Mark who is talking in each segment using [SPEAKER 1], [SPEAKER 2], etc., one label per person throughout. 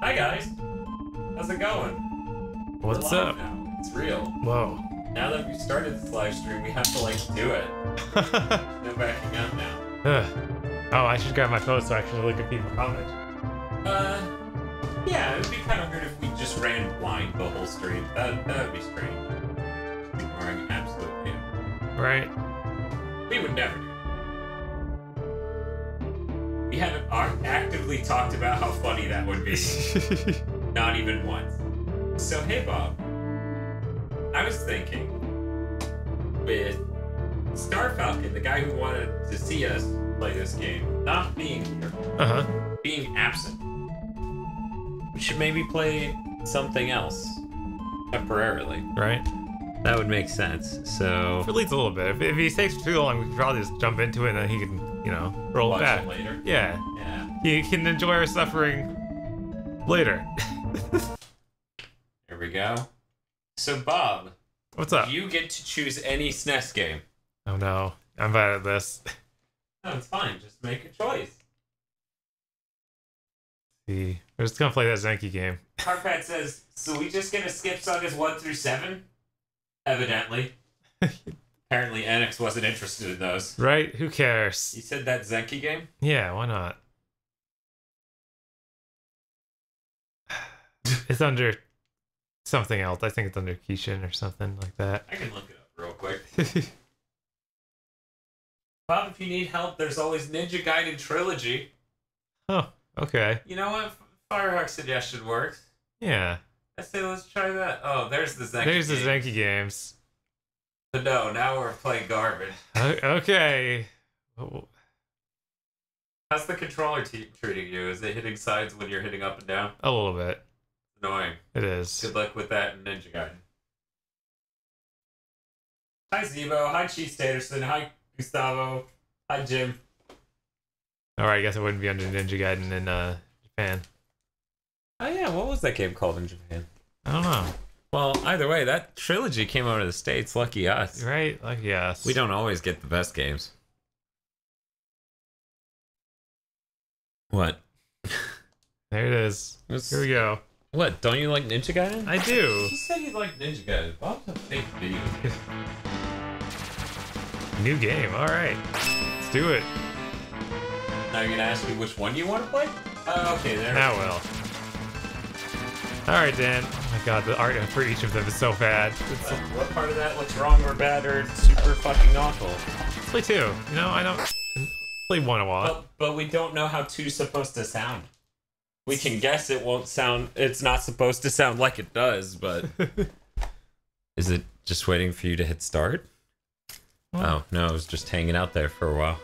[SPEAKER 1] Hi guys. How's it going?
[SPEAKER 2] What's up?
[SPEAKER 1] Now. It's real.
[SPEAKER 2] Whoa.
[SPEAKER 1] Now that we started this live stream, we have to like do it. No backing out now.
[SPEAKER 2] Oh, I should grab my phone so I can look at people's comments.
[SPEAKER 1] Yeah, it would be kind of weird if we just ran blind the whole stream. That would be strange. Or an absolute pain.
[SPEAKER 2] Right.
[SPEAKER 1] We would never do that. We haven't actively talked about how funny that would be. Not even once. So, hey Bob. I was thinking, with Star Falcon, the guy who wanted to see us play this game, not being here, being absent, we should maybe play something else temporarily.
[SPEAKER 2] Right.
[SPEAKER 1] That would make sense. So
[SPEAKER 2] For at least a little bit. If he takes too long, we could probably just jump into it and then he can, you know, roll
[SPEAKER 1] watch
[SPEAKER 2] back.
[SPEAKER 1] it later.
[SPEAKER 2] Yeah.
[SPEAKER 1] Yeah.
[SPEAKER 2] He can enjoy our suffering later.
[SPEAKER 1] Here we go. So Bob,
[SPEAKER 2] What's up?
[SPEAKER 1] you get to choose any SNES game.
[SPEAKER 2] Oh no, I'm bad at this.
[SPEAKER 1] No, it's fine. Just make a choice.
[SPEAKER 2] See, we're just gonna play that Zenki game.
[SPEAKER 1] Carpat says, so we just gonna skip Sagas 1 through 7? Evidently. Apparently Enix wasn't interested in those.
[SPEAKER 2] Right? Who cares?
[SPEAKER 1] You said that Zenki game?
[SPEAKER 2] Yeah, why not? It's under something else. I think it's under Kishin or something like that.
[SPEAKER 1] I can look it up real quick. Bob, if you need help, there's always Ninja Gaiden Trilogy.
[SPEAKER 2] Oh, okay.
[SPEAKER 1] You know what? Firehawk suggestion works.
[SPEAKER 2] Yeah.
[SPEAKER 1] I say let's try that. Oh, there's the Zenki
[SPEAKER 2] There's the
[SPEAKER 1] games.
[SPEAKER 2] Zenki games.
[SPEAKER 1] But no, now we're playing garbage.
[SPEAKER 2] Okay.
[SPEAKER 1] How's the controller treating you? Is it hitting sides when you're hitting up and down?
[SPEAKER 2] A little bit.
[SPEAKER 1] Annoying.
[SPEAKER 2] It is.
[SPEAKER 1] Good luck with that in Ninja Gaiden. Hi Zebo. Hi Cheese Taterson. Hi Gustavo. Hi Jim.
[SPEAKER 2] Alright, I guess it wouldn't be under Ninja Gaiden in Japan.
[SPEAKER 1] Oh yeah, what was that game called in Japan?
[SPEAKER 2] I don't know.
[SPEAKER 1] Well, either way, that trilogy came out of the States. Lucky us.
[SPEAKER 2] Right? Like, yes.
[SPEAKER 1] We don't always get the best games. What?
[SPEAKER 2] There it is. Here we go.
[SPEAKER 1] What? Don't you like Ninja Gaiden?
[SPEAKER 2] I do.
[SPEAKER 1] He said you like Ninja Gaiden. Bob's a fake video game.
[SPEAKER 2] New game. Alright. Let's do it.
[SPEAKER 1] Now you're gonna ask me which one you want to play? Okay, there.
[SPEAKER 2] Now will. Alright, Dan. Oh my god, the art for each of them is so bad.
[SPEAKER 1] What part of that looks wrong or bad or super fucking awful?
[SPEAKER 2] Let's play 2. You know, I don't play 1 a lot.
[SPEAKER 1] But we don't know how 2's supposed to sound. We can guess it won't sound. It's not supposed to sound like it does, but is it just waiting for you to hit start? Oh no, it was just hanging out there for a while.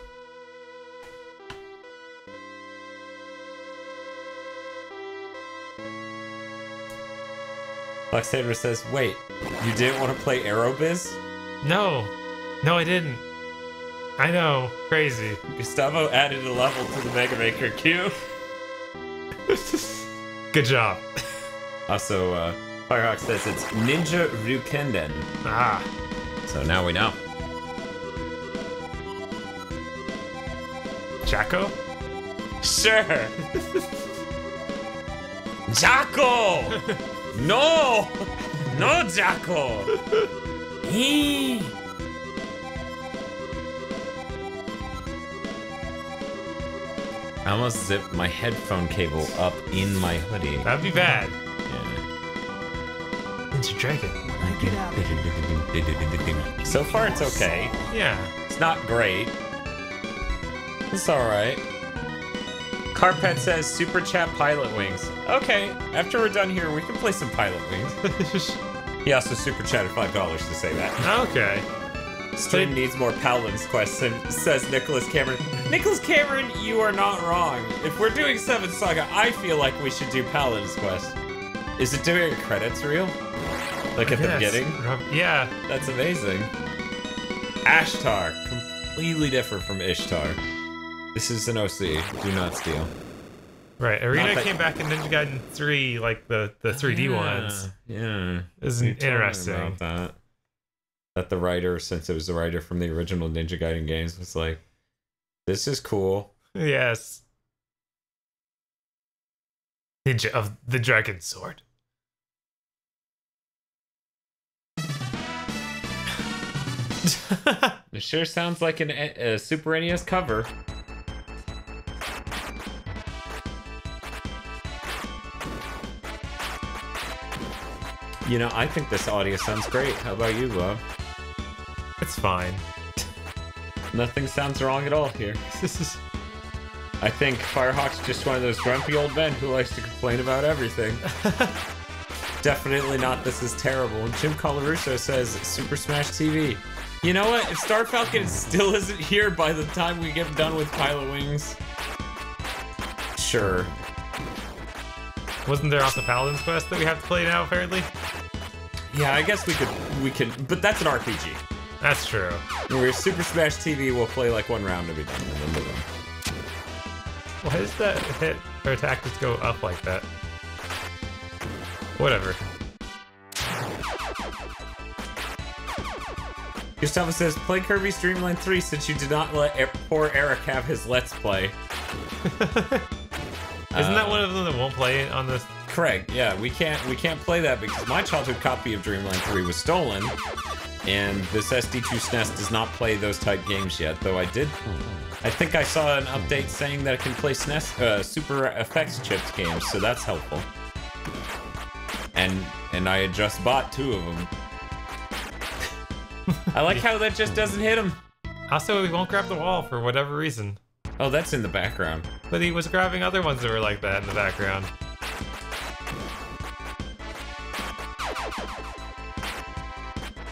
[SPEAKER 1] Fox Saber says, "Wait, you didn't want to play Aerobiz?"
[SPEAKER 2] No. No, I didn't. I know. Crazy.
[SPEAKER 1] Gustavo added a level to the Mega Maker queue.
[SPEAKER 2] Good job.
[SPEAKER 1] Also, Firehawk says it's Ninja Ryukenden.
[SPEAKER 2] Ah.
[SPEAKER 1] So now we know.
[SPEAKER 2] Jacko?
[SPEAKER 1] Sure. Jacko! No! No, Jacko! I almost zipped my headphone cable up in my hoodie.
[SPEAKER 2] That'd be bad.
[SPEAKER 1] Yeah.
[SPEAKER 2] Ninja Dragon.
[SPEAKER 1] So far, it's okay.
[SPEAKER 2] Yeah.
[SPEAKER 1] It's not great. It's alright. Carpet says, Super Chat Pilotwings. Okay, after we're done here, we can play some Pilotwings. He also Super Chatted $5 to say that.
[SPEAKER 2] Okay.
[SPEAKER 1] Stream needs more Paladin's Quest, says Nicholas Cameron. Nicholas Cameron, you are not wrong. If we're doing 7 Saga, I feel like we should do Paladin's Quest. Is it doing a credits reel? Like at the beginning?
[SPEAKER 2] Yeah.
[SPEAKER 1] That's amazing. Ashtar, completely different from Ishtar. This is an OC, do not steal.
[SPEAKER 2] Right, Arena came back in Ninja Gaiden 3, like the 3D ones.
[SPEAKER 1] Yeah.
[SPEAKER 2] Isn't interesting.
[SPEAKER 1] About that. That the writer, since it was the writer from the original Ninja Gaiden games, was like, this is cool.
[SPEAKER 2] Yes. Ninja of the Dragon Sword.
[SPEAKER 1] It sure sounds like a Super NES cover. You know, I think this audio sounds great. How about you, Bob?
[SPEAKER 2] It's fine.
[SPEAKER 1] Nothing sounds wrong at all here. I think Firehawk's just one of those grumpy old men who likes to complain about everything. Definitely not this is terrible. And Jim Colarusso says Super Smash TV. You know what? If Star Falcon still isn't here by the time we get done with Pilotwings, sure.
[SPEAKER 2] Wasn't there also Paladin's Quest that we have to play now, apparently?
[SPEAKER 1] Yeah, I guess we could, but that's an RPG.
[SPEAKER 2] That's true.
[SPEAKER 1] Where Super Smash TV will play like one round to be done, and then move on.
[SPEAKER 2] Why does that hit or attack just go up like that? Whatever.
[SPEAKER 1] Gustavo says, play Kirby's Dream Land 3 since you did not let poor Eric have his Let's Play.
[SPEAKER 2] Isn't that one of them that won't play on this?
[SPEAKER 1] Correct. Yeah, we can't play that because my childhood copy of Dreamland 3 was stolen, and this SD2 SNES does not play those type games yet. Though I think I saw an update saying that it can play SNES Super Effects chips games, so that's helpful. And I had just bought 2 of them. I like how that just doesn't hit him.
[SPEAKER 2] Also, he won't grab the wall for whatever reason.
[SPEAKER 1] Oh, that's in the background.
[SPEAKER 2] But he was grabbing other ones that were like that in the background.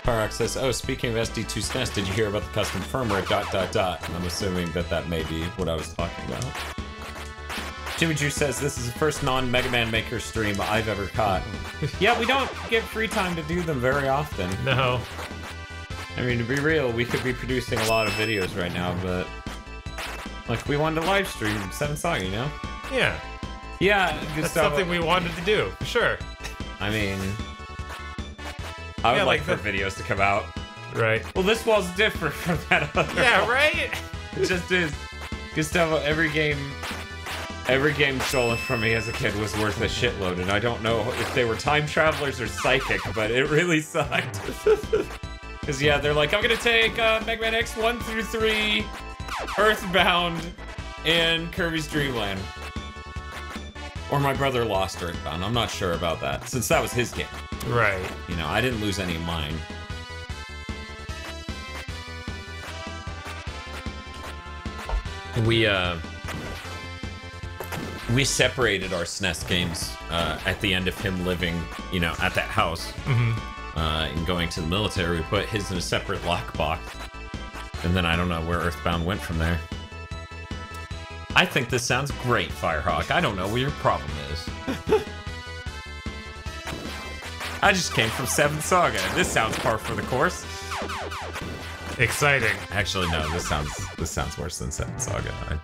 [SPEAKER 1] Parrock says, oh, speaking of SD2 SNES, did you hear about the custom firmware ... And I'm assuming that may be what I was talking about. Jimmy Drew says, this is the first non-Mega Man Maker stream I've ever caught. Yeah, we don't get free time to do them very often.
[SPEAKER 2] No.
[SPEAKER 1] I mean, to be real, we could be producing a lot of videos right now, but... like, we wanted to live stream 7 Saga, you know?
[SPEAKER 2] Yeah.
[SPEAKER 1] Yeah,
[SPEAKER 2] that's something we wanted to do, for sure.
[SPEAKER 1] I mean... I would like for videos to come out.
[SPEAKER 2] Right.
[SPEAKER 1] Well, this wall's different from that other
[SPEAKER 2] Yeah,
[SPEAKER 1] wall.
[SPEAKER 2] right?
[SPEAKER 1] It just is. Gustavo, every game stolen from me as a kid was worth a shitload, and I don't know if they were time travelers or psychic, but it really sucked. Because, yeah, they're like, I'm gonna take Mega Man X 1 through 3, Earthbound, and Kirby's Dream Land. Or my brother lost Earthbound, I'm not sure about that, since that was his game.
[SPEAKER 2] Right.
[SPEAKER 1] You know, I didn't lose any of mine. We separated our SNES games at the end of him living, you know, at that house. And going to the military. We put his in a separate lockbox. And then I don't know where Earthbound went from there. I think this sounds great, Firehawk. I don't know what your problem is. I just came from 7 Saga. This sounds par for the course.
[SPEAKER 2] Exciting.
[SPEAKER 1] Actually, no. This sounds worse than 7 Saga.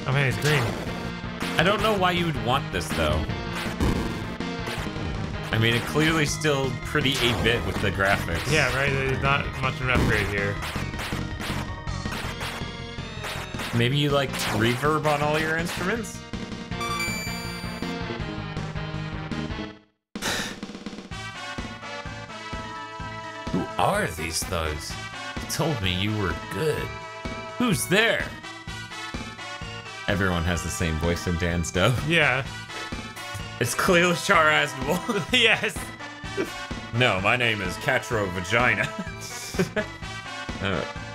[SPEAKER 2] Oh man, he's green.
[SPEAKER 1] I don't know why you would want this though. I mean, it clearly still pretty 8-bit with the graphics.
[SPEAKER 2] Yeah, right. There's not much of an upgrade here.
[SPEAKER 1] Maybe you like reverb on all your instruments? Who are these thugs? You told me you were good. Who's there? Everyone has the same voice in Dan's Doe.
[SPEAKER 2] Yeah.
[SPEAKER 1] It's clearly Char Aznavour.
[SPEAKER 2] Yes.
[SPEAKER 1] No, my name is Catro Vagina.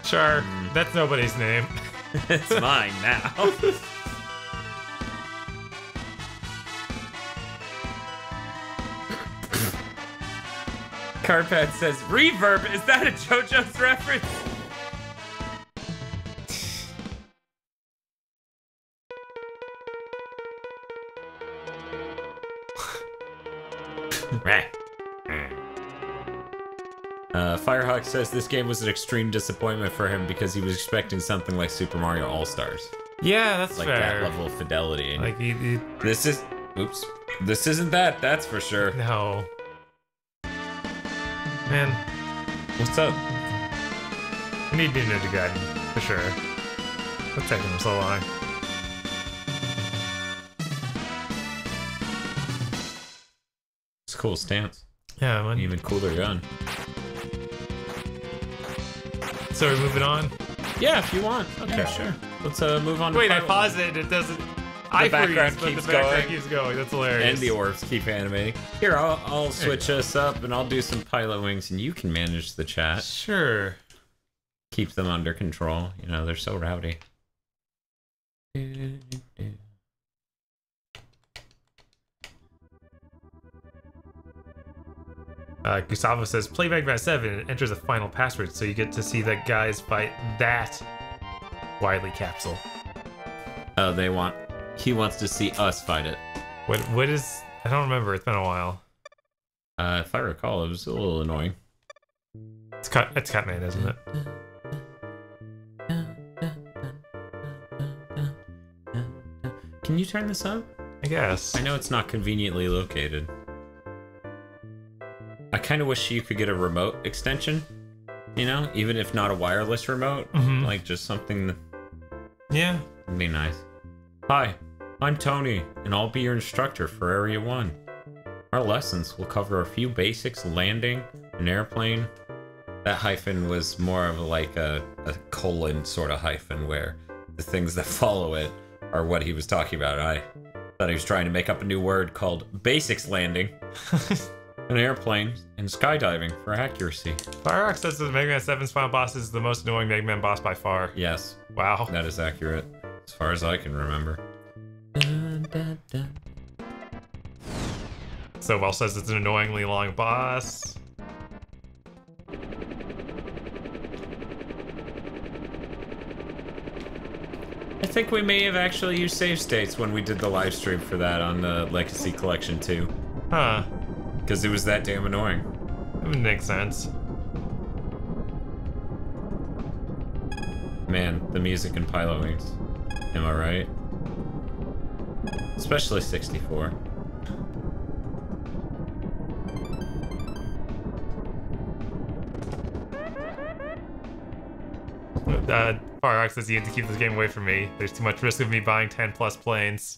[SPEAKER 2] Char, that's nobody's name.
[SPEAKER 1] It's mine now. Carpet says, reverb, is that a JoJo's reference? Firehawk says this game was an extreme disappointment for him because he was expecting something like Super Mario All-Stars.
[SPEAKER 2] Yeah, that's
[SPEAKER 1] like
[SPEAKER 2] fair.
[SPEAKER 1] That level of fidelity.
[SPEAKER 2] Like
[SPEAKER 1] this is, oops, this isn't that. That's for sure.
[SPEAKER 2] No. Man,
[SPEAKER 1] what's up?
[SPEAKER 2] We need new Ninja Gaiden for sure. What's taking him so long?
[SPEAKER 1] cool stance.
[SPEAKER 2] Yeah, man.
[SPEAKER 1] Even cooler gun.
[SPEAKER 2] So we're moving on?
[SPEAKER 1] Yeah, if you want. Okay,
[SPEAKER 2] Yeah.
[SPEAKER 1] sure. Let's move on.
[SPEAKER 2] Wait,
[SPEAKER 1] to
[SPEAKER 2] I paused it. It doesn't.
[SPEAKER 1] The background keeps going.
[SPEAKER 2] Keeps going. That's hilarious.
[SPEAKER 1] And the orbs keep animating. Here, I'll switch us up, and I'll do some Pilotwings, and you can manage the chat.
[SPEAKER 2] Sure.
[SPEAKER 1] Keep them under control. You know, they're so rowdy.
[SPEAKER 2] Gustavo says, play Magma 7 and enters a final password, so you get to see the guys fight that Wily capsule.
[SPEAKER 1] Oh, he wants to see us fight it.
[SPEAKER 2] What is, I don't remember, it's been a while.
[SPEAKER 1] If I recall, it was a little annoying.
[SPEAKER 2] It's Cutman, isn't it?
[SPEAKER 1] Can you turn this up?
[SPEAKER 2] I guess.
[SPEAKER 1] I know it's not conveniently located. I kind of wish you could get a remote extension, you know, even if not a wireless remote, like just something that
[SPEAKER 2] yeah,
[SPEAKER 1] would be nice. Hi, I'm Tony, and I'll be your instructor for Area 1. Our lessons will cover a few basics, landing an airplane. That hyphen was more of like a colon sort of hyphen where the things that follow it are what he was talking about. I thought he was trying to make up a new word called basics landing. An airplane, and skydiving for accuracy.
[SPEAKER 2] Firerock says that the Mega Man 7's final boss is the most annoying Mega Man boss by far.
[SPEAKER 1] Yes.
[SPEAKER 2] Wow.
[SPEAKER 1] That is accurate, as far as I can remember.
[SPEAKER 2] So Well says it's an annoyingly long boss.
[SPEAKER 1] I think we may have actually used save states when we did the live stream for that on the Legacy Collection too.
[SPEAKER 2] Huh.
[SPEAKER 1] Because it was that damn annoying.
[SPEAKER 2] That would make sense.
[SPEAKER 1] Man, the music in Pilotwings. Am I right? Especially 64.
[SPEAKER 2] Firerock says you need to keep this game away from me. There's too much risk of me buying 10 plus planes.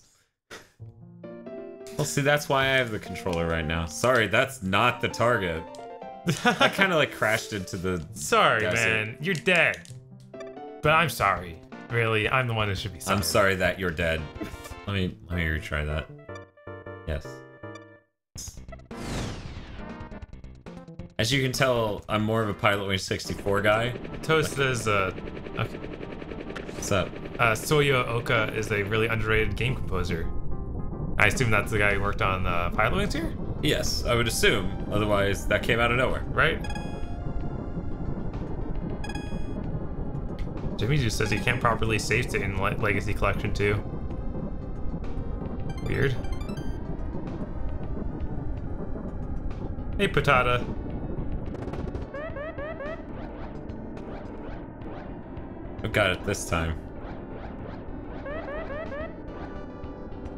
[SPEAKER 1] Well, see, that's why I have the controller right now. Sorry, that's not the target. I kind of like crashed into the
[SPEAKER 2] Sorry,
[SPEAKER 1] desert.
[SPEAKER 2] man. You're dead. But I'm sorry. Really, I'm the one that should be sorry.
[SPEAKER 1] I'm sorry that you're dead. Let me retry that. Yes. As you can tell, I'm more of a Pilotwings 64 guy.
[SPEAKER 2] Toast says, okay.
[SPEAKER 1] What's up?
[SPEAKER 2] Soyo Oka is a really underrated game composer. I assume that's the guy who worked on Pilotwings here?
[SPEAKER 1] Yes, I would assume. Otherwise, that came out of nowhere.
[SPEAKER 2] Right? Jimmy just says he can't properly save state in Legacy Collection 2. Weird. Hey, Patata.
[SPEAKER 1] I got it this time.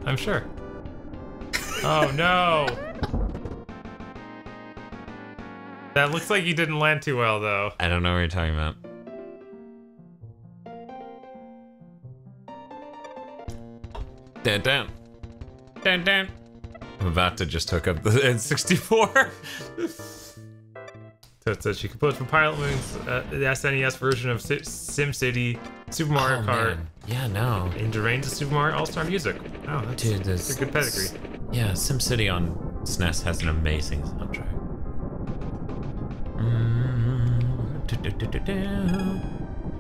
[SPEAKER 2] I'm sure. Oh no! That looks like you didn't land too well, though.
[SPEAKER 1] I don't know what you're talking about. Dun dun. Dun dun. I'm about to just hook up the N64.
[SPEAKER 2] So it says she composed for Pilotwings, the SNES version of SimCity, Super Mario Kart,
[SPEAKER 1] Man. Yeah, no.
[SPEAKER 2] and Deranged Super Mario All-Star Music. Oh, that's a good pedigree.
[SPEAKER 1] Yeah, SimCity on SNES has an amazing soundtrack.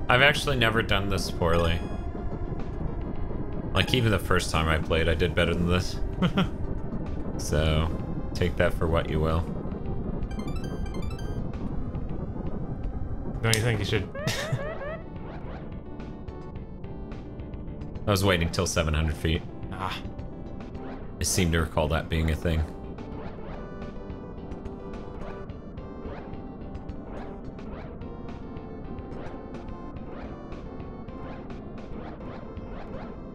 [SPEAKER 1] I've actually never done this poorly. Like, even the first time I played, I did better than this. So, take that for what you will.
[SPEAKER 2] Don't you think you should?
[SPEAKER 1] I was waiting till 700 feet.
[SPEAKER 2] Ah.
[SPEAKER 1] I seem to recall that being a thing.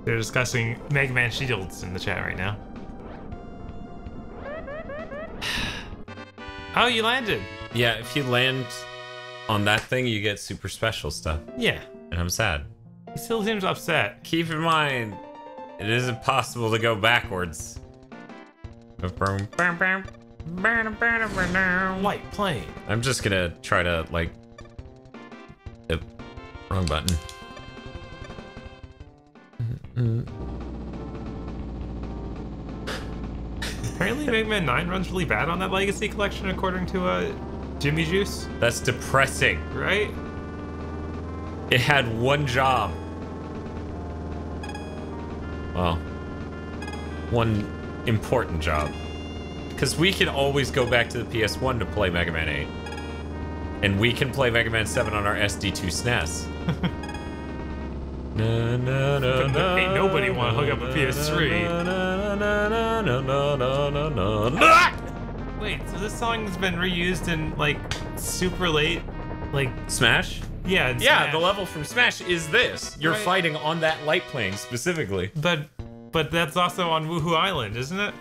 [SPEAKER 2] They're discussing Mega Man shields in the chat right now. Oh, you landed!
[SPEAKER 1] Yeah, if you land on that thing, you get super special stuff.
[SPEAKER 2] Yeah.
[SPEAKER 1] And I'm sad.
[SPEAKER 2] He still seems upset.
[SPEAKER 1] Keep in mind, it is impossible to go backwards.
[SPEAKER 2] Light plane.
[SPEAKER 1] I'm just gonna try to, like... Oop, wrong button.
[SPEAKER 2] Apparently Mega Man 9 runs really bad on that Legacy Collection, according to Jimmy Juice.
[SPEAKER 1] That's depressing.
[SPEAKER 2] Right?
[SPEAKER 1] It had one job. Well, one important job. Because we can always go back to the PS1 to play Mega Man 8. And we can play Mega Man 7 on our SD2 SNES.
[SPEAKER 2] Ain't nobody want to hook up a PS3. Wait, so this song has been reused in, like, super late, like...
[SPEAKER 1] Smash?
[SPEAKER 2] Yeah,
[SPEAKER 1] Yeah,
[SPEAKER 2] Smash.
[SPEAKER 1] the level from Smash is this. You're
[SPEAKER 2] Right.
[SPEAKER 1] fighting on that light plane specifically.
[SPEAKER 2] But that's also on Woohoo Island, isn't it?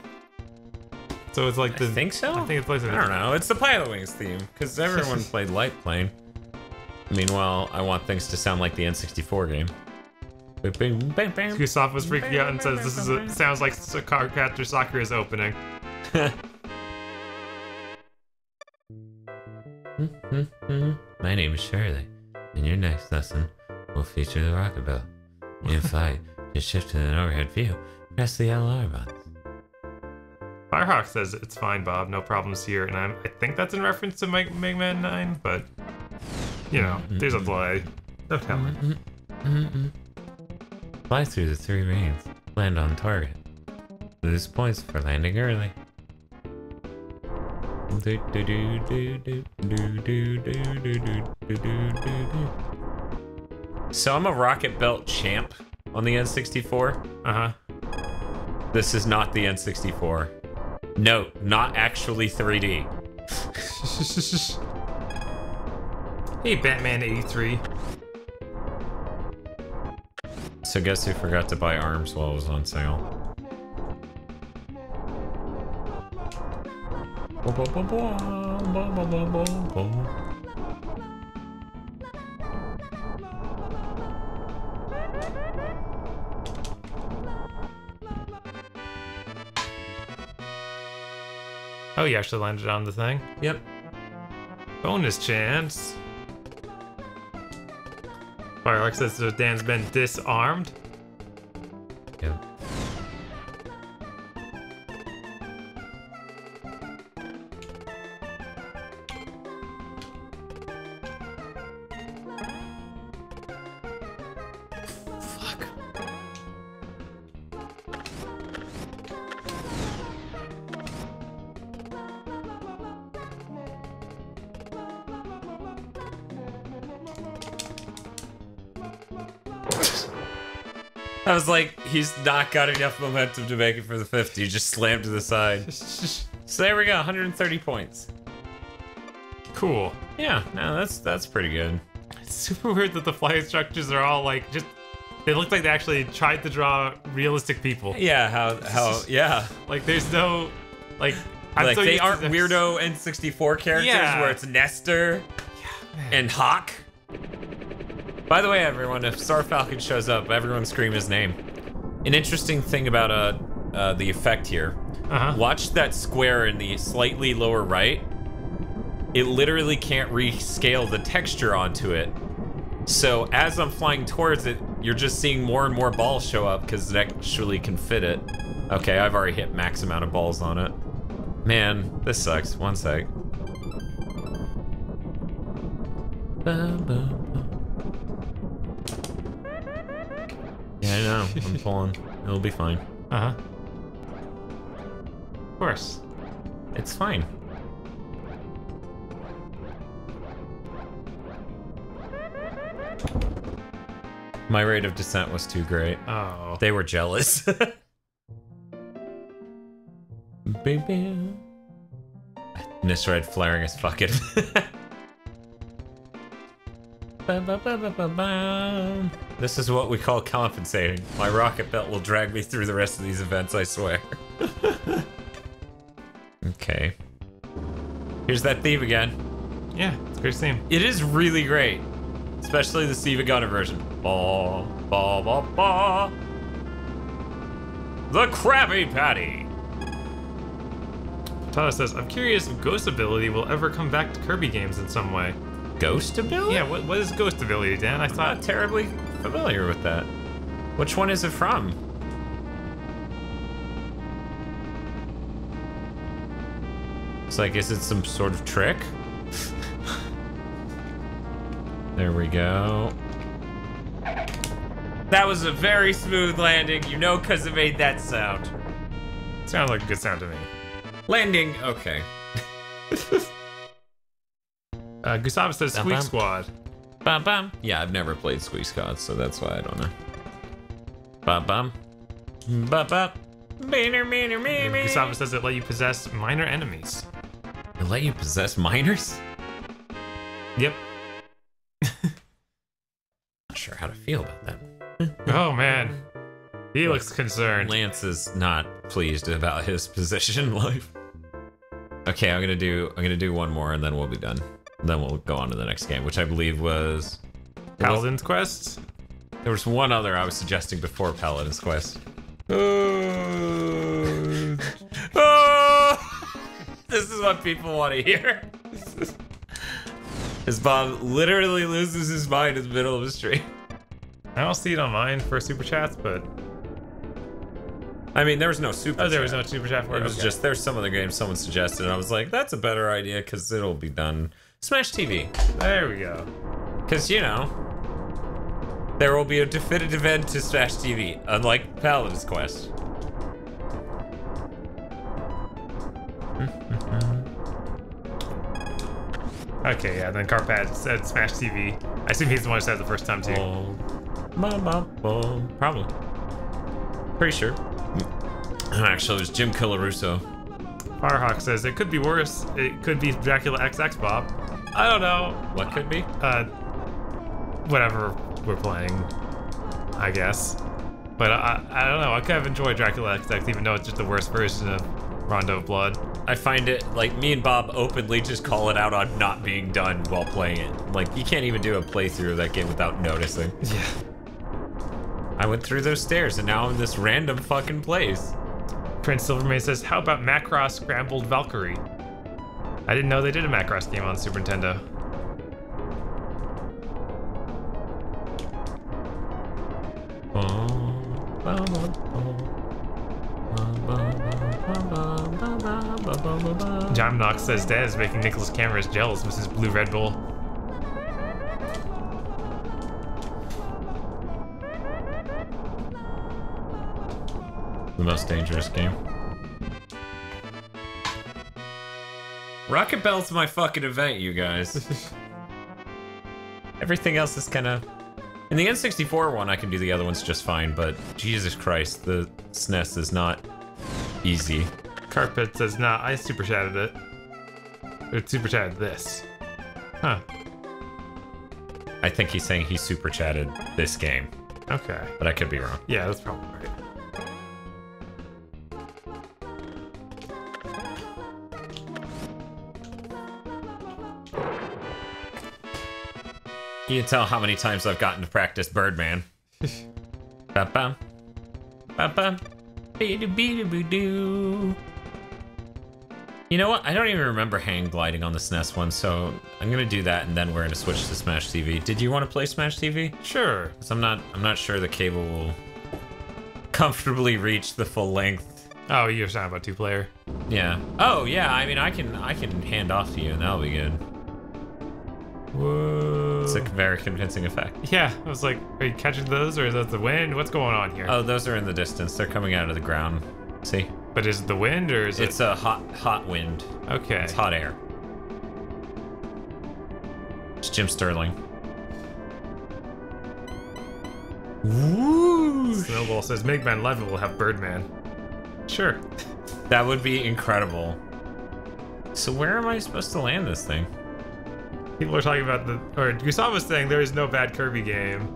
[SPEAKER 2] So it's like the...
[SPEAKER 1] I think so?
[SPEAKER 2] I think it's like
[SPEAKER 1] I don't know. It's the Pilotwings theme, because everyone played Light Plane. Meanwhile, I want things to sound like the N64 game.
[SPEAKER 2] Gustav was freaking out and says this is sounds like Cardcaptor Sakura's opening.
[SPEAKER 1] My name is Shirley, and your next lesson will feature the rocket bell. In flight, just shift to an overhead view. Press the LR buttons.
[SPEAKER 2] Firehawk says it's fine, Bob. No problems here, and I think that's in reference to Mega Man 9, but you know, there's a delay. No telling.
[SPEAKER 1] Fly through the 3 rings. Land on target. Lose points for landing early. So I'm a rocket belt champ on the N64.
[SPEAKER 2] Uh-huh.
[SPEAKER 1] This is not the N64. No, not actually 3D.
[SPEAKER 2] Hey, Batman 83.
[SPEAKER 1] So guess who forgot to buy arms while it was on sale?
[SPEAKER 2] Oh, you actually landed on the thing?
[SPEAKER 1] Yep.
[SPEAKER 2] Bonus chance. Firehawk says so Dan's been disarmed.
[SPEAKER 1] Yep. Fuck. I was like, he's not got enough momentum to make it for the 50. He just slammed to the side. So there we go, 130 points.
[SPEAKER 2] Cool.
[SPEAKER 1] Yeah, no, that's pretty good.
[SPEAKER 2] It's super weird that the flight instructors are all like just. They look like they actually tried to draw realistic people.
[SPEAKER 1] Yeah, how yeah.
[SPEAKER 2] Like there's no like. I'm
[SPEAKER 1] Like
[SPEAKER 2] so
[SPEAKER 1] they
[SPEAKER 2] used to
[SPEAKER 1] aren't
[SPEAKER 2] this.
[SPEAKER 1] weirdo N64 characters
[SPEAKER 2] Yeah.
[SPEAKER 1] where it's Nestor
[SPEAKER 2] Man.
[SPEAKER 1] and Hawk. By the way, everyone, if Star Falcon shows up, everyone scream his name. An interesting thing about the effect here. Watch that square in the slightly lower right. It literally can't rescale the texture onto it. So as I'm flying towards it, you're just seeing more and more balls show up because it actually can fit it. Okay, I've already hit max amount of balls on it. Man, this sucks. One sec. Yeah, I know. I'm pulling. It'll be fine.
[SPEAKER 2] Of course.
[SPEAKER 1] It's fine. My rate of descent was too great.
[SPEAKER 2] Oh.
[SPEAKER 1] They were jealous. Baby. Nisred flaring his fucking. This is what we call compensating. My rocket belt will drag me through the rest of these events, I swear. Okay. Here's that theme again.
[SPEAKER 2] Yeah, it's a great theme.
[SPEAKER 1] It is really great. Especially the Steve Gunner version. Ba, ba, ba, ba. The Krabby Patty.
[SPEAKER 2] Tyler says, I'm curious if Ghost ability will ever come back to Kirby games in some way.
[SPEAKER 1] Ghost ability?
[SPEAKER 2] Yeah, what is Ghost ability, Dan?
[SPEAKER 1] I'm not terribly familiar with that. Which one is it from? It's like, is it some sort of trick? There we go. That was a very smooth landing, you know, because it made that sound.
[SPEAKER 2] Sounded like a good sound to me.
[SPEAKER 1] Landing, okay.
[SPEAKER 2] Gustavo says Squeak Squad.
[SPEAKER 1] Bum bum. Yeah, I've never played Squeak Squad, so that's why I don't know. Bum bum. Bum bum.
[SPEAKER 2] Gustavo says it let you possess minor enemies.
[SPEAKER 1] It let you possess minors?
[SPEAKER 2] Yep.
[SPEAKER 1] Not sure how to feel about that.
[SPEAKER 2] Oh man, he looks concerned.
[SPEAKER 1] Lance is not pleased about his position in life. Okay, I'm gonna do one more and then we'll be done. And then we'll go on to the next game, which I believe was
[SPEAKER 2] Paladin's Quest.
[SPEAKER 1] There was one other I was suggesting before Paladin's Quest. This is what people want to hear. As Bob literally loses his mind in the middle of the stream.
[SPEAKER 2] I don't see it on mine for super chats, but
[SPEAKER 1] I mean, there was no super chat.
[SPEAKER 2] There was no super chat for it.
[SPEAKER 1] It was just, there's some other games someone suggested, and I was like, that's a better idea, because it'll be done. Smash TV.
[SPEAKER 2] There we go.
[SPEAKER 1] Because, you know, there will be a definitive end to Smash TV, unlike Paladin's Quest.
[SPEAKER 2] Okay, yeah, then Carpad said Smash TV. I assume he's the one who said it the first time, too.
[SPEAKER 1] Probably. Pretty sure. Actually, it was Jim Colarusso.
[SPEAKER 2] Firehawk says it could be worse. It could be Dracula XX, Bob. I don't know.
[SPEAKER 1] What could be?
[SPEAKER 2] Whatever we're playing, I guess. But I don't know. I kind of enjoy Dracula XX, even though it's just the worst version of Rondo of Blood.
[SPEAKER 1] I find it, like, me and Bob openly just call it out on not being done while playing it. Like, you can't even do a playthrough of that game without noticing.
[SPEAKER 2] Yeah.
[SPEAKER 1] I went through those stairs and now I'm in this random fucking place.
[SPEAKER 2] Prince Silvermane says, how about Macross Scrambled Valkyrie? I didn't know they did a Macross game on Super Nintendo. John Knox says Dad is making Nicholas Cameras jealous with his blue Red Bull.
[SPEAKER 1] The most dangerous game. Rocket Bell's my fucking event, you guys. Everything else is kind of... In the N64 one, I can do the other ones just fine, but Jesus Christ, the SNES is not easy.
[SPEAKER 2] Carpet says, nah, I super chatted it. Or super chatted this. Huh.
[SPEAKER 1] I think he's saying he super chatted this game.
[SPEAKER 2] Okay.
[SPEAKER 1] But I could be wrong.
[SPEAKER 2] Yeah, that's probably right.
[SPEAKER 1] You can tell how many times I've gotten to practice Birdman. Ba-bum. Ba-bum. Be-do-be-do-be-doo. You know what? I don't even remember hang gliding on the SNES one, so I'm gonna do that and then we're gonna switch to Smash TV. Did you want to play Smash TV?
[SPEAKER 2] Sure.
[SPEAKER 1] 'Cause I'm not sure the cable will comfortably reach the full length.
[SPEAKER 2] Oh, you're talking about 2-player?
[SPEAKER 1] Yeah. Oh yeah, I mean I can hand off to you and that'll be good.
[SPEAKER 2] Whoa.
[SPEAKER 1] It's a very convincing effect.
[SPEAKER 2] Yeah, I was like, are you catching those or is that the wind? What's going on here?
[SPEAKER 1] Oh, those are in the distance. They're coming out of the ground. See?
[SPEAKER 2] But is it the wind or is it?
[SPEAKER 1] It's a hot wind.
[SPEAKER 2] Okay.
[SPEAKER 1] It's hot air. It's Jim Sterling.
[SPEAKER 2] Woo! Snowball says Megman 11 will have Birdman. Sure.
[SPEAKER 1] That would be incredible. So where am I supposed to land this thing?
[SPEAKER 2] People are talking about or Gustavo's saying there is no bad Kirby game.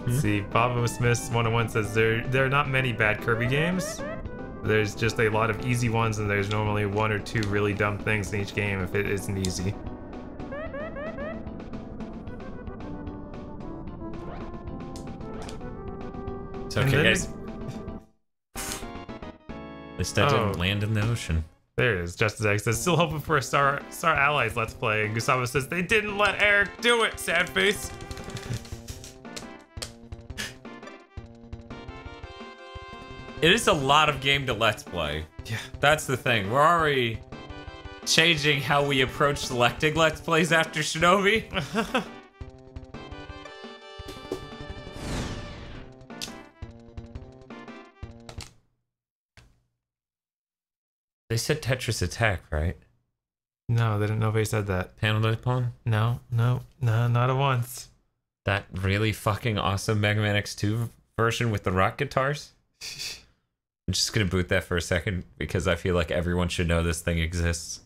[SPEAKER 2] Let's see, Bob Smith 101 says there are not many bad Kirby games. There's just a lot of easy ones, and there's normally 1 or 2 really dumb things in each game if it isn't easy.
[SPEAKER 1] It's okay, guys. This didn't land in the ocean.
[SPEAKER 2] There it is. Justice X says, still hoping for a Star Allies Let's Play. And Gustavo says, they didn't let Eric do it, sad face.
[SPEAKER 1] It is a lot of game to Let's Play.
[SPEAKER 2] Yeah.
[SPEAKER 1] That's the thing. We're already changing how we approach selecting Let's Plays after Shinobi. They said Tetris Attack, right?
[SPEAKER 2] No, nobody said that.
[SPEAKER 1] Paladin?
[SPEAKER 2] No, not at once.
[SPEAKER 1] That really fucking awesome Mega Man X2 version with the rock guitars? I'm just gonna boot that for a second because I feel like everyone should know this thing exists.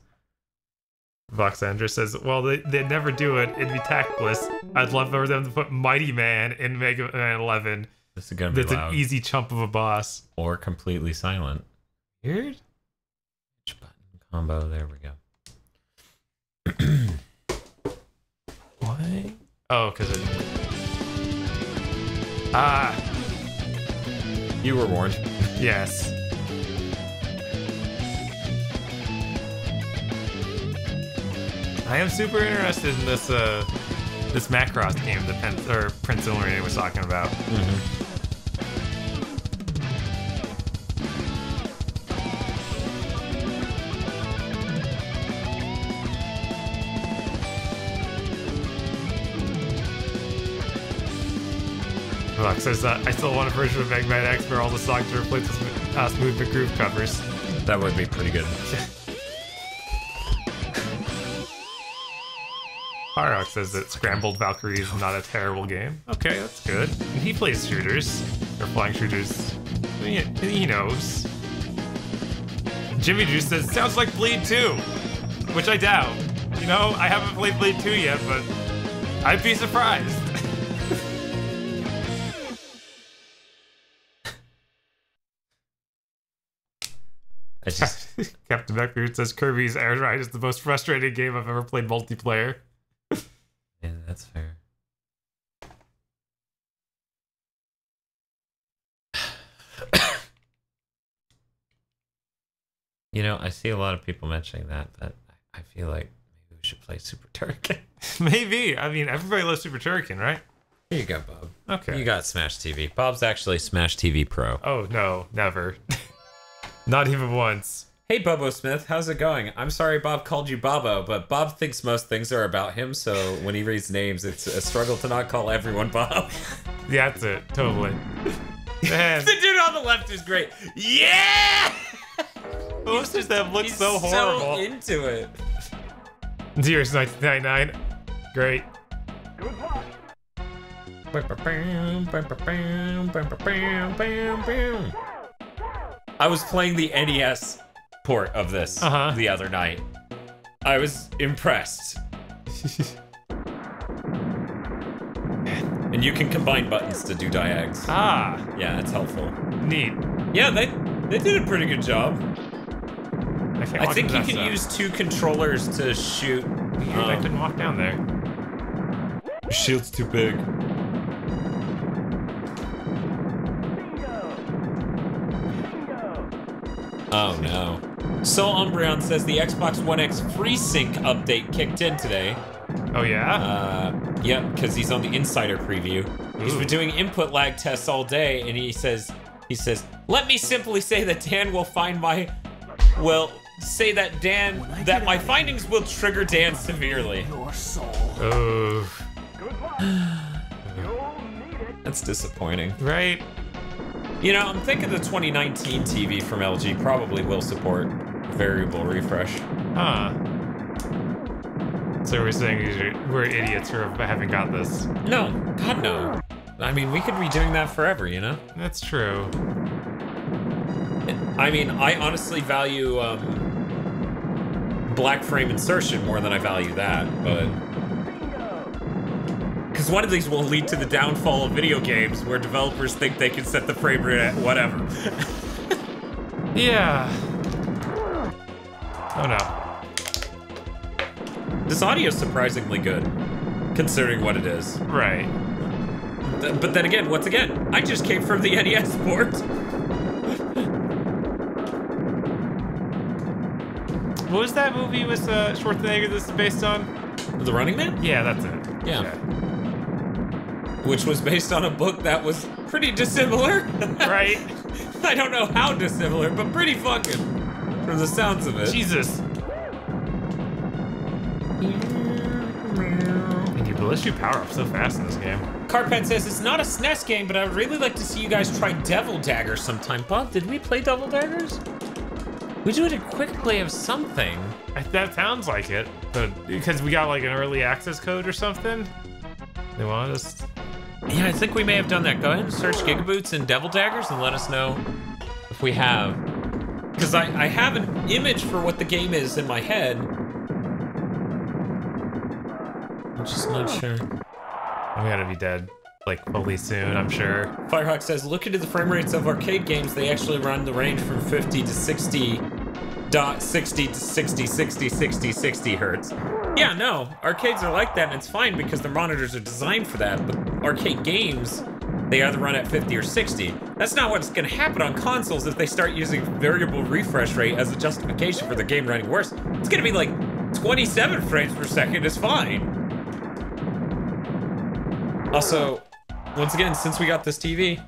[SPEAKER 2] Voxandra says, well, they'd never do it. It'd be tactless. I'd love for them to put Mighty Man in Mega Man 11.
[SPEAKER 1] This is gonna be
[SPEAKER 2] That's
[SPEAKER 1] loud.
[SPEAKER 2] an easy chump of a boss.
[SPEAKER 1] Or completely silent.
[SPEAKER 2] Weird?
[SPEAKER 1] Which button combo? There we go.
[SPEAKER 2] Why? Oh, because it... Ah!
[SPEAKER 1] You were warned.
[SPEAKER 2] Yes. I am super interested in this this Macross game that Prince Illuminated was talking about. Look, says I still want a version of Mega Man X where all the songs are replaced with Smooth McGroove covers.
[SPEAKER 1] That would be pretty good.
[SPEAKER 2] Harrock says that Scrambled Valkyrie is not a terrible game. Okay, that's good. He plays shooters, or flying shooters. He knows. Jimmy Juice says, sounds like Bleed 2, which I doubt. You know, I haven't played Bleed 2 yet, but I'd be surprised.
[SPEAKER 1] I just...
[SPEAKER 2] Captain Beckbeard says Kirby's Air Ride is the most frustrating game I've ever played multiplayer.
[SPEAKER 1] Yeah, that's fair. You know, I see a lot of people mentioning that, but I feel like maybe we should play Super Turrican.
[SPEAKER 2] Maybe. I mean, everybody loves Super Turrican, right?
[SPEAKER 1] Here you go, Bob.
[SPEAKER 2] Okay.
[SPEAKER 1] You got Smash TV. Bob's actually Smash TV Pro.
[SPEAKER 2] Oh, no. Never. Not even once.
[SPEAKER 1] Hey, Bobo Smith. How's it going? I'm sorry Bob called you Bobo, but Bob thinks most things are about him, so when he reads names, it's a struggle to not call everyone Bob.
[SPEAKER 2] Yeah, that's it. Totally. Man.
[SPEAKER 1] The dude on the left is great. Yeah!
[SPEAKER 2] Most of them look
[SPEAKER 1] He's
[SPEAKER 2] so horrible.
[SPEAKER 1] so into it.
[SPEAKER 2] Zero's 1999. Great.
[SPEAKER 1] I was playing the NES port of this the other night. I was impressed. And you can combine buttons to do diags.
[SPEAKER 2] Ah.
[SPEAKER 1] Yeah, it's helpful.
[SPEAKER 2] Neat.
[SPEAKER 1] Yeah, they did a pretty good job. I think you can use 2 controllers to shoot.
[SPEAKER 2] I couldn't walk down there.
[SPEAKER 1] Your shield's too big. Oh no. Soul Umbreon says the Xbox One X FreeSync update kicked in today.
[SPEAKER 2] Oh yeah?
[SPEAKER 1] Yep, because he's on the Insider preview. Ooh. He's been doing input lag tests all day, and he says, let me simply say that Dan will find my, that my findings will trigger Dan severely.
[SPEAKER 2] Oh.
[SPEAKER 1] That's disappointing.
[SPEAKER 2] Right?
[SPEAKER 1] You know, I'm thinking the 2019 TV from LG probably will support variable refresh.
[SPEAKER 2] Huh. So we're saying we're idiots for having got this.
[SPEAKER 1] No, God no. I mean, we could be doing that forever, you know?
[SPEAKER 2] That's true.
[SPEAKER 1] I mean, I honestly value black frame insertion more than I value that, but... Because one of these will lead to the downfall of video games where developers think they can set the frame rate at whatever.
[SPEAKER 2] Yeah. Oh no.
[SPEAKER 1] This audio is surprisingly good, considering what it is.
[SPEAKER 2] Right.
[SPEAKER 1] But then again, once again, I just came from the NES port.
[SPEAKER 2] What was that movie with Schwarzenegger this is based on?
[SPEAKER 1] The Running Man?
[SPEAKER 2] Yeah, that's it.
[SPEAKER 1] Yeah.
[SPEAKER 2] Okay.
[SPEAKER 1] Which was based on a book that was pretty dissimilar.
[SPEAKER 2] Right?
[SPEAKER 1] I don't know how dissimilar, but pretty fucking, from the sounds of it.
[SPEAKER 2] Jesus. And you bless you power up so fast in this game.
[SPEAKER 1] Carpet says, it's not a SNES game, but I would really like to see you guys try Devil Daggers sometime. Bob, did we play Devil Daggers? We did a quick play of something.
[SPEAKER 2] That sounds like it, but because we got like an early access code or something. They want us.
[SPEAKER 1] Yeah, I think we may have done that. Go ahead and search Gigaboots and Devil Daggers and let us know if we have. Because I have an image for what the game is in my head. I'm just not sure.
[SPEAKER 2] I'm gonna be dead, like, fully soon, I'm sure.
[SPEAKER 1] Firehawk says, look into the frame rates of arcade games. They actually run the range from 50 to 60, 60 to 60, 60, 60, 60 hertz. Yeah, no, arcades are like that, and it's fine because their monitors are designed for that, but arcade games, they either run at 50 or 60. That's not what's gonna happen on consoles if they start using variable refresh rate as a justification for the game running worse. It's gonna be like 27 frames per second is fine. Also, once again, since we got this TV,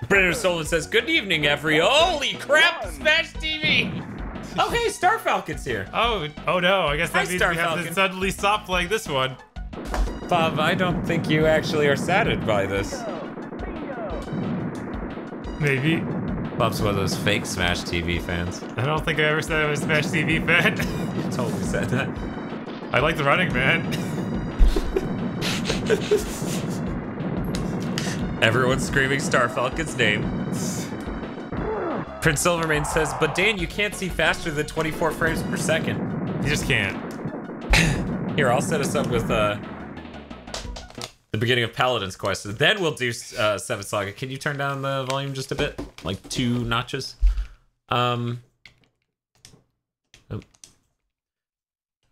[SPEAKER 1] Brandon Solon says, good evening, holy crap, Smash TV! Oh, hey, Star Falcon's here.
[SPEAKER 2] Oh no, I guess that means
[SPEAKER 1] Star
[SPEAKER 2] we have to
[SPEAKER 1] Falcon.
[SPEAKER 2] suddenly stop playing this one.
[SPEAKER 1] Bob, I don't think you actually are saddened by this.
[SPEAKER 2] Maybe.
[SPEAKER 1] Bob's one of those fake Smash TV fans.
[SPEAKER 2] I don't think I ever said I was a Smash TV fan.
[SPEAKER 1] You totally said that.
[SPEAKER 2] I like the Running Man.
[SPEAKER 1] Everyone's screaming Star Falcon's name. Prince Silvermane says, but Dan, you can't see faster than 24 frames per second.
[SPEAKER 2] You just can't.
[SPEAKER 1] Here, I'll set us up with the beginning of Paladin's quest. Then we'll do 7 Saga. Can you turn down the volume just a bit? Like 2 notches?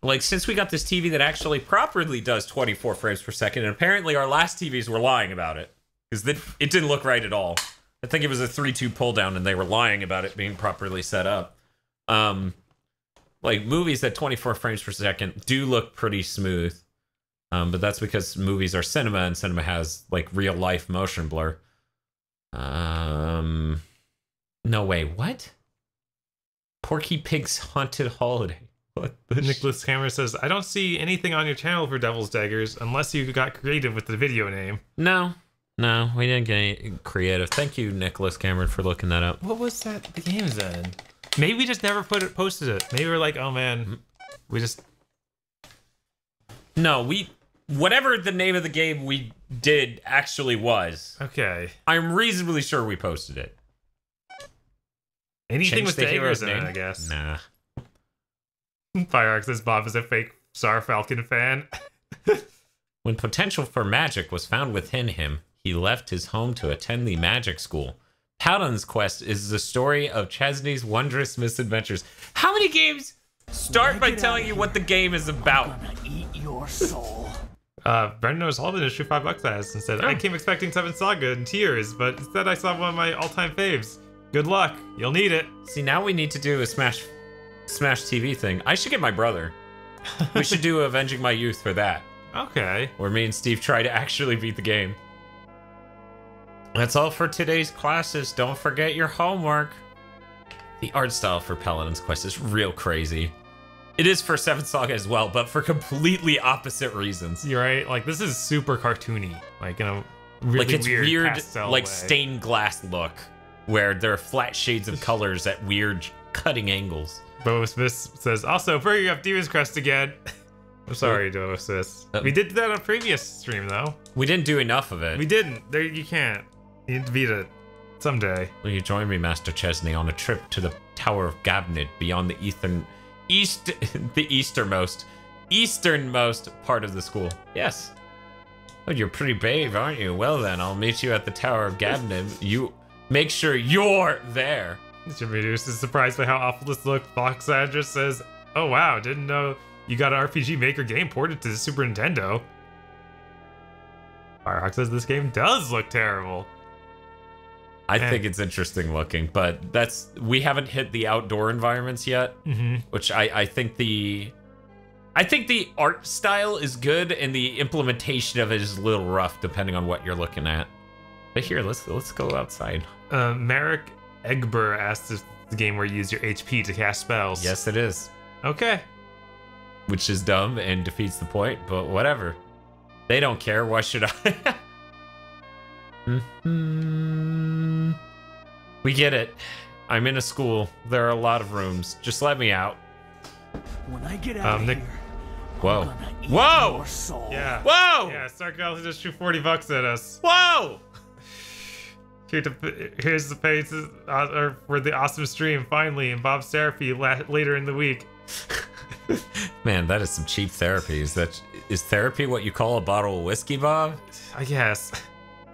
[SPEAKER 1] Like, since we got this TV that actually properly does 24 frames per second, and apparently our last TVs were lying about it. Because it didn't look right at all. I think it was a 3-2 pull down and they were lying about it being properly set up. Like, movies at 24 frames per second do look pretty smooth. But that's because movies are cinema and cinema has, like, real life motion blur. No way, what? Porky Pig's Haunted Holiday. What the
[SPEAKER 2] Nicholas Hammer says, I don't see anything on your channel for Devil's Daggers unless you got creative with the video name.
[SPEAKER 1] No, we didn't get any creative. Thank you, Nicholas Cameron, for looking that up.
[SPEAKER 2] What was that the game's in? Maybe we just never posted it. Maybe we're like, oh man, we just...
[SPEAKER 1] No, whatever the name of the game we did actually was.
[SPEAKER 2] Okay.
[SPEAKER 1] I'm reasonably sure we posted it.
[SPEAKER 2] Anything
[SPEAKER 1] Change
[SPEAKER 2] with
[SPEAKER 1] the
[SPEAKER 2] daggers
[SPEAKER 1] hero's
[SPEAKER 2] in it,
[SPEAKER 1] name?
[SPEAKER 2] I guess.
[SPEAKER 1] Nah.
[SPEAKER 2] Fireark says Bob is a fake Star Falcon fan.
[SPEAKER 1] When potential for magic was found within him, he left his home to attend the magic school. Paladin's quest is the story of Chesney's wondrous misadventures. How many games start by telling you what the game is about?
[SPEAKER 3] I'm gonna eat your soul.
[SPEAKER 2] Brendan knows all the issue $5 as and said, I came expecting 7 Saga in tears, but instead I saw one of my all-time faves. Good luck. You'll need it.
[SPEAKER 1] See, now we need to do a Smash TV thing. I should get my brother. We should do Avenging My Youth for that.
[SPEAKER 2] Okay.
[SPEAKER 1] Where me and Steve try to actually beat the game. That's all for today's classes. Don't forget your homework. The art style for Paladin's Quest is real crazy. It is for 7 Saga as well, but for completely opposite reasons.
[SPEAKER 2] You're right. Like, this is super cartoony. Like, in a really
[SPEAKER 1] Like, it's weird
[SPEAKER 2] pastel
[SPEAKER 1] like
[SPEAKER 2] way.
[SPEAKER 1] stained glass look, where there are flat shades of colors at weird cutting angles.
[SPEAKER 2] Bo Smith says, also, bringing up Demon's Crest again. I'm sorry, Bo Smith. We did that on a previous stream, though.
[SPEAKER 1] We didn't do enough of it.
[SPEAKER 2] We didn't. There, you can't. You need to beat it someday.
[SPEAKER 1] Will you join me, Master Chesney, on a trip to the Tower of Gabnid beyond the easternmost part of the school? Yes. Oh, you're pretty brave, aren't you? Well then, I'll meet you at the Tower of Gabnid. You make sure you're there.
[SPEAKER 2] Jimmy Deuce is surprised by how awful this looked. Fox Address says, oh wow, didn't know you got an RPG Maker game ported to the Super Nintendo. Firehawk says this game does look terrible.
[SPEAKER 1] I think it's interesting looking, but we haven't hit the outdoor environments yet, which I think the art style is good and the implementation of it is a little rough depending on what you're looking at. But here, let's go outside.
[SPEAKER 2] Merrick Egbert asked if the game where you use your HP to cast spells.
[SPEAKER 1] Yes, it is.
[SPEAKER 2] Okay.
[SPEAKER 1] Which is dumb and defeats the point, but whatever. They don't care. Why should I? We get it. I'm in a school. There are a lot of rooms. Just let me out.
[SPEAKER 3] When I get out of
[SPEAKER 2] Nick.
[SPEAKER 3] here,
[SPEAKER 1] Whoa.
[SPEAKER 3] I'm gonna eat
[SPEAKER 1] Whoa!
[SPEAKER 3] your soul.
[SPEAKER 2] Yeah.
[SPEAKER 1] Whoa!
[SPEAKER 2] Yeah, Sarkal just threw $40 at us.
[SPEAKER 1] Whoa!
[SPEAKER 2] Here's the page for the awesome stream, finally, and Bob's therapy later in the week.
[SPEAKER 1] Man, that is some cheap therapy. Is therapy what you call a bottle of whiskey, Bob?
[SPEAKER 2] I guess.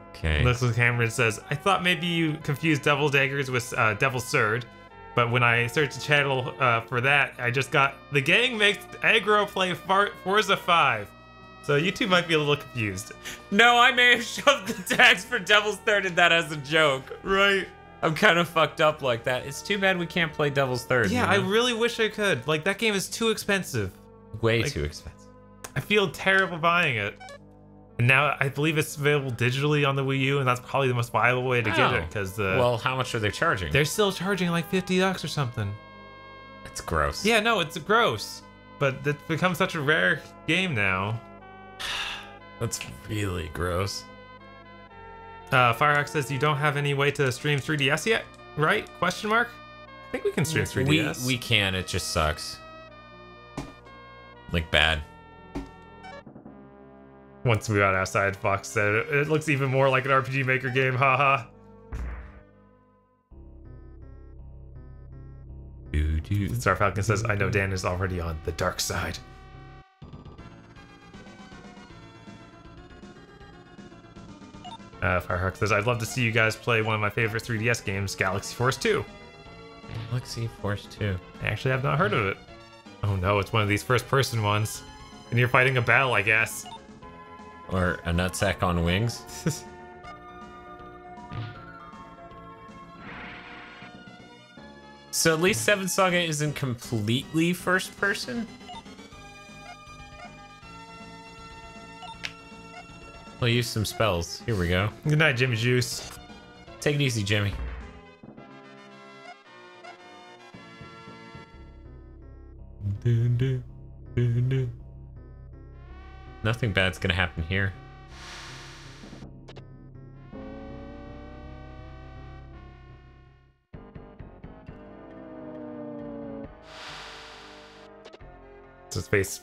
[SPEAKER 1] Okay.
[SPEAKER 2] Leslie Cameron says, I thought maybe you confused Devil Daggers with Devil Surd, but when I searched the channel for that, I just got the gang makes aggro play Forza 5. So you two might be a little confused.
[SPEAKER 1] No, I may have shoved the tags for Devil's Third in that as a joke.
[SPEAKER 2] Right.
[SPEAKER 1] I'm kind of fucked up like that. It's too bad we can't play Devil's Third.
[SPEAKER 2] Yeah,
[SPEAKER 1] you know?
[SPEAKER 2] I really wish I could. Like, that game is too expensive.
[SPEAKER 1] Way too expensive.
[SPEAKER 2] I feel terrible buying it. And now I believe it's available digitally on the Wii U, and that's probably the most viable way to get it. Because
[SPEAKER 1] well, how much are they charging?
[SPEAKER 2] they're still charging like $50 or something.
[SPEAKER 1] It's gross.
[SPEAKER 2] Yeah, no, it's gross. But it's become such a rare game now.
[SPEAKER 1] That's really gross.
[SPEAKER 2] Firehawk says you don't have any way to stream 3DS yet, right? Question mark? I think we can stream 3DS.
[SPEAKER 1] We can, it just sucks. Like bad.
[SPEAKER 2] Once we got outside, Fox said it looks even more like an RPG Maker game, haha. Star Falcon says, I know Dan is already on the dark side. Firehawk says, I'd love to see you guys play one of my favorite 3DS games, Galaxy Force 2.
[SPEAKER 1] Galaxy Force 2.
[SPEAKER 2] I actually have not heard of it. Oh no, it's one of these first-person ones. And you're fighting a battle, I guess.
[SPEAKER 1] Or a nutsack on wings. So at least 7 Saga isn't completely first-person? We'll use some spells. Here we go.
[SPEAKER 2] Good night, Jimmy Juice.
[SPEAKER 1] Take it easy, Jimmy. Nothing bad's gonna happen here.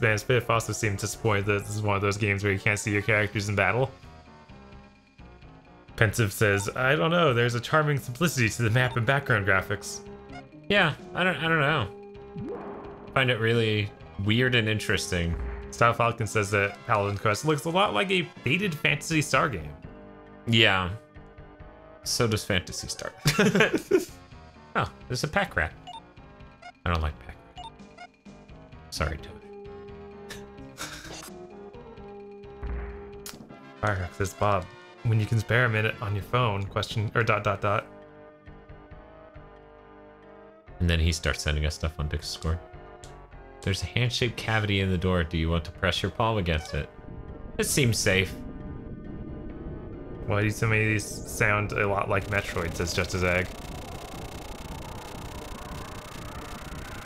[SPEAKER 2] Man, Spiff also seemed disappointed that this is one of those games where you can't see your characters in battle. Pensive says, I don't know, there's a charming simplicity to the map and background graphics.
[SPEAKER 1] Yeah, I don't know. Find it really weird and interesting.
[SPEAKER 2] Star Falcon says that Paladin Quest looks a lot like a dated Phantasy Star game.
[SPEAKER 1] Yeah. So does Phantasy Star. Oh, there's a pack rat. I don't like pack rat. Sorry, Toad.
[SPEAKER 2] Firehawk says, Bob, when you can spare a minute on your phone, question, or ... And
[SPEAKER 1] then he starts sending us stuff on Discord. There's a hand-shaped cavity in the door. Do you want to press your palm against it? It seems safe.
[SPEAKER 2] Why do some of these sound a lot like Metroid, says Just as Egg.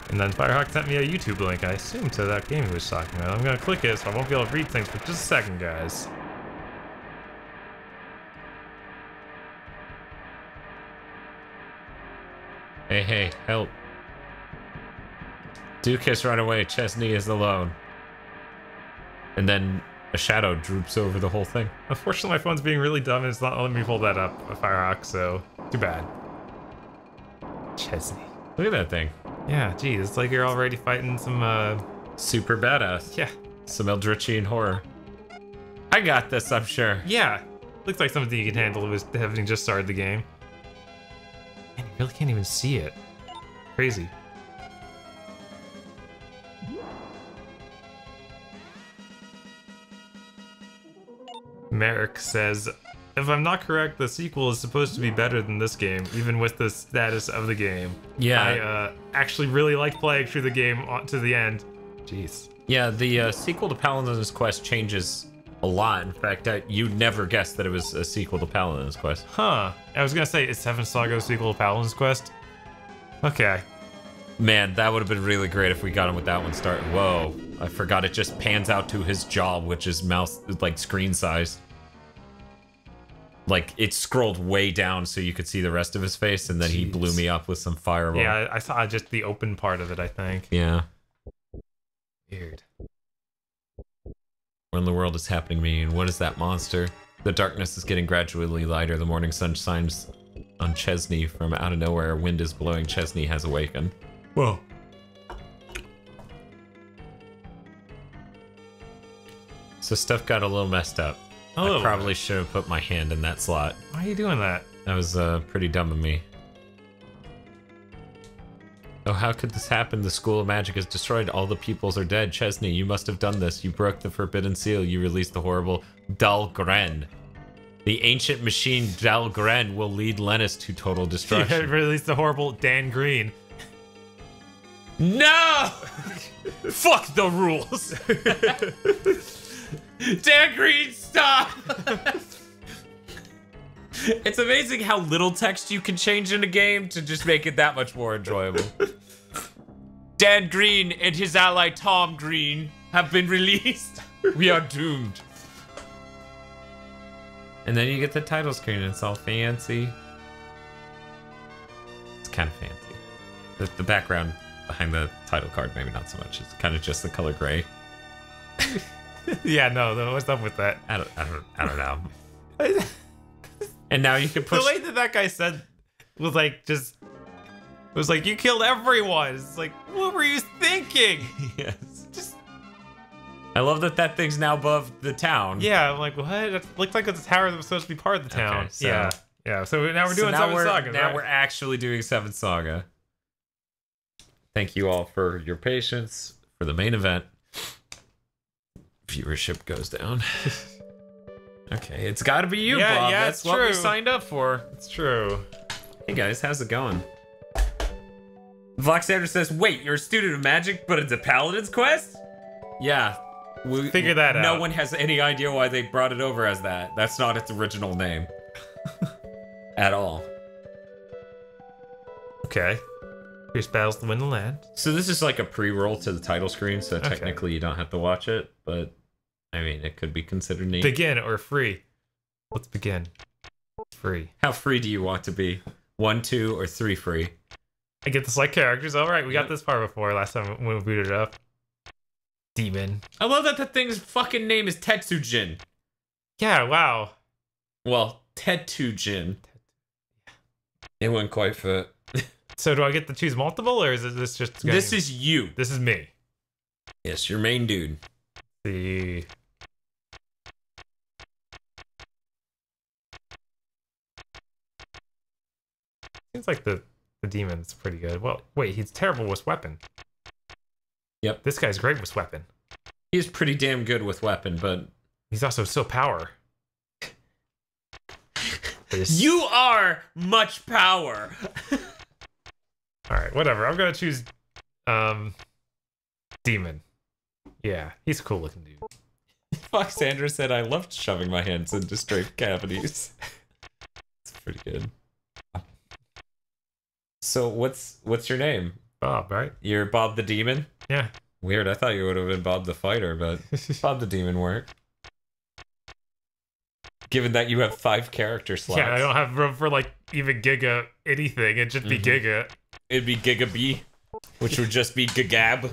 [SPEAKER 2] And then Firehawk sent me a YouTube link, I assume, to that game he was talking about. I'm gonna click it, so I won't be able to read things for just a second, guys.
[SPEAKER 1] Hey, help. Duke has run away. Chesney is alone. And then a shadow droops over the whole thing.
[SPEAKER 2] Unfortunately, my phone's being really dumb and it's not letting me pull that up, Firehawk, so too bad. Chesney.
[SPEAKER 1] Look at that thing.
[SPEAKER 2] Yeah, geez, it's like you're already fighting some,
[SPEAKER 1] Super badass.
[SPEAKER 2] yeah.
[SPEAKER 1] Some Eldritchian horror. I got this, I'm sure.
[SPEAKER 2] Yeah. Looks like something you can handle with having just started the game. Man, you really can't even see it. Crazy. Merrick says, if I'm not correct, the sequel is supposed to be better than this game, even with the status of the game.
[SPEAKER 1] Yeah.
[SPEAKER 2] I actually really like playing through the game to the end. Jeez.
[SPEAKER 1] Yeah, the sequel to Paladin's Quest changes a lot. In fact, you'd never guess that it was a sequel to Paladin's Quest.
[SPEAKER 2] Huh. I was gonna say, is Seven Saga a sequel to Paladin's Quest? Okay.
[SPEAKER 1] Man, that would have been really great if we got him with that one starting. Whoa, I forgot it just pans out to his jaw, which is mouse, like screen size. Like, it scrolled way down so you could see the rest of his face, and then he blew me up with some fireball.
[SPEAKER 2] Yeah, I saw just the open part of it, I think.
[SPEAKER 1] Yeah.
[SPEAKER 2] Weird.
[SPEAKER 1] What in the world is happening to me, and what is that monster? The darkness is getting gradually lighter. The morning sun shines on Chesney from out of nowhere. Wind is blowing. Chesney has awakened. Whoa. So stuff got a little messed up. I probably should have put my hand in that slot.
[SPEAKER 2] Why are you doing that?
[SPEAKER 1] That was pretty dumb of me. Oh, how could this happen? The School of Magic is destroyed. All the pupils are dead. Chesney, you must have done this. You broke the forbidden seal. You released the horrible Dahlgren. The ancient machine Dahlgren will lead Lennis to total destruction.
[SPEAKER 2] You released the horrible Dan Green.
[SPEAKER 1] No! Fuck the rules. Dan Green, stop! It's amazing how little text you can change in a game to just make it that much more enjoyable. Dan Green and his ally Tom Green have been released. We are doomed. And then you get the title screen and it's all fancy. It's kind of fancy. The background behind the title card, maybe not so much. It's kind of just the color gray.
[SPEAKER 2] Yeah, no, what's up with that?
[SPEAKER 1] I don't know. And now you can push.
[SPEAKER 2] The way that guy said was like you killed everyone. It's like, what were you thinking?
[SPEAKER 1] Yes. Just. I love that thing's now above the town.
[SPEAKER 2] Yeah, I'm like, what? It looked like it's a tower that was supposed to be part of the town.
[SPEAKER 1] Okay, so,
[SPEAKER 2] yeah. So now we're doing Seven Saga.
[SPEAKER 1] Now we're actually doing Seven Saga. Thank you all for your patience for the main event. Viewership goes down. Okay, it's got to be you, Bob.
[SPEAKER 2] Yeah,
[SPEAKER 1] that's what we signed up for.
[SPEAKER 2] It's true.
[SPEAKER 1] Hey guys, how's it going? Voxander says, "Wait, you're a student of magic, but it's a Paladin's Quest?" Yeah, we
[SPEAKER 2] figure that out.
[SPEAKER 1] No one has any idea why they brought it over as that. That's not its original name at all.
[SPEAKER 2] Okay. Fierce battles to win the land.
[SPEAKER 1] So this is like a pre-roll to the title screen, so technically you don't have to watch it, but I mean, it could be considered neat.
[SPEAKER 2] Begin or free? Let's begin. Free.
[SPEAKER 1] How free do you want to be? 1, 2, or 3 free?
[SPEAKER 2] I get to select characters. All right, we got this part before last time when we booted it up. Demon.
[SPEAKER 1] I love that the thing's fucking name is Tetsujin.
[SPEAKER 2] Yeah, wow.
[SPEAKER 1] Well, Tetsujin. It wouldn't quite fit.
[SPEAKER 2] So do I get to choose multiple, or is this just...
[SPEAKER 1] This is you.
[SPEAKER 2] This is me.
[SPEAKER 1] Yes, your main dude.
[SPEAKER 2] The... Seems like the demon's pretty good. Well, wait, he's terrible with weapon.
[SPEAKER 1] Yep.
[SPEAKER 2] This guy's great with weapon.
[SPEAKER 1] He's pretty damn good with weapon, but...
[SPEAKER 2] He's also so power.
[SPEAKER 1] You are much power!
[SPEAKER 2] Alright, whatever. I'm gonna choose... Demon. Yeah, he's a cool looking dude.
[SPEAKER 1] Foxandra said, "I loved shoving my hands into straight cavities." It's pretty good. So what's your name?
[SPEAKER 2] Bob, right?
[SPEAKER 1] You're Bob the Demon?
[SPEAKER 2] Yeah.
[SPEAKER 1] Weird, I thought you would have been Bob the Fighter, but Bob the Demon worked. Given that you have 5 character slots.
[SPEAKER 2] Yeah, I don't have room for like even Giga anything. It'd just be Giga.
[SPEAKER 1] It'd be Giga B, which would just be Gagab.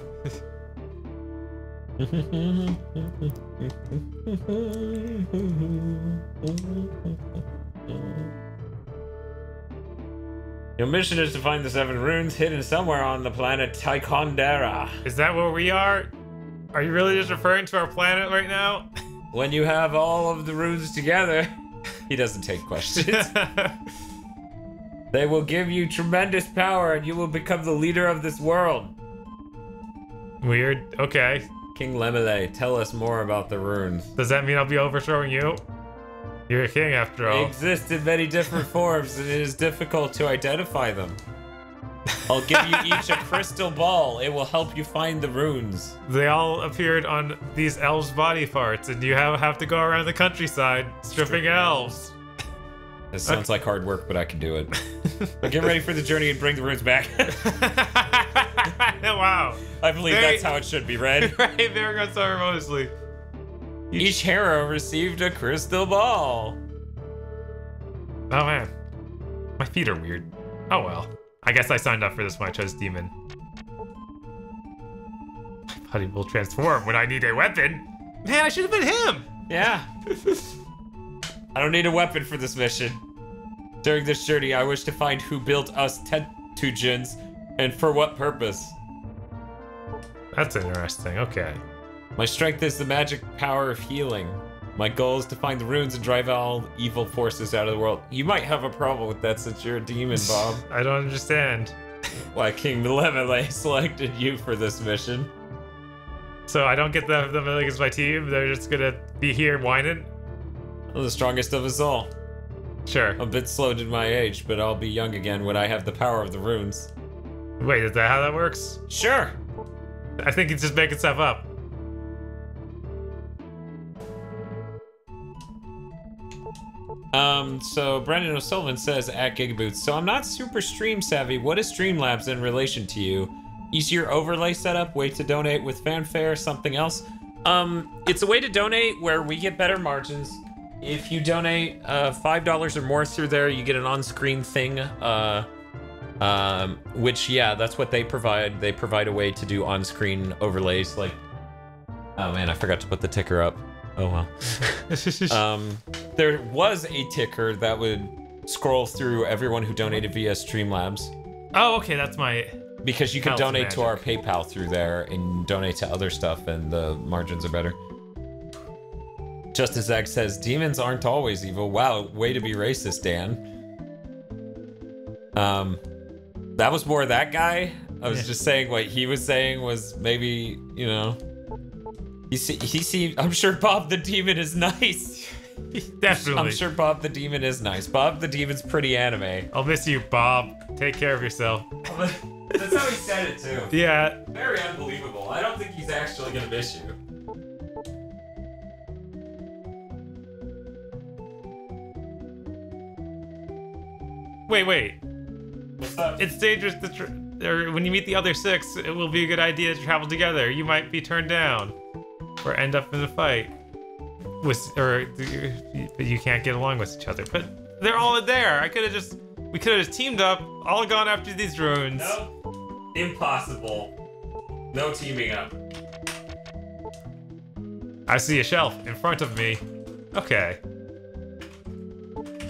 [SPEAKER 1] Your mission is to find the 7 runes hidden somewhere on the planet Tychondera.
[SPEAKER 2] Is that where we are? Are you really just referring to our planet right now?
[SPEAKER 1] When you have all of the runes together, he doesn't take questions. They will give you tremendous power and you will become the leader of this world.
[SPEAKER 2] Weird. Okay.
[SPEAKER 1] King Lemele, tell us more about the runes.
[SPEAKER 2] Does that mean I'll be overthrowing you? You're a king after
[SPEAKER 1] They
[SPEAKER 2] all.
[SPEAKER 1] exist in many different forms, and it is difficult to identify them. I'll give you each a crystal ball. It will help you find the runes.
[SPEAKER 2] They all appeared on these elves' body parts, and you have to go around the countryside stripping elves.
[SPEAKER 1] This sounds like hard work, but I can do it. But get ready for the journey and bring the runes back.
[SPEAKER 2] Wow.
[SPEAKER 1] I believe that's how it should be read.
[SPEAKER 2] Right, there goes ceremoniously.
[SPEAKER 1] Each hero received a crystal ball.
[SPEAKER 2] Oh man, my feet are weird. Oh well. I guess I signed up for this when I chose demon. My body will transform when I need a weapon. Man, I should have been him.
[SPEAKER 1] Yeah. I don't need a weapon for this mission. During this journey, I wish to find who built us Tentujins and for what purpose.
[SPEAKER 2] That's interesting. Okay.
[SPEAKER 1] My strength is the magic power of healing. My goal is to find the runes and drive all evil forces out of the world. You might have a problem with that since you're a demon, Bob.
[SPEAKER 2] I don't understand.
[SPEAKER 1] Why King Malevolent selected you for this mission.
[SPEAKER 2] So I don't get them against my team? They're just gonna be here whining?
[SPEAKER 1] I'm the strongest of us all.
[SPEAKER 2] Sure.
[SPEAKER 1] I'm a bit slowed in my age, but I'll be young again when I have the power of the runes.
[SPEAKER 2] Wait, is that how that works?
[SPEAKER 1] Sure.
[SPEAKER 2] I think he's just making stuff up.
[SPEAKER 1] So Brendan O'Sullivan says at Gigaboots, so I'm not super stream savvy. What is Streamlabs in relation to you? Easier overlay setup, way to donate with fanfare, something else? It's a way to donate where we get better margins. If you donate $5 or more through there, you get an on-screen thing, which, yeah, that's what they provide. They provide a way to do on-screen overlays, like, oh man, I forgot to put the ticker up. Oh well. There was a ticker that would scroll through everyone who donated via Streamlabs.
[SPEAKER 2] Oh, okay, that's my...
[SPEAKER 1] Because you can
[SPEAKER 2] House
[SPEAKER 1] donate
[SPEAKER 2] magic.
[SPEAKER 1] to our PayPal through there and donate to other stuff, and the margins are better. Justice Zag says, demons aren't always evil. Wow, way to be racist, Dan. That was more that guy. I was just saying what he was saying was maybe, you know... He seemed... I'm sure Bob the Demon is nice.
[SPEAKER 2] Definitely.
[SPEAKER 1] I'm sure Bob the Demon is nice. Bob the Demon's pretty anime.
[SPEAKER 2] I'll miss you, Bob. Take care of yourself.
[SPEAKER 1] That's how he said it, too.
[SPEAKER 2] Yeah.
[SPEAKER 1] Very unbelievable. I don't think he's actually gonna miss you.
[SPEAKER 2] Wait.
[SPEAKER 1] What's up?
[SPEAKER 2] It's dangerous to... or when you meet the other 6, it will be a good idea to travel together. You might be turned down. Or end up in a fight. But you can't get along with each other. But they're all there. We could have just teamed up, all gone after these runes.
[SPEAKER 1] Nope. Impossible. No teaming up.
[SPEAKER 2] I see a shelf in front of me. Okay.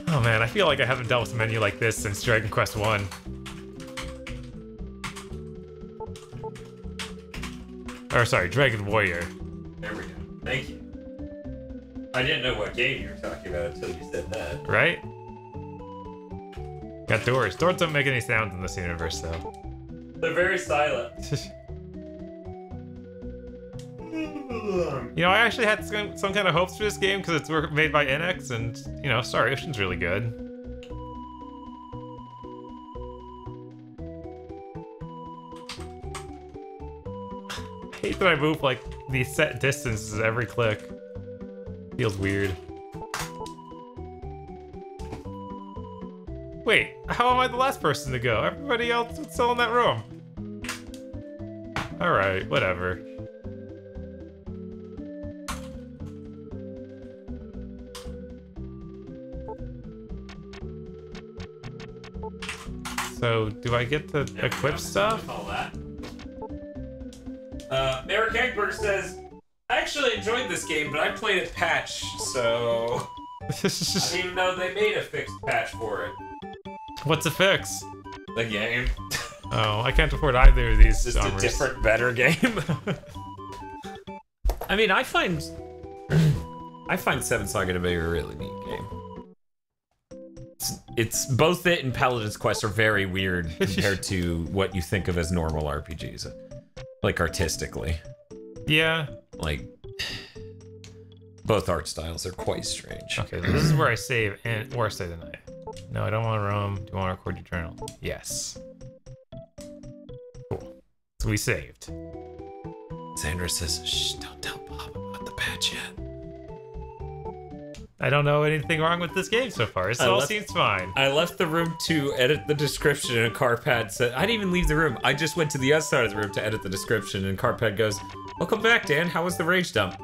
[SPEAKER 2] Oh man, I feel like I haven't dealt with a menu like this since Dragon Quest 1. Or sorry, Dragon Warrior.
[SPEAKER 1] There we go. Thank you. I didn't know what game you were talking about until you said that.
[SPEAKER 2] Right? Got doors. Doors don't make any sounds in this universe, though.
[SPEAKER 1] They're very silent.
[SPEAKER 2] You know, I actually had some kind of hopes for this game because it's made by NX, and, you know, Star Ocean's really good. I hate that I move, like, these set distances every click. Feels weird. Wait, how am I the last person to go? Everybody else is still in that room. Alright, whatever. So, do I get to equip stuff?
[SPEAKER 1] All that. Eric Egbert says, I actually enjoyed this game, but I played it patch, so... I didn't even know they made a fixed patch for it.
[SPEAKER 2] What's a fix?
[SPEAKER 1] The game.
[SPEAKER 2] Oh, I can't afford either of these
[SPEAKER 1] Just
[SPEAKER 2] armors.
[SPEAKER 1] a different, better game. I mean, I find Seven Saga to be a really neat game. It's both it and Paladin's Quest are very weird compared to what you think of as normal RPGs, like artistically.
[SPEAKER 2] Yeah.
[SPEAKER 1] Like, Both art styles are quite strange.
[SPEAKER 2] Okay, this is where I save and or stay the night. No, I don't want to roam. Do you want to record your journal? Yes. Cool. So we saved.
[SPEAKER 1] Sandra says, shh, don't tell Bob about the patch yet.
[SPEAKER 2] I don't know anything wrong with this game so far. It all seems fine.
[SPEAKER 1] I left the room to edit the description, and Carpad said, I didn't even leave the room. I just went to the other side of the room to edit the description, and Carpad goes, welcome back, Dan. How was the rage dump?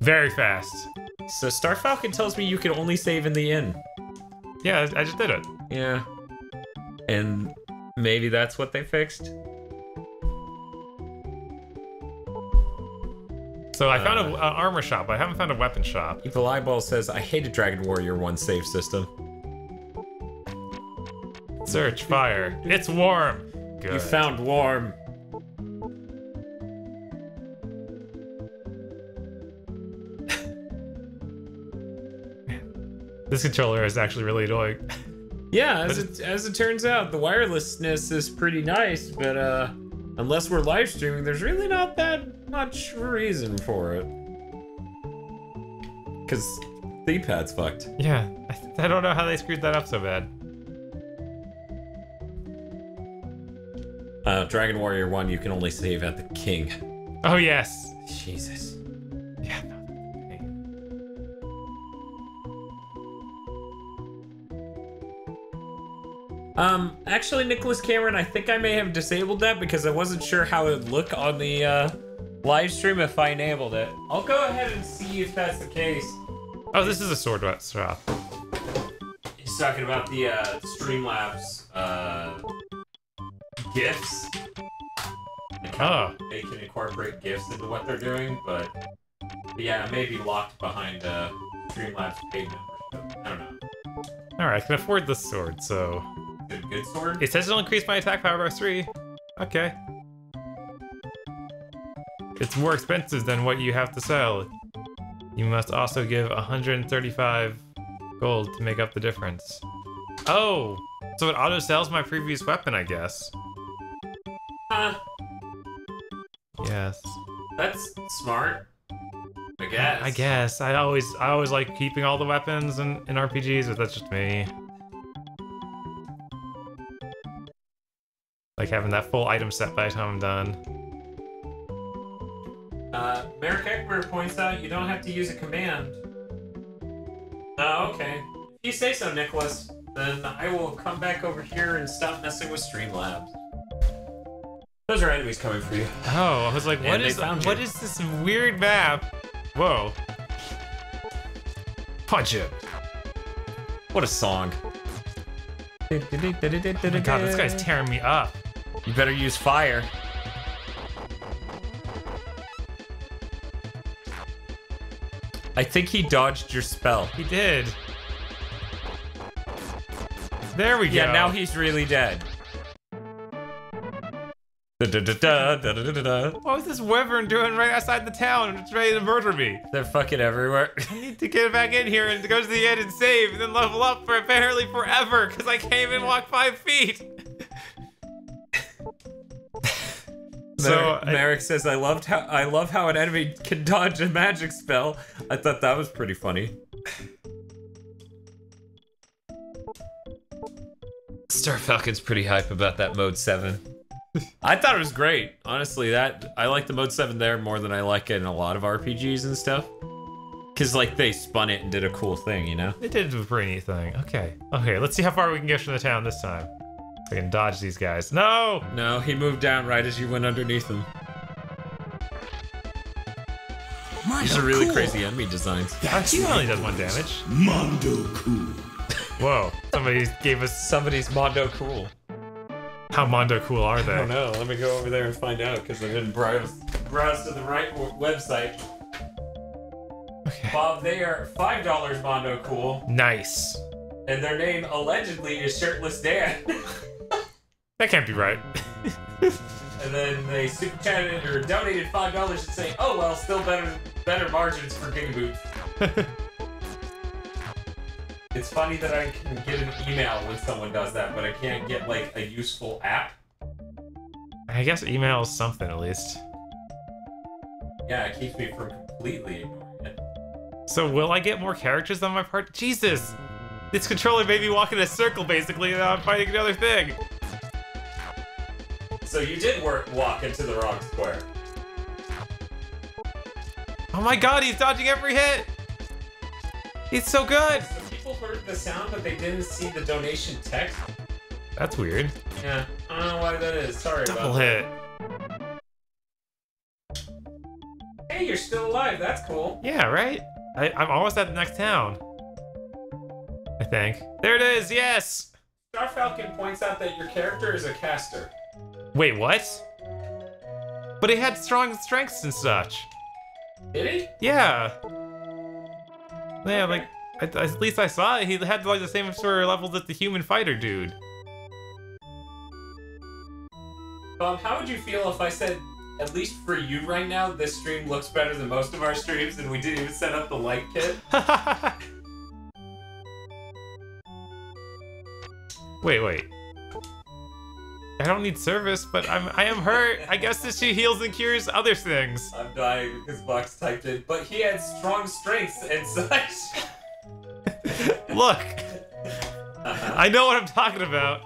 [SPEAKER 2] Very fast.
[SPEAKER 1] So Star Falcon tells me you can only save in the inn.
[SPEAKER 2] Yeah, I just did it.
[SPEAKER 1] Yeah. And maybe that's what they fixed?
[SPEAKER 2] So I found an armor shop, but I haven't found a weapon shop.
[SPEAKER 1] Evil Eyeball says, I hated Dragon Warrior 1 save system.
[SPEAKER 2] Search, fire. It's warm. Good.
[SPEAKER 1] You found warm.
[SPEAKER 2] This controller is actually really annoying.
[SPEAKER 1] Yeah, as it turns out, the wirelessness is pretty nice, but unless we're live streaming, there's really not that much reason for it. Cause the pad's fucked.
[SPEAKER 2] Yeah, I don't know how they screwed that up so bad.
[SPEAKER 1] Dragon Warrior 1, you can only save at the king.
[SPEAKER 2] Oh yes.
[SPEAKER 1] Jesus.
[SPEAKER 2] Yeah.
[SPEAKER 1] Actually, Nicholas Cameron, I think I may have disabled that because I wasn't sure how it would look on the live stream if I enabled it. I'll go ahead and see if that's the case.
[SPEAKER 2] Oh, this is a sword shop.
[SPEAKER 1] He's talking about the Streamlabs GIFs. They can incorporate GIFs into what they're doing, but yeah, it may be locked behind Streamlabs paid membership. I don't know.
[SPEAKER 2] Alright, I can afford this sword, so...
[SPEAKER 1] Is it a good sword?
[SPEAKER 2] It says it'll increase my attack power by 3. Okay. It's more expensive than what you have to sell. You must also give 135 gold to make up the difference. Oh! So it auto-sells my previous weapon, I guess.
[SPEAKER 1] Huh.
[SPEAKER 2] Yes.
[SPEAKER 1] That's smart. I guess.
[SPEAKER 2] I guess. I always like keeping all the weapons in RPGs, but that's just me. Like having that full item set by the time I'm done.
[SPEAKER 1] Merrick Eckler points out you don't have to use a command. Oh, okay. If you say so, Nicholas, then I will come back over here and stop messing with Streamlabs. Those are enemies coming for you.
[SPEAKER 2] Oh, I was like, what is this weird map? Whoa. Punch it.
[SPEAKER 1] What a song.
[SPEAKER 2] Oh my god, this guy's tearing me up.
[SPEAKER 1] You better use fire. I think he dodged your spell.
[SPEAKER 2] He did. There we go.
[SPEAKER 1] Yeah, now he's really dead.
[SPEAKER 2] What was this wyvern doing right outside the town? It's ready to murder me.
[SPEAKER 1] They're fucking everywhere.
[SPEAKER 2] I need to get back in here and to go to the end and save and then level up for apparently forever because I can't even walk 5 feet.
[SPEAKER 1] Merrick says, I love how an enemy can dodge a magic spell. I thought that was pretty funny. Star Falcon's pretty hype about that mode 7. I thought it was great. Honestly, I like the mode 7 there more than I like it in a lot of RPGs and stuff. Cause like they spun it and did a cool thing, you know?
[SPEAKER 2] They did a pretty neat thing. Okay, let's see how far we can get from the town this time. We can dodge these guys. No!
[SPEAKER 1] No, he moved down right as you went underneath him. These are really crazy enemy designs.
[SPEAKER 2] He only does 1 damage.
[SPEAKER 3] Mondo cool.
[SPEAKER 2] Whoa, somebody gave us...
[SPEAKER 1] Somebody's Mondo cool.
[SPEAKER 2] How Mondo cool are they?
[SPEAKER 1] I don't know. Let me go over there and find out because I didn't browse to the right website.
[SPEAKER 2] Okay.
[SPEAKER 1] Bob, they are $5 Mondo cool.
[SPEAKER 2] Nice.
[SPEAKER 1] And their name allegedly is Shirtless Dan.
[SPEAKER 2] That can't be right.
[SPEAKER 1] And then they super chatted or donated $5 to say, oh well, still better margins for Gigaboot. It's funny that I can get an email when someone does that, but I can't get like a useful app.
[SPEAKER 2] I guess email is something at least.
[SPEAKER 1] Yeah, it keeps me from completely ignoring it.
[SPEAKER 2] So will I get more characters on my part? Jesus! This controller made me walk in a circle, basically, and now I'm fighting another thing.
[SPEAKER 1] So you did walk into the wrong square.
[SPEAKER 2] Oh my god, he's dodging every hit! He's so good!
[SPEAKER 1] So people heard the sound, but they didn't see the donation text.
[SPEAKER 2] That's weird.
[SPEAKER 1] Yeah, I don't know why that is. Sorry
[SPEAKER 2] Double
[SPEAKER 1] about
[SPEAKER 2] hit.
[SPEAKER 1] that. Hey, you're still alive. That's cool.
[SPEAKER 2] Yeah, right? I'm almost at the next town. I think. There it is, yes!
[SPEAKER 1] Star Falcon points out that your character is a caster.
[SPEAKER 2] Wait, what? But he had strong strengths and such.
[SPEAKER 1] Did he?
[SPEAKER 2] Yeah. Yeah, like, at least I saw it. He had like the same sort of levels as the human fighter dude.
[SPEAKER 1] How would you feel if I said, at least for you right now, this stream looks better than most of our streams and we didn't even set up the light kit?
[SPEAKER 2] Wait. I don't need service, but I am hurt. I guess that she heals and cures other things.
[SPEAKER 1] I'm dying because Box typed in, but he had strong strengths and such.
[SPEAKER 2] Look, I know what I'm talking about.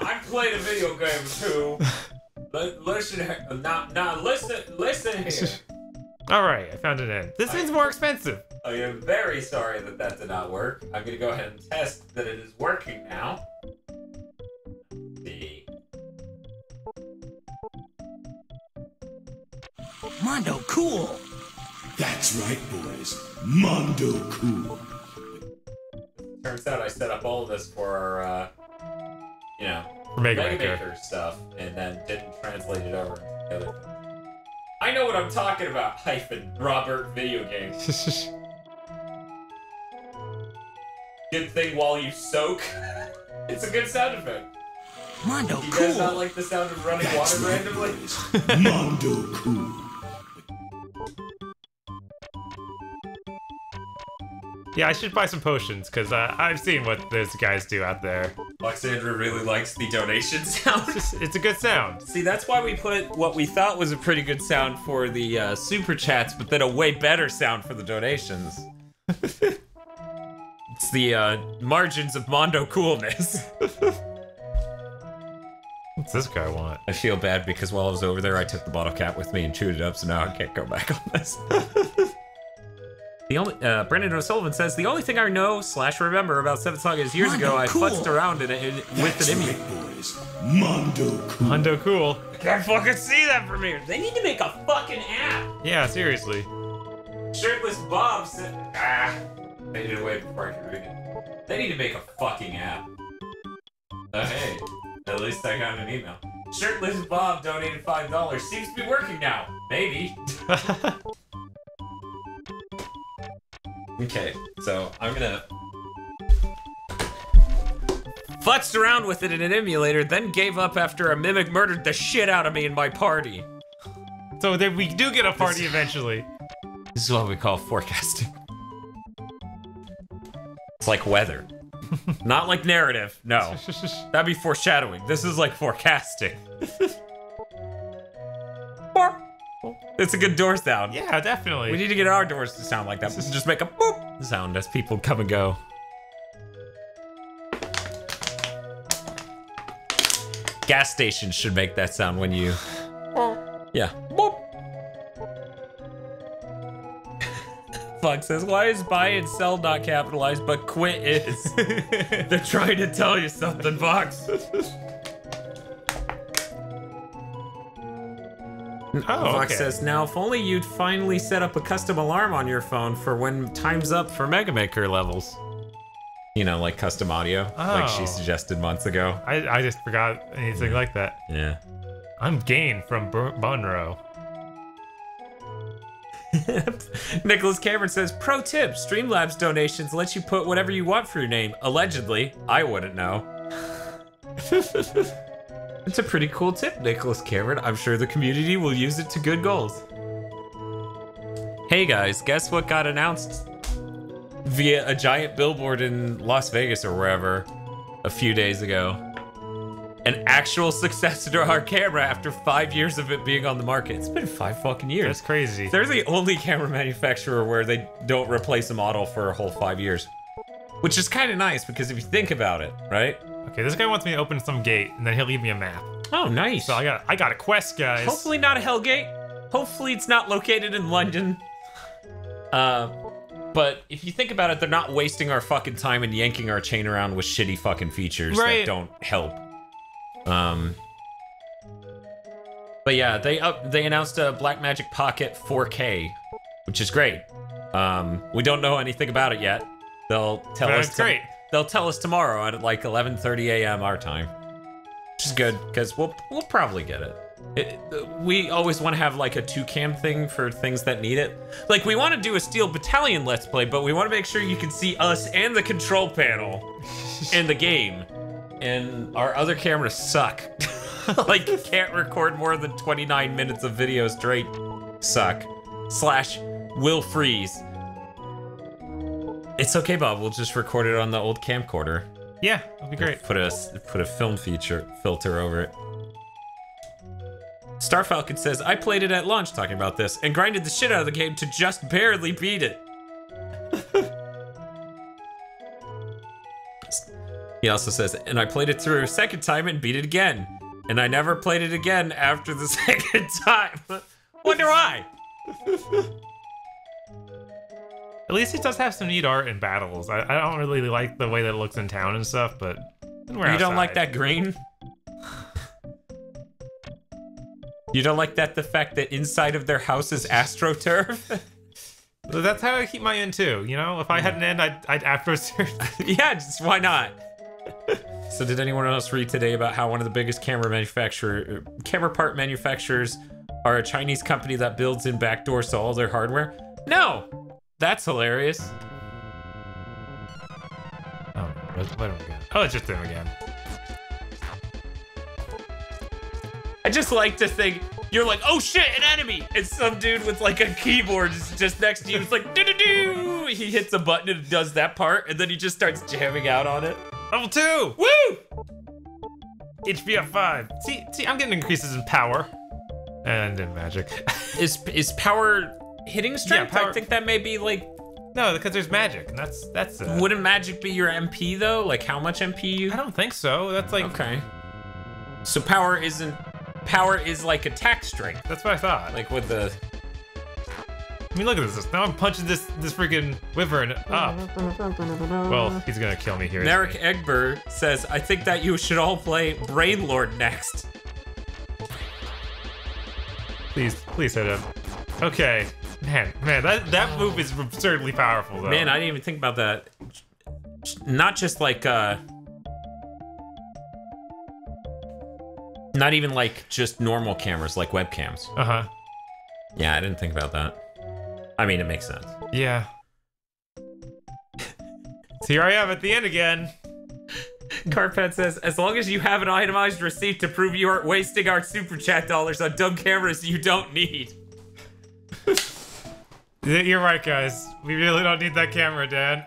[SPEAKER 1] I'm playing a video game too. Listen here.
[SPEAKER 2] Alright, I found an end. This thing's more expensive.
[SPEAKER 1] I am very sorry that did not work. I'm gonna go ahead and test that it is working now. Let's see.
[SPEAKER 3] Mondo, cool.
[SPEAKER 4] That's right, boys. Mondo cool.
[SPEAKER 1] Turns out I set up all of this for our,
[SPEAKER 2] For Mega
[SPEAKER 1] Mega
[SPEAKER 2] Maker.
[SPEAKER 1] Maker stuff, and then didn't translate it over into the other thing. I know what I'm talking about, Robert video games. Good thing while you soak. It's a good sound effect.
[SPEAKER 3] Mondo,
[SPEAKER 1] You
[SPEAKER 3] cool.
[SPEAKER 1] guys not like the sound of running water randomly?
[SPEAKER 4] Boys. Mondo cool.
[SPEAKER 2] Yeah, I should buy some potions, because I've seen what those guys do out there.
[SPEAKER 1] Alexandra really likes the donation sound.
[SPEAKER 2] It's a good sound.
[SPEAKER 1] See, that's why we put what we thought was a pretty good sound for the super chats, but then a way better sound for the donations. It's the margins of Mondo coolness.
[SPEAKER 2] What's this guy want?
[SPEAKER 1] I feel bad because while I was over there, I took the bottle cap with me and chewed it up, so now I can't go back on this. The only Brendan O'Sullivan says the only thing I know / remember about Seven Saga is years ago I futzed around in it with an emulator.
[SPEAKER 4] Right, boys. Mondo cool.
[SPEAKER 2] Mondo cool.
[SPEAKER 1] I can't fucking see that from here. They need to make a fucking app.
[SPEAKER 2] Yeah, seriously.
[SPEAKER 1] Shirtless Bob said, I need to wait before I can read it. They need to make a fucking app. Hey, at least I got an email. Shirtless Bob donated $5. Seems to be working now. Maybe. Okay, so I'm gonna futzed around with it in an emulator, then gave up after a mimic murdered the shit out of me in my party.
[SPEAKER 2] So then we do get a party eventually.
[SPEAKER 1] This is what we call forecasting. It's like weather. Not like narrative, no. That'd be foreshadowing. This is like forecasting. It's a good door sound.
[SPEAKER 2] Yeah, definitely.
[SPEAKER 1] We need to get our doors to sound like that. Just make a boop sound as people come and go. Gas stations should make that sound when you... Yeah. Boop. Fuck says, why is buy and sell not capitalized, but quit is? They're trying to tell you something, Fox. Fox says, now if only you'd finally set up a custom alarm on your phone for when time's up for Mega Maker levels. You know, like custom audio, like she suggested months ago.
[SPEAKER 2] I just forgot anything like that.
[SPEAKER 1] Yeah.
[SPEAKER 2] I'm Gain from Monroe.
[SPEAKER 1] Nicholas Cameron says, pro tip, Streamlabs donations let you put whatever you want for your name. Allegedly. I wouldn't know. It's a pretty cool tip, Nicholas Cameron. I'm sure the community will use it to good goals. Hey guys, guess what got announced via a giant billboard in Las Vegas or wherever a few days ago? an actual successor to our camera after 5 years of it being on the market. It's been 5 fucking years.
[SPEAKER 2] That's crazy.
[SPEAKER 1] They're the only camera manufacturer where they don't replace a model for a whole 5 years. Which is kind of nice, because if you think about it, right?
[SPEAKER 2] Okay, this guy wants me to open some gate, and then he'll leave me a map.
[SPEAKER 1] Oh, nice.
[SPEAKER 2] So I got a quest, guys.
[SPEAKER 1] Hopefully not a Hellgate. Hopefully it's not located in London. But if you think about it, they're not wasting our fucking time and yanking our chain around with shitty fucking features that don't help. But yeah, they announced a Blackmagic Pocket 4K, which is great. We don't know anything about it yet. They'll tell us.
[SPEAKER 2] Great.
[SPEAKER 1] They'll tell us tomorrow at like 11:30 a.m. our time, which is good because we'll probably get it. We always want to have like a 2-cam thing for things that need it. Like we want to do a Steel Battalion Let's Play, but we want to make sure you can see us and the control panel in the game. And our other cameras suck. Like can't record more than 29 minutes of video straight. Suck. / will freeze. It's okay, Bob. We'll just record it on the old camcorder.
[SPEAKER 2] Yeah, that'll be great.
[SPEAKER 1] Put a film filter over it. Star Falcon says, I played it at launch talking about this and grinded the shit out of the game to just barely beat it. He also says, and I played it through a second time and beat it again. And I never played it again after the second time. Wonder why?
[SPEAKER 2] At least it does have some neat art in battles. I don't really like the way that it looks in town and stuff, but
[SPEAKER 1] you don't like that green? You don't like the fact that inside of their house is AstroTurf?
[SPEAKER 2] That's how I keep my end too, you know? If I had an end, I'd AstroTurf.
[SPEAKER 1] Yeah, just why not? So did anyone else read today about how one of the biggest camera part manufacturers are a Chinese company that builds in backdoors to all their hardware? No! That's hilarious.
[SPEAKER 2] Oh, what do we got? Oh, it's just them again.
[SPEAKER 1] I just like to think you're like, oh shit, an enemy! And some dude with like a keyboard is just next to you. It's like, doo-doo-doo! He hits a button and it does that part, and then he just starts jamming out on it.
[SPEAKER 2] Level 2!
[SPEAKER 1] Woo!
[SPEAKER 2] HP up 5. See, I'm getting increases in power. And in magic.
[SPEAKER 1] Is power hitting strength?
[SPEAKER 2] Yeah, power.
[SPEAKER 1] I think that may be like...
[SPEAKER 2] No, because there's magic, and that's
[SPEAKER 1] Wouldn't magic be your MP though? Like how much MP you...
[SPEAKER 2] I don't think so. That's like...
[SPEAKER 1] Okay. So power isn't... Power is like attack strength.
[SPEAKER 2] That's what I thought.
[SPEAKER 1] Like with the...
[SPEAKER 2] I mean, look at this. Now I'm punching this freaking wyvern up. Well, he's gonna kill me here.
[SPEAKER 1] Narek Egber says, I think that you should all play Brainlord next.
[SPEAKER 2] Please hit him. Okay. Man, that move is absurdly powerful, though.
[SPEAKER 1] Man, I didn't even think about that. Not just like, not even like just normal cameras, like webcams.
[SPEAKER 2] Uh-huh.
[SPEAKER 1] Yeah, I didn't think about that. I mean, it makes sense.
[SPEAKER 2] Yeah. So here I am at the end again.
[SPEAKER 1] Carpet says, as long as you have an itemized receipt to prove you aren't wasting our super chat dollars on dumb cameras you don't need.
[SPEAKER 2] You're right, guys. We really don't need that camera, Dan.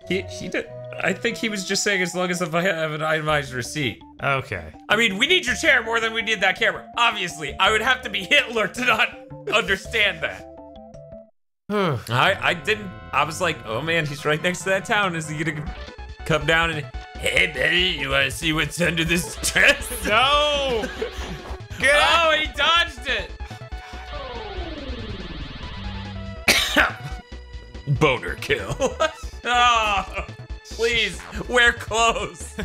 [SPEAKER 1] He did. I think he was just saying as long as if I have an itemized receipt.
[SPEAKER 2] Okay.
[SPEAKER 1] I mean, we need your chair more than we need that camera. Obviously, I would have to be Hitler to not understand that. I didn't. I was like, oh man, he's right next to that town. Is he gonna come down and, hey, Betty, you wanna see what's under this dress?
[SPEAKER 2] No! Get
[SPEAKER 1] out! Oh, he dodged it! Boner kill. Oh, please, wear clothes.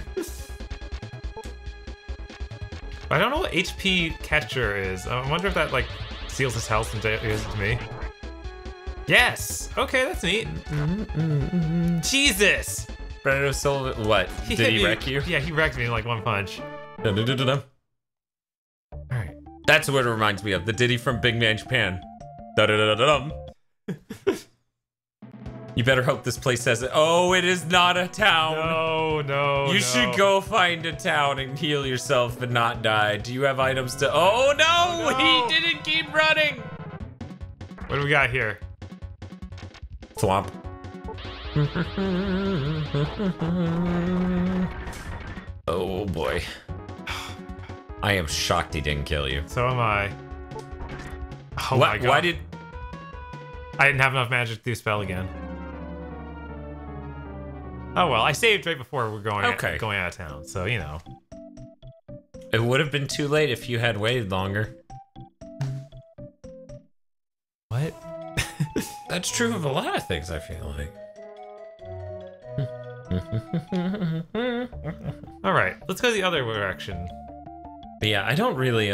[SPEAKER 2] I don't know what HP catcher is. I wonder if that, like, seals his health and gives it to me. Yes! Okay, that's neat. Jesus!
[SPEAKER 1] Brando Sullivan, what? Did he wreck you?
[SPEAKER 2] Yeah, he wrecked me in like one punch.
[SPEAKER 1] Alright. That's what it reminds me of. The ditty from Big Man Japan. Da-da-da-da-dum. You better hope this place says it. Oh, it is not a town.
[SPEAKER 2] No.
[SPEAKER 1] You should go find a town and heal yourself and not die. Do you have items to... Oh, no! He didn't keep running!
[SPEAKER 2] What do we got here?
[SPEAKER 1] Swamp. Oh boy. I am shocked he didn't kill you.
[SPEAKER 2] So am I. Oh my god.
[SPEAKER 1] Why did...
[SPEAKER 2] I didn't have enough magic to do spell again. Oh well, I saved right before we're going out of town, so you know.
[SPEAKER 1] It would have been too late if you had waited longer.
[SPEAKER 2] What?
[SPEAKER 1] That's true of a lot of things, I feel like.
[SPEAKER 2] Alright, let's go the other direction.
[SPEAKER 1] But yeah, I don't really,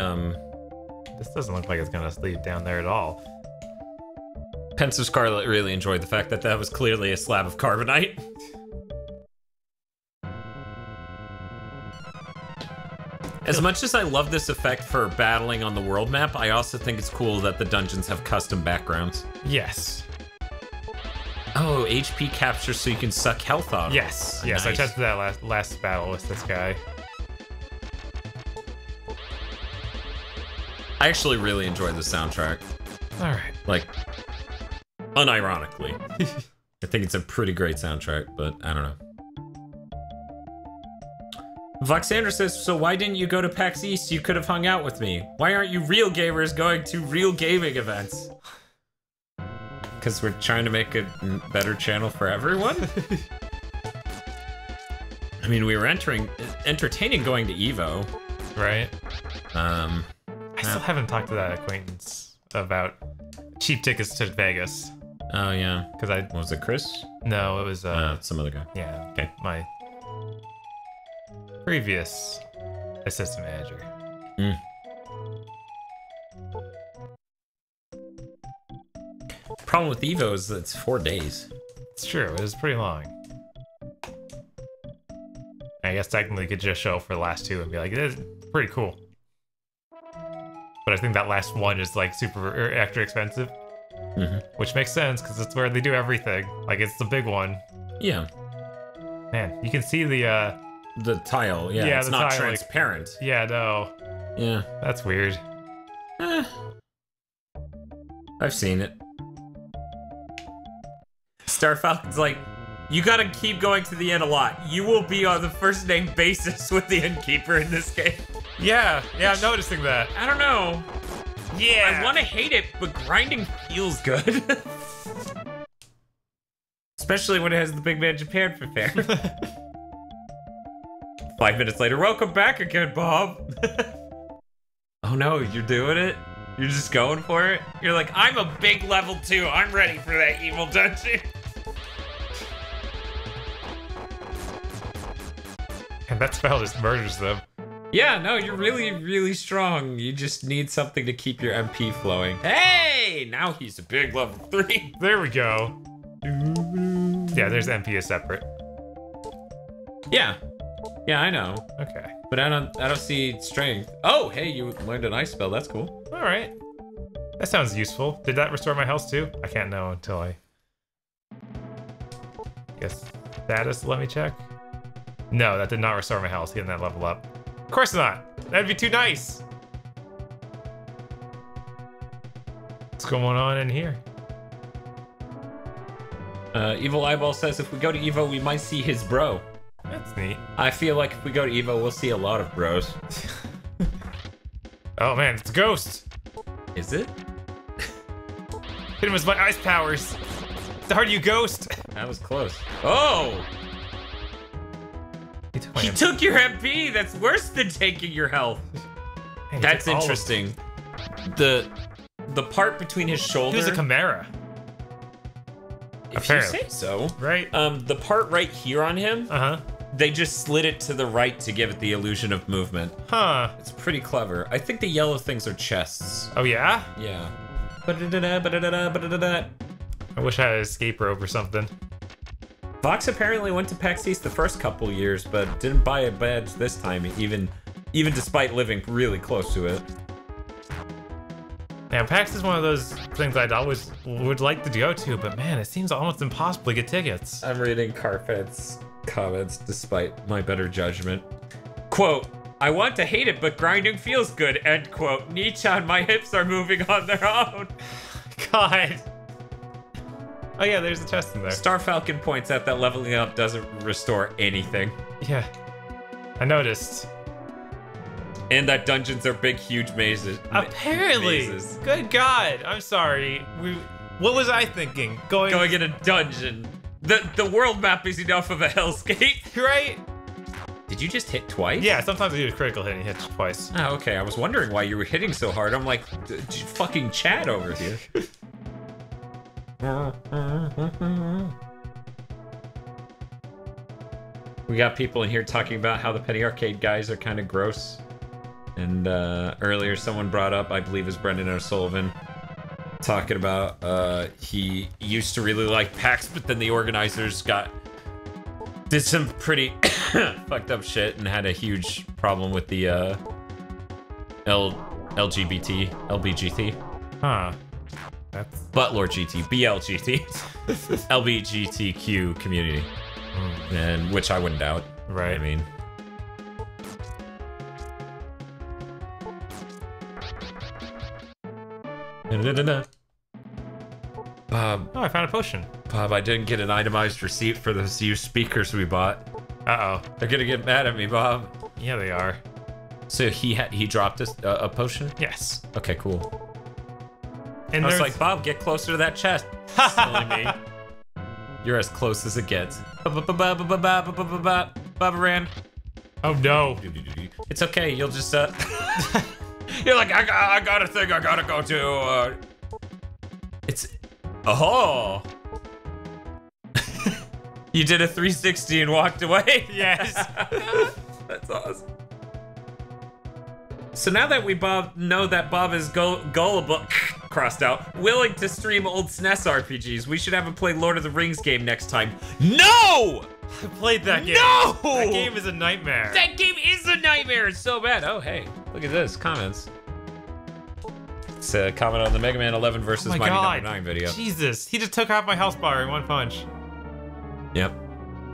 [SPEAKER 2] This doesn't look like it's gonna lead down there at all.
[SPEAKER 1] Pensive Scarlet really enjoyed the fact that that was clearly a slab of carbonite. As much as I love this effect for battling on the world map, I also think it's cool that the dungeons have custom backgrounds.
[SPEAKER 2] Yes.
[SPEAKER 1] Oh, HP capture so you can suck health out.
[SPEAKER 2] Yes, yes,
[SPEAKER 1] Nice.
[SPEAKER 2] I tested that last battle with this guy.
[SPEAKER 1] I actually really enjoyed the soundtrack.
[SPEAKER 2] Alright.
[SPEAKER 1] Like, unironically. I think it's a pretty great soundtrack, but I don't know. Voxander says, so why didn't you go to PAX East? You could have hung out with me. Why aren't you real gamers going to real gaming events? Because we're trying to make a better channel for everyone? I mean, we were entertaining going to EVO.
[SPEAKER 2] Right?
[SPEAKER 1] I
[SPEAKER 2] still haven't talked to that acquaintance about cheap tickets to Vegas.
[SPEAKER 1] Oh, yeah.
[SPEAKER 2] Because
[SPEAKER 1] Was it Chris?
[SPEAKER 2] No, it was,
[SPEAKER 1] some other guy.
[SPEAKER 2] yeah.
[SPEAKER 1] Okay.
[SPEAKER 2] My previous assistant manager.
[SPEAKER 1] Problem with EVO is that it's 4 days.
[SPEAKER 2] It's true, it was pretty long. I guess technically you could just show up for the last two and be like, it's pretty cool. But I think that last one is like super extra expensive. Which makes sense because it's where they do everything. Like it's the big one.
[SPEAKER 1] Yeah.
[SPEAKER 2] Man, you can see the
[SPEAKER 1] tile, yeah.
[SPEAKER 2] Yeah,
[SPEAKER 1] it's
[SPEAKER 2] the
[SPEAKER 1] not
[SPEAKER 2] tile, like-
[SPEAKER 1] transparent.
[SPEAKER 2] yeah, no.
[SPEAKER 1] Yeah.
[SPEAKER 2] That's weird.
[SPEAKER 1] I've seen it. Star Falcon's like, you gotta keep going to the end a lot. You will be on the first name basis with the innkeeper in this game.
[SPEAKER 2] Yeah, I'm noticing that.
[SPEAKER 1] I don't know.
[SPEAKER 2] Yeah.
[SPEAKER 1] I want to hate it, but grinding feels good. Especially when it has the Big Man Japan fair. 5 minutes later, welcome back again, Bob. Oh no, you're doing it? You're just going for it? You're like, I'm a big level 2. I'm ready for that evil dungeon.
[SPEAKER 2] And that spell just murders them.
[SPEAKER 1] Yeah, no, you're really, really strong. You just need something to keep your MP flowing. Hey, now he's a big level 3.
[SPEAKER 2] There we go. Yeah, there's MP is separate.
[SPEAKER 1] Yeah, I know.
[SPEAKER 2] Okay.
[SPEAKER 1] But I don't see strength. Oh, hey, you learned an ice spell. That's cool.
[SPEAKER 2] All right. That sounds useful. Did that restore my health too? I can't know until I guess status. Let me check. No, that did not restore my health. Getting that level up. Of course not. That'd be too nice. What's going on in here?
[SPEAKER 1] Evil Eyeball says if we go to Evo, we might see his bro.
[SPEAKER 2] That's neat.
[SPEAKER 1] I feel like if we go to Evo, we'll see a lot of bros.
[SPEAKER 2] Oh man, it's a ghost.
[SPEAKER 1] Is it?
[SPEAKER 2] Hit him with my ice powers. Darn you, ghost.
[SPEAKER 1] That was close. Oh!
[SPEAKER 2] He took my
[SPEAKER 1] He
[SPEAKER 2] MP.
[SPEAKER 1] took your MP! That's worse than taking your health.
[SPEAKER 2] Man, he
[SPEAKER 1] That's
[SPEAKER 2] took all of
[SPEAKER 1] interesting. The part between his
[SPEAKER 2] them.
[SPEAKER 1] shoulder...
[SPEAKER 2] He was a chimera.
[SPEAKER 1] If you
[SPEAKER 2] apparently.
[SPEAKER 1] say so.
[SPEAKER 2] Right?
[SPEAKER 1] The part right here on him,
[SPEAKER 2] Uh-huh.
[SPEAKER 1] they just slid it to the right to give it the illusion of movement.
[SPEAKER 2] Huh.
[SPEAKER 1] It's pretty clever. I think the yellow things are chests.
[SPEAKER 2] Oh yeah?
[SPEAKER 1] Yeah.
[SPEAKER 2] I wish I had an escape rope or something.
[SPEAKER 1] Vox apparently went to PAX East the first couple years, but didn't buy a badge this time, even despite living really close to it.
[SPEAKER 2] Man, PAX is one of those things I'd always would like to go to, but man, it seems almost impossible to get tickets.
[SPEAKER 1] I'm reading Carpet's comments despite my better judgment. Quote, I want to hate it, but grinding feels good, end quote. Nichan, my hips are moving on their own.
[SPEAKER 2] God. Oh yeah, there's a chest in there.
[SPEAKER 1] Star Falcon points out that leveling up doesn't restore anything.
[SPEAKER 2] Yeah. I noticed.
[SPEAKER 1] And that dungeons are big, huge mazes.
[SPEAKER 2] Apparently.
[SPEAKER 1] Mazes.
[SPEAKER 2] Good God. I'm sorry. What was I thinking? Going
[SPEAKER 1] in a dungeon. The world map is enough of a hellscape.
[SPEAKER 2] Right?
[SPEAKER 1] Did you just hit twice?
[SPEAKER 2] Yeah, sometimes I do a critical hit and hit twice.
[SPEAKER 1] Oh, okay. I was wondering why you were hitting so hard. I'm like, fucking Chad over here. We got people in here talking about how the Penny Arcade guys are kind of gross. And earlier someone brought up, I believe is Brendan O'Sullivan, talking about he used to really like PAX, but then the organizers did some pretty fucked up shit and had a huge problem with the LBGT.
[SPEAKER 2] Huh. That's...
[SPEAKER 1] Butlord GT, BLGT, LBGTQ community. And which I wouldn't doubt.
[SPEAKER 2] Right.
[SPEAKER 1] I mean. Bob.
[SPEAKER 2] Oh, I found a potion.
[SPEAKER 1] Bob, I didn't get an itemized receipt for those used speakers we bought.
[SPEAKER 2] Uh-oh.
[SPEAKER 1] They're gonna get mad at me, Bob.
[SPEAKER 2] Yeah, they are.
[SPEAKER 1] So he dropped a potion?
[SPEAKER 2] Yes.
[SPEAKER 1] Okay, cool.
[SPEAKER 2] And
[SPEAKER 1] I was like, Bob, get closer to that chest. Silly me. You're as close as it gets. Baba Rand.
[SPEAKER 2] Oh no.
[SPEAKER 1] It's okay, you'll just you're like, I got a thing I gotta go to. It's oh. You did a 360 and walked away.
[SPEAKER 2] Yes.
[SPEAKER 1] That's awesome. So now that we know that Bob is gullible, crossed out, willing to stream old SNES RPGs, we should have him play Lord of the Rings game next time. No!
[SPEAKER 2] I played that game.
[SPEAKER 1] No!
[SPEAKER 2] That game is a nightmare.
[SPEAKER 1] That game is a nightmare. It's so bad. Oh, hey, look at this. Comments. It's a comment on the Mega Man 11 versus Mighty Number 9 video.
[SPEAKER 2] Jesus, he just took out my health bar in one punch.
[SPEAKER 1] Yep.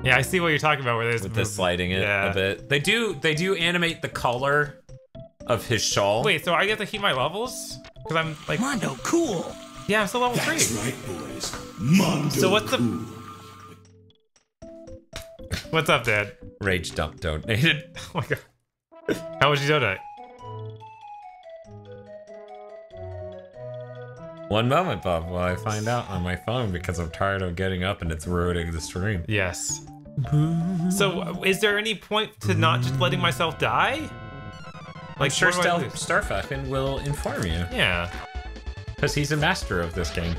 [SPEAKER 2] Yeah, I see what you're talking about where there's
[SPEAKER 1] with the sliding it a bit. They do animate the color of his shawl.
[SPEAKER 2] Wait, so I get to keep my levels? Because I'm like
[SPEAKER 3] Mondo, cool.
[SPEAKER 2] Yeah, I'm still level 3.
[SPEAKER 4] That's right, boys. Mondo
[SPEAKER 2] So what's the
[SPEAKER 4] cool.
[SPEAKER 2] What's up, Dad?
[SPEAKER 1] Rage Dump donated.
[SPEAKER 2] Oh my god. How much you donate?
[SPEAKER 1] One moment, Bob, while I find out on my phone because I'm tired of getting up and it's ruining the stream.
[SPEAKER 2] Yes. So, is there any point to not just letting myself die?
[SPEAKER 1] Like, sure, Star Falcon will inform you.
[SPEAKER 2] Yeah.
[SPEAKER 1] Because he's a master of this game.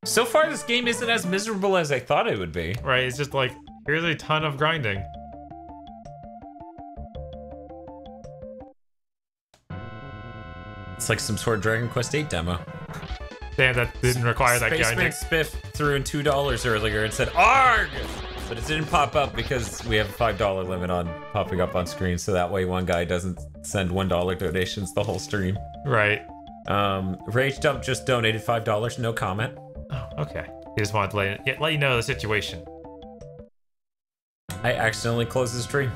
[SPEAKER 1] So far, this game isn't as miserable as I thought it would be.
[SPEAKER 2] Right, it's just like, here's a ton of grinding.
[SPEAKER 1] It's like some sort of Dragon Quest VIII demo.
[SPEAKER 2] Damn, that didn't require that grinding.
[SPEAKER 1] Spaceman Spiff threw in $2 earlier and said, ARG! But it didn't pop up because we have a $5 limit on popping up on screen, so that way one guy doesn't send $1 donations the whole stream.
[SPEAKER 2] Right.
[SPEAKER 1] Rage Dump just donated $5, no comment.
[SPEAKER 2] Oh, okay. He just wanted to let you know the situation.
[SPEAKER 1] I accidentally closed the stream.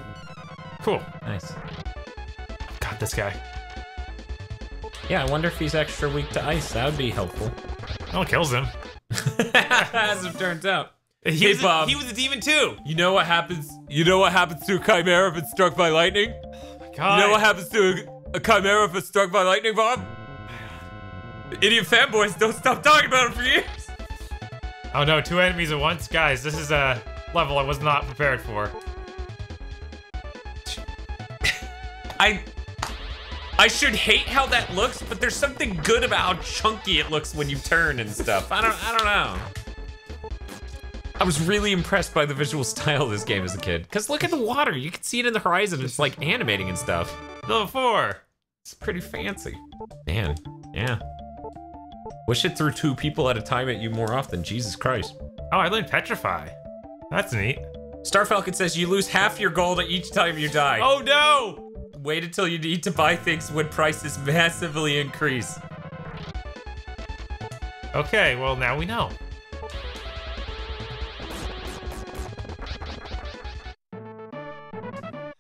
[SPEAKER 2] Cool.
[SPEAKER 1] Nice.
[SPEAKER 2] God, this guy.
[SPEAKER 1] Yeah, I wonder if he's extra weak to ice. That would be helpful.
[SPEAKER 2] No one kills him.
[SPEAKER 1] As it turns out.
[SPEAKER 2] He was a demon too.
[SPEAKER 1] You know what happens? You know what happens to a chimera if it's struck by lightning?
[SPEAKER 2] Oh my god.
[SPEAKER 1] You know what happens to a chimera if it's struck by lightning, Bob? Idiot fanboys don't stop talking about it for years.
[SPEAKER 2] Oh no, 2 enemies at once? Guys, this is a level I was not prepared for.
[SPEAKER 1] I should hate how that looks, but there's something good about how chunky it looks when you turn and stuff. I don't know. I was really impressed by the visual style of this game as a kid. Because look at the water. You can see it in the horizon. It's like animating and stuff.
[SPEAKER 2] Level 4.
[SPEAKER 1] It's pretty fancy. Man, yeah. Wish it threw 2 people at a time at you more often. Jesus Christ.
[SPEAKER 2] Oh, I learned Petrify. That's neat.
[SPEAKER 1] Star Falcon says you lose half your gold each time you die.
[SPEAKER 2] Oh no!
[SPEAKER 1] Wait until you need to buy things when prices massively increase.
[SPEAKER 2] Okay, well now we know.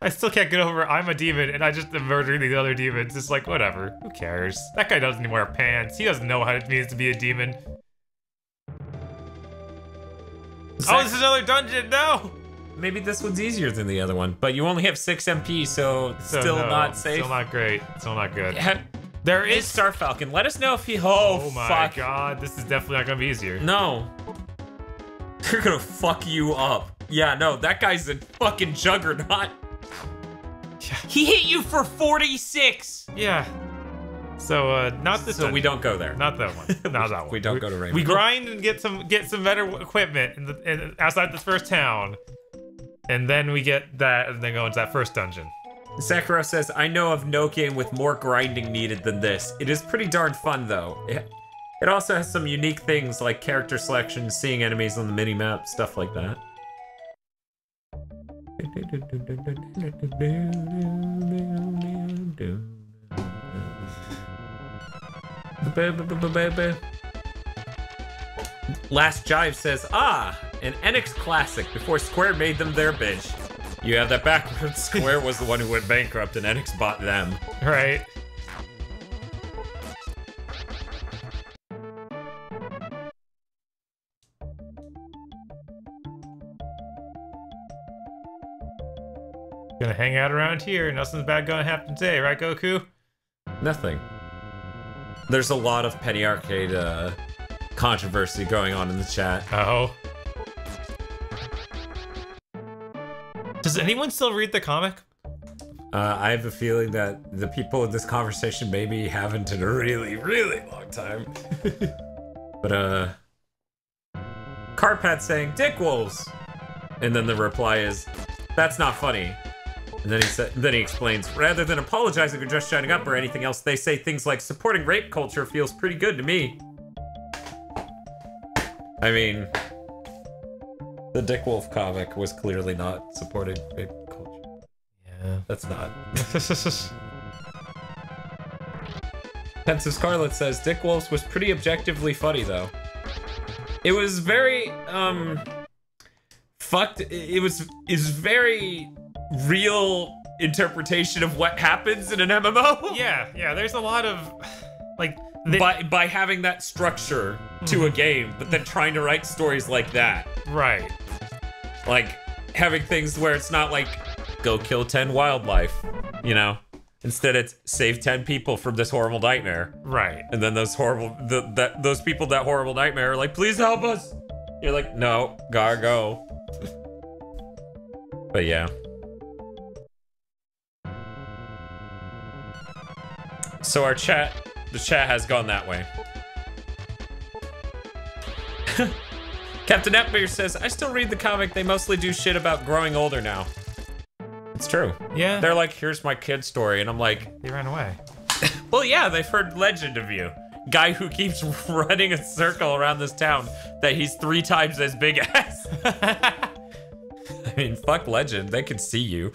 [SPEAKER 2] I still can't get over I'm a demon and I just am murdering the other demons. It's like, whatever. Who cares? That guy doesn't even wear pants. He doesn't know how it means to be a demon. Oh, this is another dungeon. No!
[SPEAKER 1] maybe this one's easier than the other one. But you only have 6 MP, so still
[SPEAKER 2] no,
[SPEAKER 1] not safe.
[SPEAKER 2] Still not great. Still not good.
[SPEAKER 1] There is Star Falcon. Let us know if he. Oh
[SPEAKER 2] my
[SPEAKER 1] fuck.
[SPEAKER 2] god, this is definitely not gonna be easier.
[SPEAKER 1] No. They're gonna fuck you up. Yeah, no, that guy's a fucking juggernaut.
[SPEAKER 2] Yeah.
[SPEAKER 1] He hit you for 46.
[SPEAKER 2] Yeah. So not this.
[SPEAKER 1] So we don't go there.
[SPEAKER 2] Not that one. Not that one.
[SPEAKER 1] We don't go to Rainbow.
[SPEAKER 2] We grind and get some better equipment outside this first town, and then we get that, and then go into that first dungeon.
[SPEAKER 1] Sakura says, I know of no game with more grinding needed than this. It is pretty darn fun, though. It also has some unique things like character selection, seeing enemies on the mini-map, stuff like that. Last Jive says, an NX classic before Square made them their bitch. You have that backwards. Square was the one who went bankrupt and NX bought them.
[SPEAKER 2] Right. Gonna hang out around here. Nothing's bad gonna happen today, right, Goku?
[SPEAKER 1] Nothing. There's a lot of Penny Arcade controversy going on in the chat.
[SPEAKER 2] Oh. Does anyone still read the comic?
[SPEAKER 1] I have a feeling that the people in this conversation maybe haven't in a really, really long time. But, Carpat saying, Dick Wolves! And then the reply is, that's not funny. And then he explains, rather than apologizing or just shutting up or anything else, they say things like, supporting rape culture feels pretty good to me. I mean, the Dick Wolf comic was clearly not supporting rape culture.
[SPEAKER 2] Yeah.
[SPEAKER 1] That's not. Pensive Scarlet says, Dick Wolf's was pretty objectively funny, though. It was very, fucked. It was very real interpretation of what happens in an MMO.
[SPEAKER 2] Yeah, there's a lot of, like...
[SPEAKER 1] By having that structure to a game, but then trying to write stories like that.
[SPEAKER 2] Right.
[SPEAKER 1] Like, having things where it's not like, go kill 10 wildlife, you know? Instead it's, save 10 people from this horrible nightmare.
[SPEAKER 2] Right.
[SPEAKER 1] And then those those people that horrible nightmare are like, please help us! You're like, no, gotta go. But yeah. So our chat... The chat has gone that way. Captain Atbeer says, I still read the comic. They mostly do shit about growing older now. It's true.
[SPEAKER 2] Yeah.
[SPEAKER 1] They're like, here's my kid story. And I'm like...
[SPEAKER 2] They ran away.
[SPEAKER 1] Well, yeah, they've heard legend of you. Guy who keeps running a circle around this town that he's 3 times as big as. I mean, fuck legend. They can see you.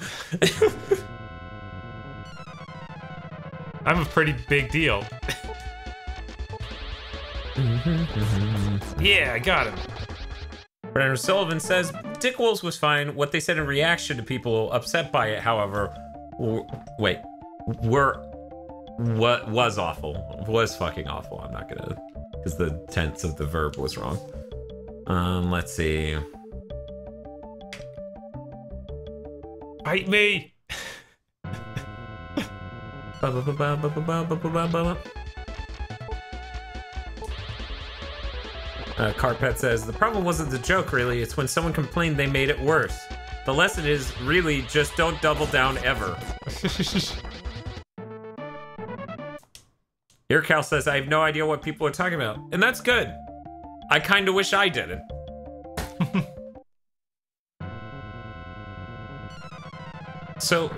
[SPEAKER 2] I'm a pretty big deal. Yeah, I got him.
[SPEAKER 1] Brandon Sullivan says, Dick Wolves was fine. What they said in reaction to people upset by it, however, what was awful. Was fucking awful. I'm not gonna, because the tense of the verb was wrong. Let's see.
[SPEAKER 2] Fight me!
[SPEAKER 1] Carpet says, the problem wasn't the joke, really. It's when someone complained they made it worse. The lesson is, really, just don't double down ever. Earcal says, I have no idea what people are talking about. And that's good. I kind of wish I didn't. So,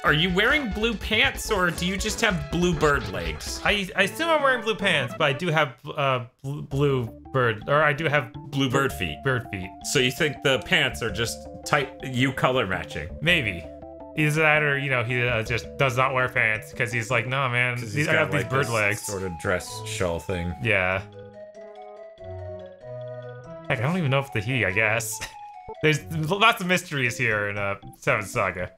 [SPEAKER 1] are you wearing blue pants, or do you just have blue bird legs?
[SPEAKER 2] I assume I'm wearing blue pants, but I do have blue bird, or I do have
[SPEAKER 1] blue bird feet.
[SPEAKER 2] Bird feet.
[SPEAKER 1] So you think the pants are just you color matching?
[SPEAKER 2] Maybe. Either that, or, you know, he just does not wear pants because he's like, nah, man, I got these bird legs.
[SPEAKER 1] Sort of dress shawl thing.
[SPEAKER 2] Yeah. Heck, I don't even know if the he, I guess. There's lots of mysteries here in 7th Saga.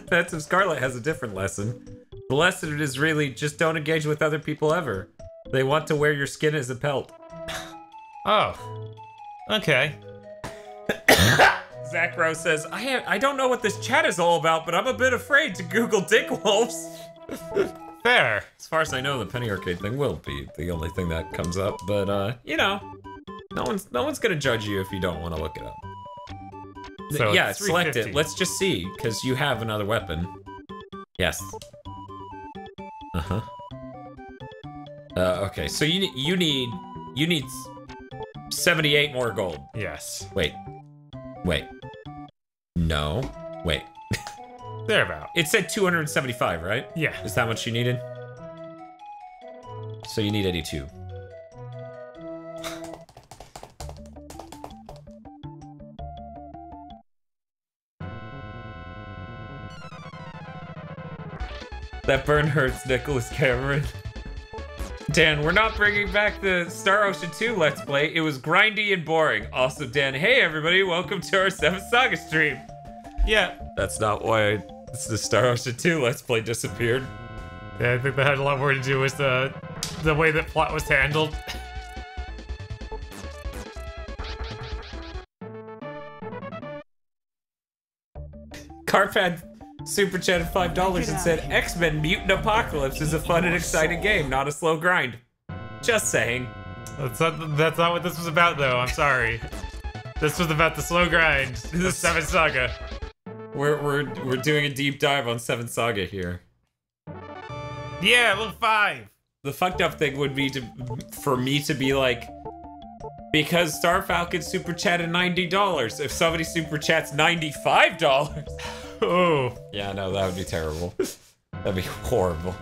[SPEAKER 1] That's if Scarlet has a different lesson. The lesson is really just don't engage with other people ever. They want to wear your skin as a pelt.
[SPEAKER 2] Oh. Okay.
[SPEAKER 1] Zach Rose says, I don't know what this chat is all about, but I'm a bit afraid to Google dick wolves.
[SPEAKER 2] Fair.
[SPEAKER 1] As far as I know, the Penny Arcade thing will be the only thing that comes up, but you know, no one's gonna judge you if you don't want to look it up.
[SPEAKER 2] So
[SPEAKER 1] yeah,
[SPEAKER 2] it's
[SPEAKER 1] select it.
[SPEAKER 2] 350.
[SPEAKER 1] Let's just see, because you have another weapon. Yes. Uh-huh. Okay, so you need 78 more gold.
[SPEAKER 2] Yes.
[SPEAKER 1] Wait. No. Wait.
[SPEAKER 2] Thereabout.
[SPEAKER 1] It said 275, right?
[SPEAKER 2] Yeah.
[SPEAKER 1] Is that what you needed? So you need 82. That burn hurts, Nicholas Cameron. Dan, we're not bringing back the Star Ocean 2 Let's Play. It was grindy and boring. Also, Dan, hey everybody, welcome to our 7th Saga stream.
[SPEAKER 2] Yeah.
[SPEAKER 1] That's not why the Star Ocean 2 Let's Play disappeared.
[SPEAKER 2] Yeah, I think that had a lot more to do with the way that plot was handled.
[SPEAKER 1] Carpad super chatted $5 and said, X-Men Mutant Apocalypse is a fun and exciting game, not a slow grind. Just saying.
[SPEAKER 2] That's not what this was about, though. I'm sorry. This was about the slow grind. The 7th Saga.
[SPEAKER 1] We're doing a deep dive on 7th Saga here.
[SPEAKER 2] Yeah, level 5.
[SPEAKER 1] The fucked up thing would be for me to be like, because Star Falcon super chatted $90. If somebody super chats $95.
[SPEAKER 2] Oh.
[SPEAKER 1] Yeah, no, that would be terrible. That'd be horrible.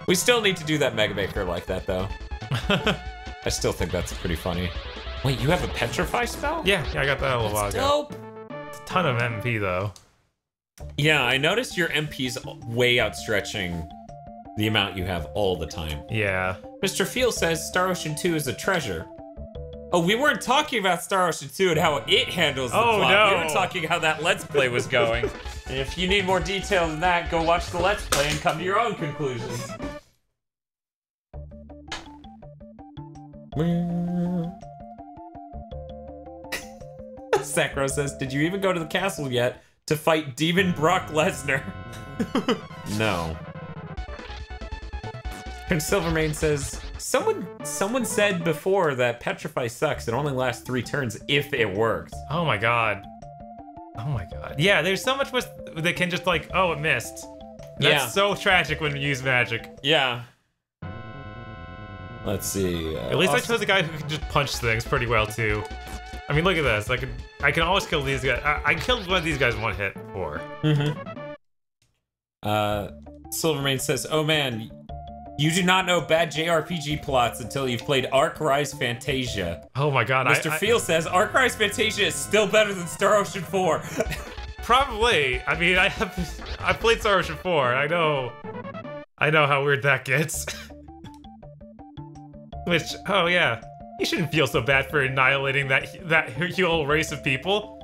[SPEAKER 1] We still need to do that Mega Maker like that, though. I still think that's pretty funny. Wait, you have a Petrify spell?
[SPEAKER 2] Yeah, I got that a little while ago.
[SPEAKER 1] Dope.
[SPEAKER 2] It's a ton of MP, though.
[SPEAKER 1] Yeah, I noticed your MP's way outstretching the amount you have all the time.
[SPEAKER 2] Yeah.
[SPEAKER 1] Mr. Field says Star Ocean 2 is a treasure. Oh, we weren't talking about Star Ocean 2 and how it handles the plot.
[SPEAKER 2] No.
[SPEAKER 1] We were talking how that Let's Play was going. And if you need more detail than that, go watch the Let's Play and come to your own conclusions. Sakro says, did you even go to the castle yet to fight Demon Brock Lesnar? No. And Silvermane says, someone said before that Petrify sucks. It only lasts 3 turns if it works.
[SPEAKER 2] Oh my god. Oh my god. Yeah, there's so much that can just like, oh, it missed. That's so tragic when you use magic.
[SPEAKER 1] Yeah. Let's see.
[SPEAKER 2] At least I chose a guy who can just punch things pretty well too. I mean, look at this. I can always kill these guys. I killed one of these guys one hit before.
[SPEAKER 1] Silvermane says, oh man, you do not know bad JRPG plots until you've played Arc Rise Fantasia.
[SPEAKER 2] Oh my god.
[SPEAKER 1] Mr. Field says, Arc Rise Fantasia is still better than Star Ocean 4.
[SPEAKER 2] Probably. I mean, I played Star Ocean 4. I know how weird that gets. Which, oh yeah, you shouldn't feel so bad for annihilating that whole race of people.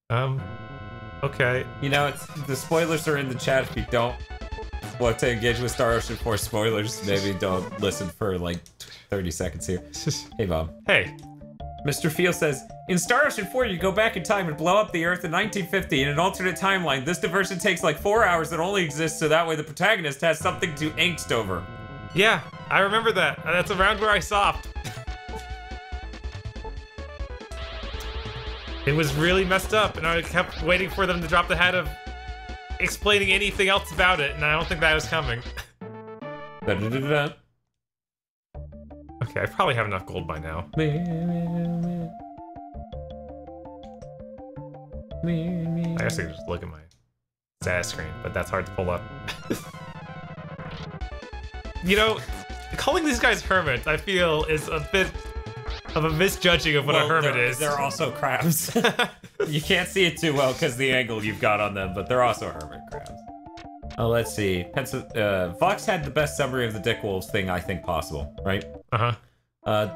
[SPEAKER 2] Okay.
[SPEAKER 1] You know, the spoilers are in the chat. If you don't want to engage with Star Ocean 4 spoilers, maybe don't listen for like 30 seconds here. Hey, Bob.
[SPEAKER 2] Hey.
[SPEAKER 1] Mr. Field says, in Star Ocean 4, you go back in time and blow up the Earth in 1950 in an alternate timeline. This diversion takes like 4 hours and only exists so that way the protagonist has something to angst over.
[SPEAKER 2] Yeah, I remember that. That's around where I stopped. It was really messed up, and I kept waiting for them to drop the hat of explaining anything else about it, and I don't think that was coming. Okay, I probably have enough gold by now. I guess I could just look at my status screen, but that's hard to pull up. You know, calling these guys hermits, I feel, is a bit of a misjudging of what a hermit is.
[SPEAKER 1] They're also crabs. You can't see it too well because the angle you've got on them, but they're also hermit crabs. Oh, let's see. Vox had the best summary of the Dick Wolves thing I think possible, right?
[SPEAKER 2] Uh-huh.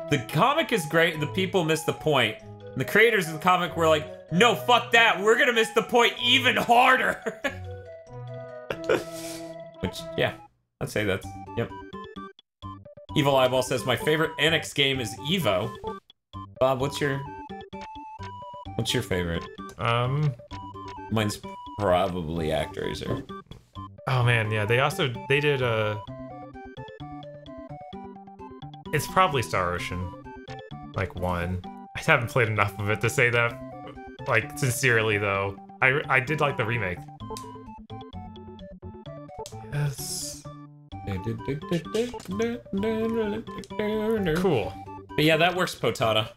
[SPEAKER 1] The comic is great and the people miss the point. And the creators of the comic were like, no, fuck that, we're gonna miss the point even harder! Which, yeah, I'd say that's, yep. Evil Eyeball says, my favorite NX game is Evo. Bob, what's your favorite? Mine's probably ActRaiser.
[SPEAKER 2] Oh man, yeah, they did it's probably Star Ocean. Like 1. I haven't played enough of it to say that, like, sincerely though. I did like the remake. Yes. Cool.
[SPEAKER 1] But yeah, that works, Potata.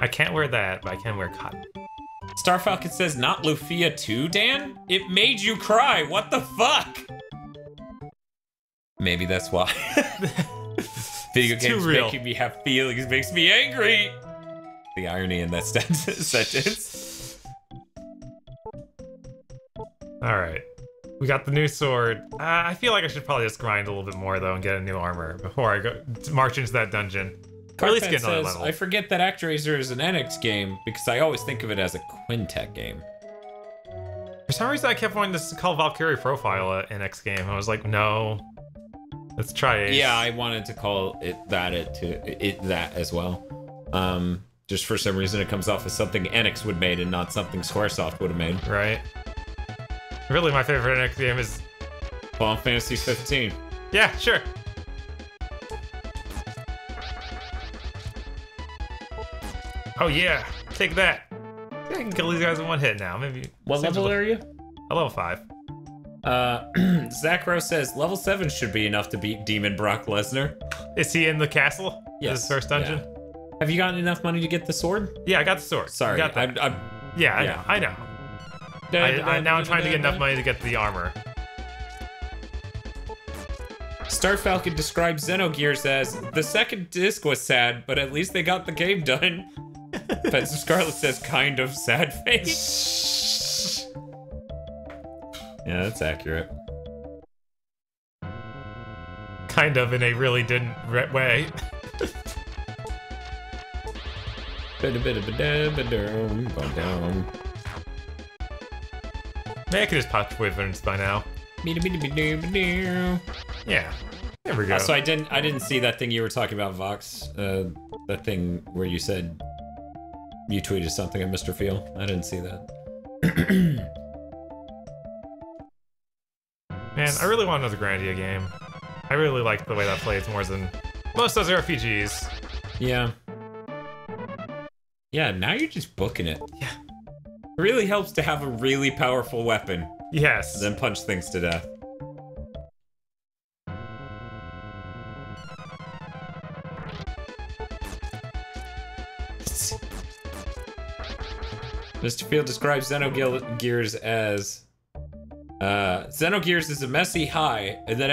[SPEAKER 2] I can't wear that, but I can wear cotton.
[SPEAKER 1] Star Falcon says, not Lufia 2, Dan? It made you cry, what the fuck? Maybe that's why. Video games making me have feelings makes me angry. The irony in that sentence.
[SPEAKER 2] Alright. We got the new sword. I feel like I should probably just grind a little bit more, though, and get a new armor before I go march into that dungeon. Or at least get another level.
[SPEAKER 1] I forget that ActRaiser is an NX game because I always think of it as a Quintet game.
[SPEAKER 2] For some reason, I kept wanting to call Valkyrie Profile an NX game. I was like, no. Let's try Ace.
[SPEAKER 1] Yeah, I wanted to call it that as well. Just for some reason, it comes off as something NX would made and not something Squaresoft would have made.
[SPEAKER 2] Right. Really, my favorite NX game is
[SPEAKER 1] Final Fantasy 15.
[SPEAKER 2] Yeah, sure. Oh yeah, take that. I can kill these guys in one hit now. Maybe.
[SPEAKER 1] What level are you?
[SPEAKER 2] A level 5.
[SPEAKER 1] Zach Rose says level 7 should be enough to beat Demon Brock Lesnar.
[SPEAKER 2] Is he in the castle?
[SPEAKER 1] Yes.
[SPEAKER 2] His first dungeon?
[SPEAKER 1] Yeah. Have you gotten enough money to get the sword?
[SPEAKER 2] Yeah, I got the sword.
[SPEAKER 1] Sorry,
[SPEAKER 2] got that. I know. Now I'm trying to get enough money to get the armor.
[SPEAKER 1] Star Falcon describes Xenogears as, the second disc was sad, but at least they got the game done. But Scarlet says, kind of sad face. Yeah, that's accurate.
[SPEAKER 2] Kind of in a really didn't way. Maybe I could just pop Wyverns by now. Yeah. There we go.
[SPEAKER 1] So I didn't see that thing you were talking about, Vox. That thing where you said you tweeted something at Mr. Feel. I didn't see that.
[SPEAKER 2] Man, I really want another Grandia game. I really like the way that plays more than most other RPGs.
[SPEAKER 1] Yeah. Yeah, now you're just booking it.
[SPEAKER 2] Yeah.
[SPEAKER 1] It really helps to have a really powerful weapon.
[SPEAKER 2] Yes.
[SPEAKER 1] Then punch things to death. Mr. Field describes Xenogears as Xenogears is a messy high, and then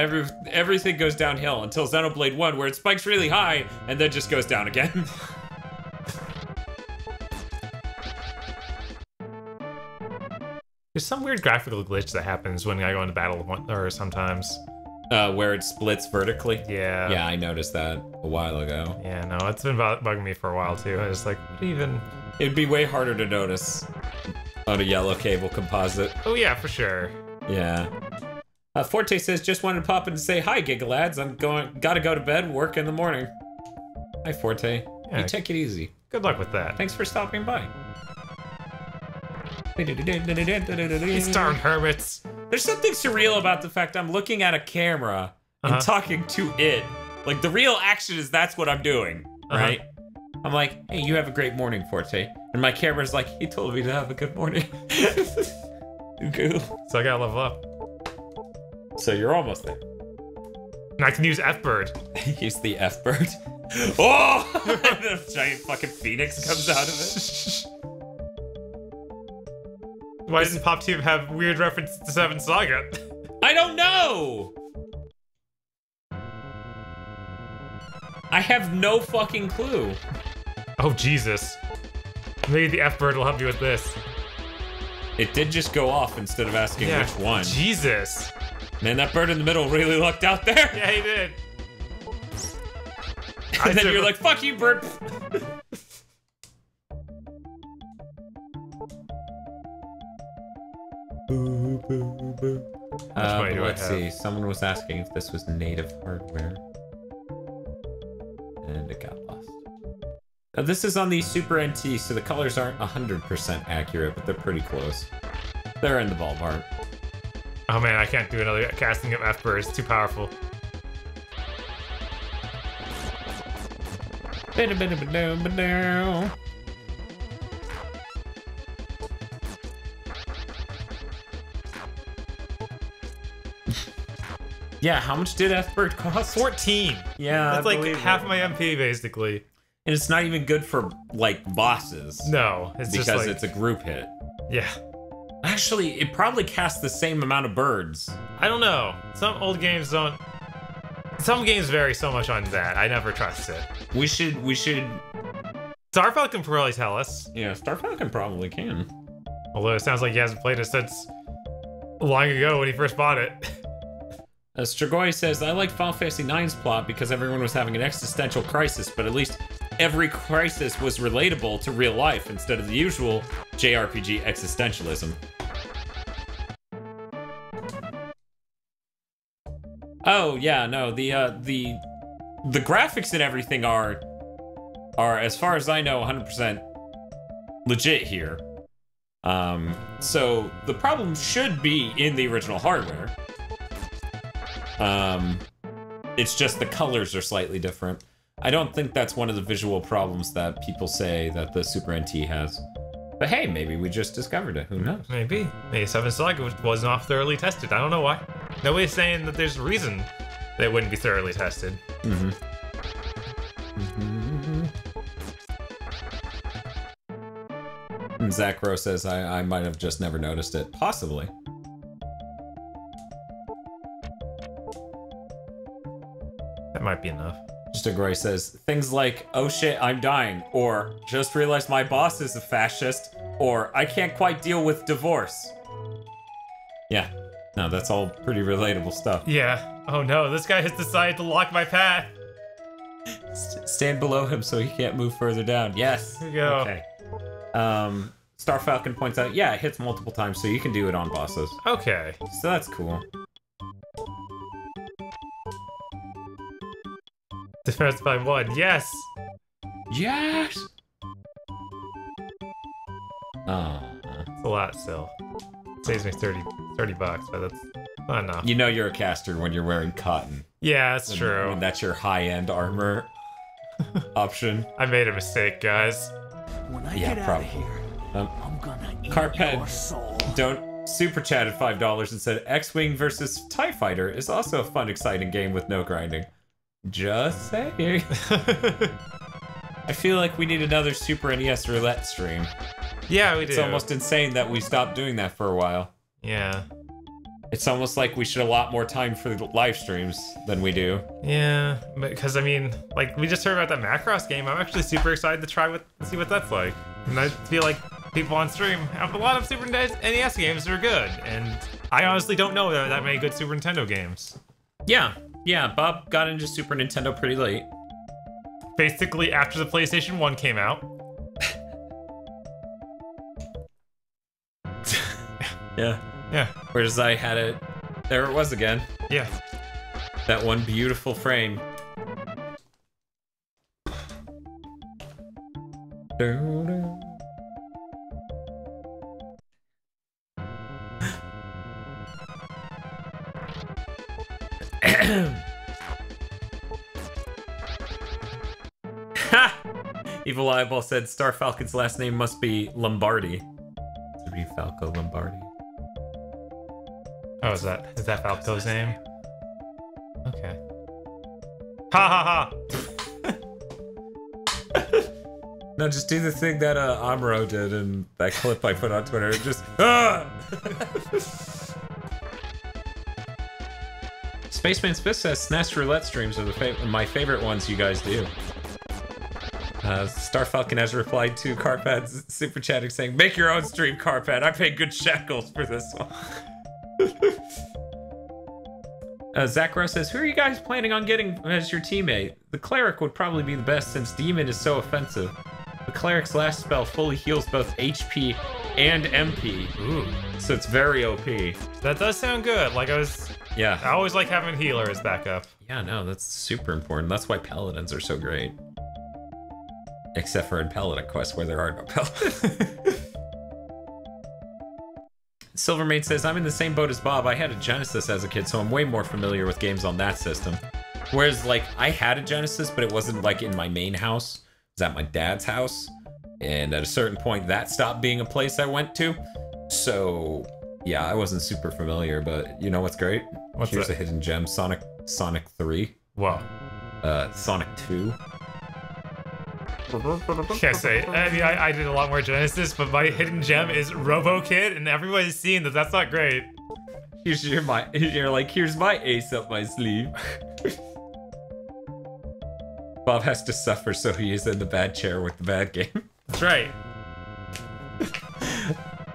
[SPEAKER 1] everything goes downhill until Xenoblade 1, where it spikes really high and then just goes down again.
[SPEAKER 2] There's some weird graphical glitch that happens when I go into battle, or sometimes.
[SPEAKER 1] Where it splits vertically?
[SPEAKER 2] Yeah.
[SPEAKER 1] Yeah, I noticed that a while ago.
[SPEAKER 2] Yeah, no, it's been bugging me for a while too. I was like, what even?
[SPEAKER 1] It'd be way harder to notice on a yellow cable composite.
[SPEAKER 2] Oh yeah, for sure.
[SPEAKER 1] Yeah. Forte says, just wanted to pop in to say hi, Gigalads. Gotta go to bed, work in the morning. Hi, Forte.
[SPEAKER 2] Yeah.
[SPEAKER 1] You take it easy.
[SPEAKER 2] Good luck with that.
[SPEAKER 1] Thanks for stopping by.
[SPEAKER 2] These darn hermits.
[SPEAKER 1] There's something surreal about the fact I'm looking at a camera and talking to it. Like, the real action is that's what I'm doing, right? I'm like, hey, you have a great morning, Forte. And my camera's like, he told me to have a good morning. Cool.
[SPEAKER 2] So I gotta level up.
[SPEAKER 1] So you're almost there.
[SPEAKER 2] And I can use F-Bird.
[SPEAKER 1] Use the F-Bird. Oh! And a giant fucking phoenix comes out of it.
[SPEAKER 2] Why doesn't Pop Tube have weird references to 7 Saga?
[SPEAKER 1] I don't know! I have no fucking clue.
[SPEAKER 2] Oh, Jesus. Maybe the F-Bird will help you with this.
[SPEAKER 1] It did just go off instead of asking which one.
[SPEAKER 2] Jesus.
[SPEAKER 1] Man, that bird in the middle really lucked out there.
[SPEAKER 2] Yeah, he did.
[SPEAKER 1] And then you're like, fuck you, bird. Let's see. Someone was asking if this was native hardware. And it got lost. This is on the Super NT, so the colors aren't 100% accurate, but they're pretty close. They're in the ballpark.
[SPEAKER 2] Oh man, I can't do another casting of F-Bird. It's too powerful.
[SPEAKER 1] Yeah, how much did F-Bird cost?
[SPEAKER 2] 14!
[SPEAKER 1] Yeah,
[SPEAKER 2] that's like half my MP, basically.
[SPEAKER 1] And it's not even good for, like, bosses.
[SPEAKER 2] No, it's just like...
[SPEAKER 1] because it's a group hit.
[SPEAKER 2] Yeah.
[SPEAKER 1] Actually, it probably casts the same amount of birds.
[SPEAKER 2] I don't know. Some old games don't... Some games vary so much on that. I never trust it.
[SPEAKER 1] We should...
[SPEAKER 2] Star Falcon can probably tell us.
[SPEAKER 1] Yeah, Star Falcon probably can.
[SPEAKER 2] Although it sounds like he hasn't played it since long ago when he first bought it.
[SPEAKER 1] Strigoi says, I like Final Fantasy IX's plot because everyone was having an existential crisis, but at least every crisis was relatable to real life instead of the usual JRPG existentialism. Oh yeah, no, the graphics and everything are as far as I know 100% legit here. So the problem should be in the original hardware. It's just the colors are slightly different. I don't think that's one of the visual problems that people say that the Super NT has. But hey, maybe we just discovered it. Who knows?
[SPEAKER 2] Maybe. Maybe 7 Saga wasn't off thoroughly tested. I don't know why. Nobody's saying that there's a reason that it wouldn't be thoroughly tested.
[SPEAKER 1] Mm-hmm. And Zach Rowe says, I might have just never noticed it. Possibly.
[SPEAKER 2] That might be enough.
[SPEAKER 1] Stagroy says, things like, oh shit, I'm dying, or just realized my boss is a fascist, or I can't quite deal with divorce. Yeah, no, that's all pretty relatable stuff.
[SPEAKER 2] Yeah. Oh no, this guy has decided to lock my path.
[SPEAKER 1] Stand below him so he can't move further down. Yes.
[SPEAKER 2] Here you go.
[SPEAKER 1] Okay. Star Falcon points out, yeah, it hits multiple times, so you can do it on bosses.
[SPEAKER 2] Okay.
[SPEAKER 1] So that's cool.
[SPEAKER 2] Defense by 1, yes!
[SPEAKER 1] Yes! Oh.
[SPEAKER 2] It's a lot still. Saves me 30 bucks, but that's not enough.
[SPEAKER 1] You know you're a caster when you're wearing cotton.
[SPEAKER 2] Yeah, that's true.
[SPEAKER 1] When that's your high-end armor option.
[SPEAKER 2] I made a mistake, guys.
[SPEAKER 3] When I get out of here, I'm gonna eat your soul.
[SPEAKER 1] Don't super chatted $5 and said X-Wing versus TIE Fighter is also a fun, exciting game with no grinding. Just saying. I feel like we need another Super NES roulette stream.
[SPEAKER 2] Yeah, we do.
[SPEAKER 1] It's almost insane that we stopped doing that for a while.
[SPEAKER 2] Yeah.
[SPEAKER 1] It's almost like we should allot more time for the live streams than we do.
[SPEAKER 2] Yeah, because I mean, like, we just heard about that Macross game. I'm actually super excited to see what that's like. And I feel like people on stream have a lot of Super NES games that are good, and I honestly don't know that many good Super Nintendo games.
[SPEAKER 1] Yeah, Bob got into Super Nintendo pretty late.
[SPEAKER 2] Basically after the PlayStation 1 came out.
[SPEAKER 1] Yeah.
[SPEAKER 2] Yeah.
[SPEAKER 1] Whereas I had it... There it was again.
[SPEAKER 2] Yeah.
[SPEAKER 1] That one beautiful frame. Evil Eyeball said Star Falcon's last name must be Lombardi. To be Falco Lombardi.
[SPEAKER 2] Oh, is that Falco's name? Okay. Ha ha ha!
[SPEAKER 1] No, just do the thing that Amuro did in that clip I put on Twitter. Just ah! Spaceman's Fist says SNES roulette streams are my favorite ones you guys do. Star Falcon has replied to Carpad's super chatting saying, make your own stream, Carpad. I paid good shekels for this one. Zach Rowe says, who are you guys planning on getting as your teammate? The Cleric would probably be the best since Demon is so offensive. The Cleric's last spell fully heals both HP and MP.
[SPEAKER 2] Ooh.
[SPEAKER 1] So it's very OP.
[SPEAKER 2] That does sound good. Like I
[SPEAKER 1] Yeah.
[SPEAKER 2] always like having healer as backup.
[SPEAKER 1] Yeah, no, that's super important. That's why Paladins are so great. Except for in Paladin Quest, where there are no Paladins. Silvermane says, I'm in the same boat as Bob. I had a Genesis as a kid, so I'm way more familiar with games on that system. Whereas, like, I had a Genesis, but it wasn't, like, in my main house. It was at my dad's house. And at a certain point, that stopped being a place I went to. So, yeah, I wasn't super familiar, but you know what's great? Here's a hidden gem, Sonic 3.
[SPEAKER 2] Whoa.
[SPEAKER 1] Sonic 2.
[SPEAKER 2] Can't say. I mean, I did a lot more Genesis, but my hidden gem is Robo Kid, and everybody's seeing that that's not great.
[SPEAKER 1] You're like, here's my ace up my sleeve. Bob has to suffer, so he is in the bad chair with the bad game.
[SPEAKER 2] That's right.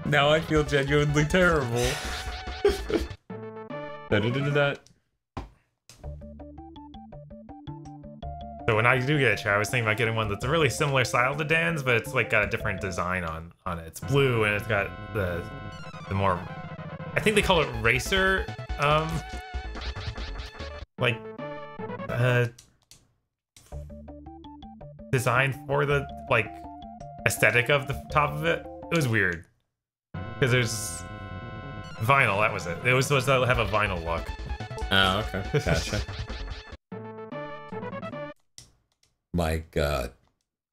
[SPEAKER 1] Now I feel genuinely terrible.
[SPEAKER 2] So when I do get a chair, I was thinking about getting one that's a really similar style to Dan's, but it's like got a different design on it. It's blue and it's got the more, I think they call it racer, design for the like aesthetic of the top of it. It was weird because there's vinyl. That was it. It was supposed to have a vinyl look.
[SPEAKER 1] Oh, okay, gotcha. My God.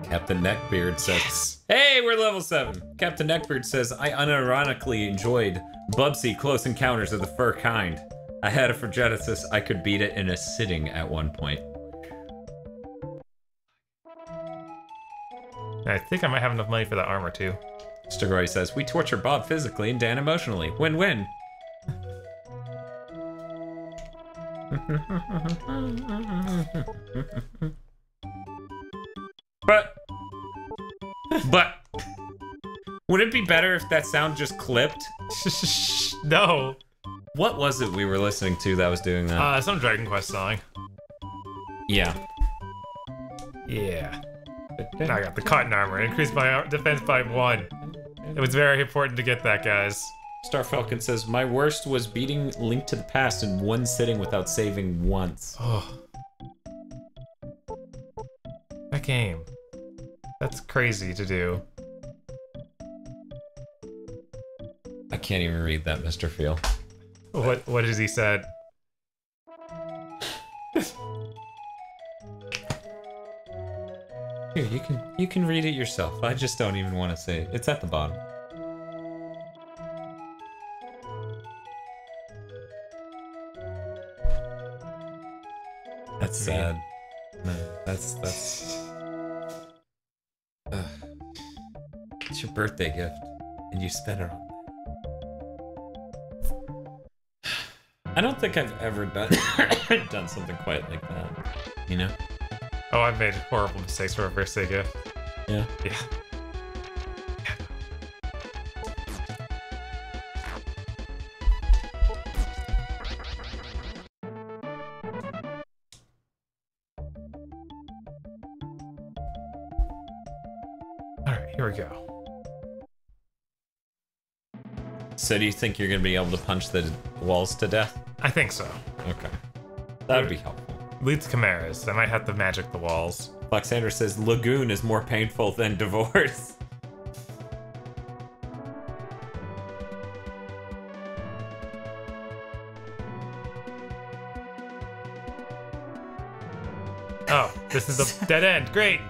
[SPEAKER 1] Captain Neckbeard says, yes. Hey, we're level 7. Captain Neckbeard says, I unironically enjoyed Bubsy Close Encounters of the Fur Kind. I had it for Genesis. I could beat it in a sitting at one point.
[SPEAKER 2] I think I might have enough money for that armor too.
[SPEAKER 1] Stigroy says, we torture Bob physically and Dan emotionally. Win-win. But would it be better if that sound just clipped?
[SPEAKER 2] No.
[SPEAKER 1] What was it we were listening to that was doing that?
[SPEAKER 2] Some Dragon Quest song.
[SPEAKER 1] Yeah.
[SPEAKER 2] Yeah. I got the cotton armor. Increased my defense by 1. It was very important to get that, guys.
[SPEAKER 1] Star Falcon says, my worst was beating Link to the Past in one sitting without saving once.
[SPEAKER 2] Oh. That game. That's crazy to do.
[SPEAKER 1] I can't even read that, Mr. Feel.
[SPEAKER 2] What has he said?
[SPEAKER 1] Here, you can read it yourself. I just don't even want to say it. It's at the bottom. That's sad. No, that's it's your birthday gift, and you spent it on that. I don't think I've ever done something quite like that. You know?
[SPEAKER 2] Oh, I've made horrible mistakes for a birthday gift.
[SPEAKER 1] Yeah.
[SPEAKER 2] Yeah. Alright, here we go.
[SPEAKER 1] So do you think you're gonna be able to punch the walls to death?
[SPEAKER 2] I think so.
[SPEAKER 1] Okay. That'd be helpful.
[SPEAKER 2] Leads chimeras. I might have to magic the walls.
[SPEAKER 1] Alexander says Lagoon is more painful than divorce.
[SPEAKER 2] Oh, this is a dead end. Great.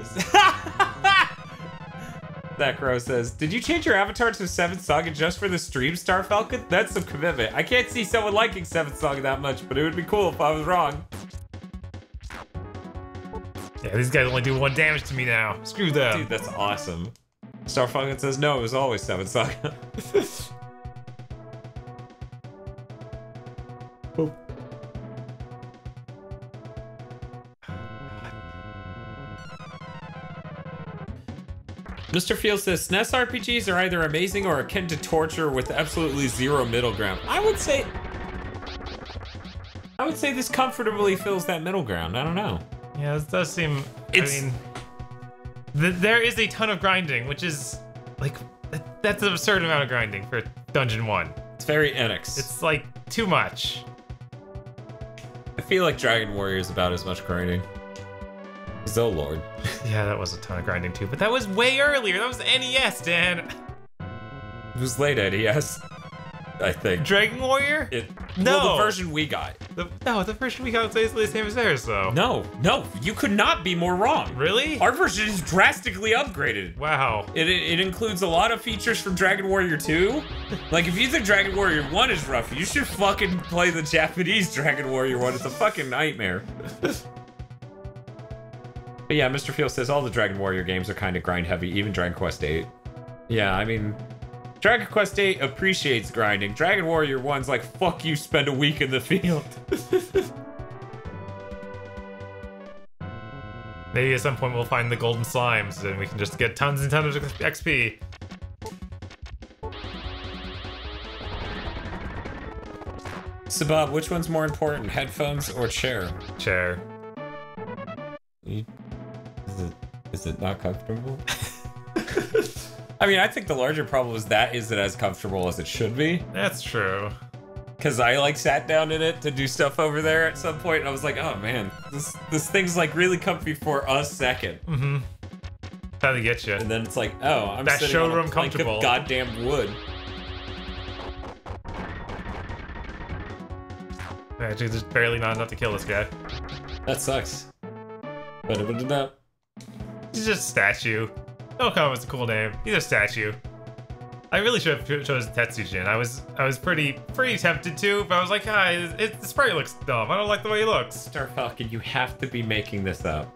[SPEAKER 1] Zach Rowe says, did you change your avatar to 7th Saga just for the stream, Star Falcon? That's some commitment. I can't see someone liking 7th Saga that much, but it would be cool if I was wrong.
[SPEAKER 2] Yeah, these guys only do 1 damage to me now. Screw them.
[SPEAKER 1] Dude, that's awesome. Star Falcon says, no, it was always 7th Saga. Oh. Mr. Field says, SNES RPGs are either amazing or akin to torture with absolutely zero middle ground. I would say this comfortably fills that middle ground. I don't know.
[SPEAKER 2] Yeah, this does seem... I mean, there is a ton of grinding, which is, like, That's an absurd amount of grinding for Dungeon 1.
[SPEAKER 1] It's very NX.
[SPEAKER 2] It's like too much.
[SPEAKER 1] I feel like Dragon Warrior is about as much grinding. Oh lord.
[SPEAKER 2] Yeah, that was a ton of grinding too, but that was way earlier. That was NES, Dan.
[SPEAKER 1] It was late NES, I think.
[SPEAKER 2] Dragon Warrior? No.
[SPEAKER 1] Well, the version we got.
[SPEAKER 2] The version we got was basically the same as theirs, though.
[SPEAKER 1] No, you could not be more wrong.
[SPEAKER 2] Really?
[SPEAKER 1] Our version is drastically upgraded.
[SPEAKER 2] Wow.
[SPEAKER 1] It includes a lot of features from Dragon Warrior 2. Like, if you think Dragon Warrior 1 is rough, you should fucking play the Japanese Dragon Warrior 1. It's a fucking nightmare. But yeah, Mr. Field says all the Dragon Warrior games are kind of grind heavy, even Dragon Quest VIII. Yeah, I mean, Dragon Quest VIII appreciates grinding. Dragon Warrior 1's like, fuck you, spend a week in the field.
[SPEAKER 2] Maybe at some point we'll find the golden slimes and we can just get tons and tons of XP.
[SPEAKER 1] So Bob, which one's more important, headphones or chair?
[SPEAKER 2] Chair.
[SPEAKER 1] Is it not comfortable? I mean, I think the larger problem is that is it as comfortable as it should be.
[SPEAKER 2] That's true.
[SPEAKER 1] Because I like sat down in it to do stuff over there at some point, and I was like, oh man, this thing's like really comfy for a second.
[SPEAKER 2] Mm-hmm. How to get you.
[SPEAKER 1] And then it's like, oh, I'm
[SPEAKER 2] that
[SPEAKER 1] sitting
[SPEAKER 2] showroom
[SPEAKER 1] on a plank
[SPEAKER 2] comfortable.
[SPEAKER 1] of goddamn wood.
[SPEAKER 2] Actually, there's barely not enough to kill this guy.
[SPEAKER 1] That sucks. But
[SPEAKER 2] He's just a statue. No comment, it's a cool name. He's a statue. I really should have chosen Tetsujin. I was pretty tempted to, but I was like, the sprite looks dumb. I don't like the way he looks.
[SPEAKER 1] Star Falcon, you have to be making this up.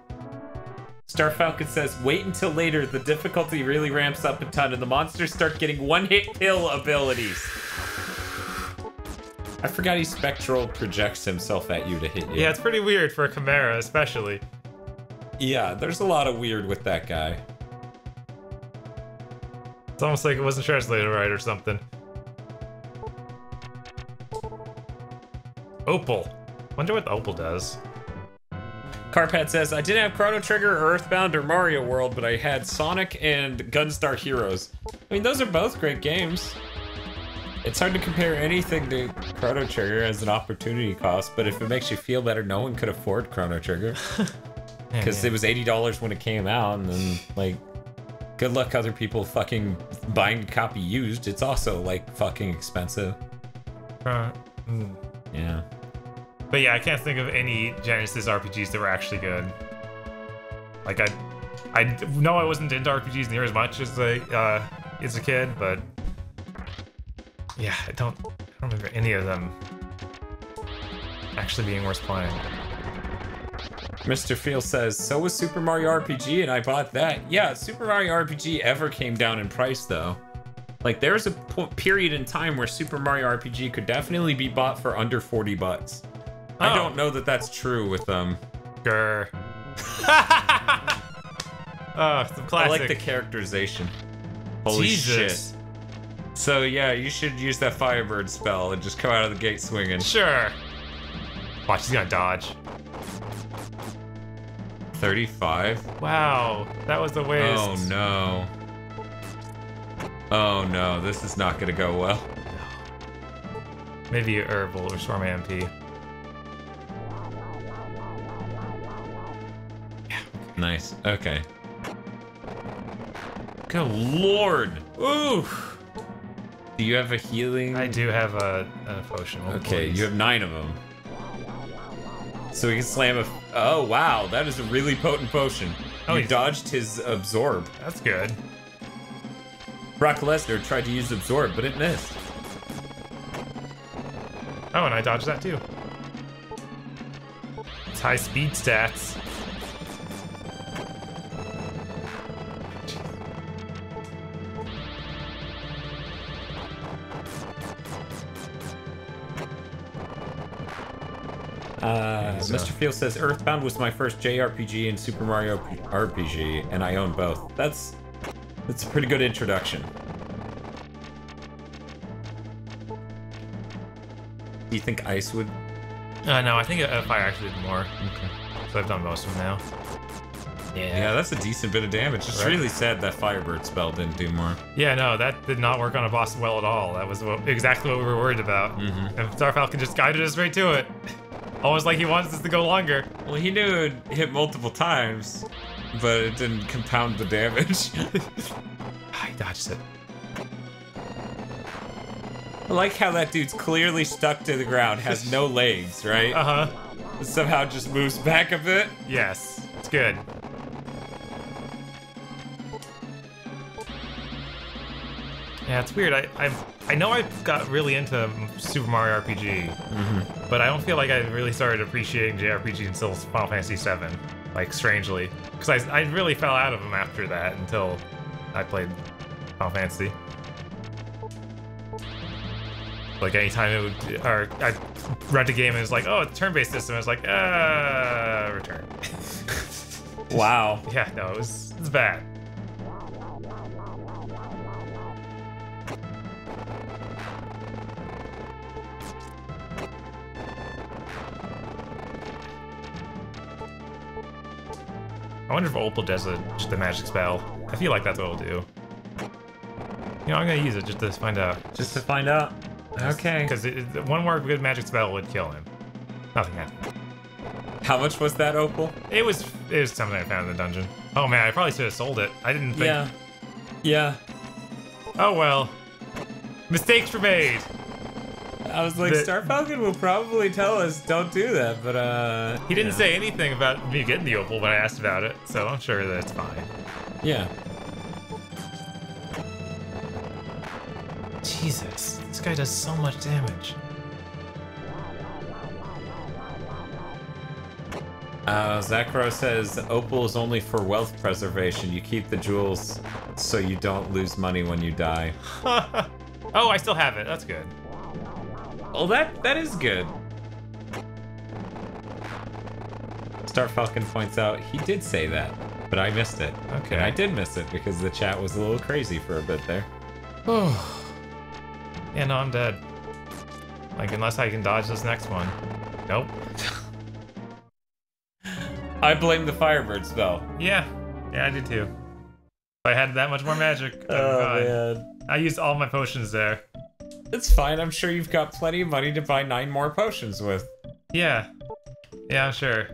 [SPEAKER 1] Star Falcon says, wait until later, the difficulty really ramps up a ton and the monsters start getting one-hit kill abilities. I forgot he spectral projects himself at you to hit you.
[SPEAKER 2] Yeah, it's pretty weird for a Chimera, especially.
[SPEAKER 1] Yeah, there's a lot of weird with that guy.
[SPEAKER 2] It's almost like it wasn't translated right or something. Opal. Wonder what the Opal does.
[SPEAKER 1] Carpad says, I didn't have Chrono Trigger or Earthbound or Mario World, but I had Sonic and Gunstar Heroes. I mean, those are both great games. It's hard to compare anything to Chrono Trigger as an opportunity cost, but if it makes you feel better, no one could afford Chrono Trigger. Because it was $80 when it came out, and then, like, good luck other people fucking buying a copy used. It's also, like, fucking expensive. Yeah.
[SPEAKER 2] But yeah, I can't think of any Genesis RPGs that were actually good. Like, I know I wasn't into RPGs near as much as a kid, but yeah, I don't remember any of them actually being worth playing.
[SPEAKER 1] Mr. Field says, so was Super Mario RPG, and I bought that. Yeah, Super Mario RPG ever came down in price, though. Like, there was a period in time where Super Mario RPG could definitely be bought for under 40 bucks. Oh. I don't know that that's true with them.
[SPEAKER 2] Grr. Oh, some classic.
[SPEAKER 1] I like the characterization. Holy
[SPEAKER 2] Jesus.
[SPEAKER 1] Shit. So, yeah, you should use that Firebird spell and just come out of the gate swinging.
[SPEAKER 2] Sure. Watch, he's gonna dodge.
[SPEAKER 1] 35?
[SPEAKER 2] Wow, that was a waste.
[SPEAKER 1] Oh no. Oh no, this is not gonna go well.
[SPEAKER 2] Maybe a herb will restore my MP. Yeah.
[SPEAKER 1] Nice, okay. Good lord! Ooh! Do you have a healing?
[SPEAKER 2] I do have a potion.
[SPEAKER 1] Okay, you have 9 of them. So we can slam a... Oh, wow. That is a really potent potion. Oh, you dodged his Absorb.
[SPEAKER 2] That's good.
[SPEAKER 1] Brock Lesnar tried to use Absorb, but it missed.
[SPEAKER 2] Oh, and I dodged that too. It's high speed stats.
[SPEAKER 1] Mr. Field says, Earthbound was my first JRPG and Super Mario RPG, and I own both. That's a pretty good introduction. Do you think Ice would?
[SPEAKER 2] No, I think Fire actually did more. Okay. So I've done most of them now.
[SPEAKER 1] Yeah, that's a decent bit of damage. It's really sad that Firebird spell didn't do more.
[SPEAKER 2] Yeah, no, that did not work on a boss well at all. That was exactly what we were worried about. And Star Falcon just guided us right to it. Almost like he wants us to go longer.
[SPEAKER 1] Well, he knew it would hit multiple times, but it didn't compound the damage.
[SPEAKER 2] He dodged it.
[SPEAKER 1] I like how that dude's clearly stuck to the ground, has no legs, right? Somehow just moves back a bit.
[SPEAKER 2] Yes, it's good. Yeah, it's weird. I know I got really into Super Mario RPG, but I don't feel like I really started appreciating JRPG until Final Fantasy VII, like strangely, because I really fell out of them after that until I played Final Fantasy. Like anytime it would, or I'd rent a game and it's like, oh, it's a turn-based system. It's like, return.
[SPEAKER 1] Wow.
[SPEAKER 2] Yeah, no, it's bad. I wonder if Opal does just a magic spell. I feel like that's what it'll do. You know, I'm gonna use it just to find out.
[SPEAKER 1] Just to find out? Okay.
[SPEAKER 2] Because one more good magic spell would kill him. Nothing happened.
[SPEAKER 1] How much was that Opal?
[SPEAKER 2] It was something I found in the dungeon. Oh man, I probably should have sold it. I didn't think.
[SPEAKER 1] Yeah.
[SPEAKER 2] Oh well. Mistakes were made.
[SPEAKER 1] I was like, Star Falcon will probably tell us don't do that, but
[SPEAKER 2] he didn't say anything about me getting the Opal when I asked about it, so I'm sure that it's fine.
[SPEAKER 1] Yeah.
[SPEAKER 2] Jesus, this guy does so much damage.
[SPEAKER 1] Zakro says Opal is only for wealth preservation. You keep the jewels so you don't lose money when you die.
[SPEAKER 2] Oh, I still have it. That's good.
[SPEAKER 1] Oh, that is good. Star Falcon points out he did say that, but I missed it.
[SPEAKER 2] Okay.
[SPEAKER 1] And I did miss it because the chat was a little crazy for a bit there.
[SPEAKER 2] Oh. Yeah, no, I'm dead. Like, unless I can dodge this next one. Nope.
[SPEAKER 1] I blame the Firebird spell.
[SPEAKER 2] Yeah. Yeah, I did too. If I had that much more magic,
[SPEAKER 1] man.
[SPEAKER 2] I used all my potions there.
[SPEAKER 1] It's fine. I'm sure you've got plenty of money to buy 9 more potions with.
[SPEAKER 2] Yeah. Yeah, I'm sure.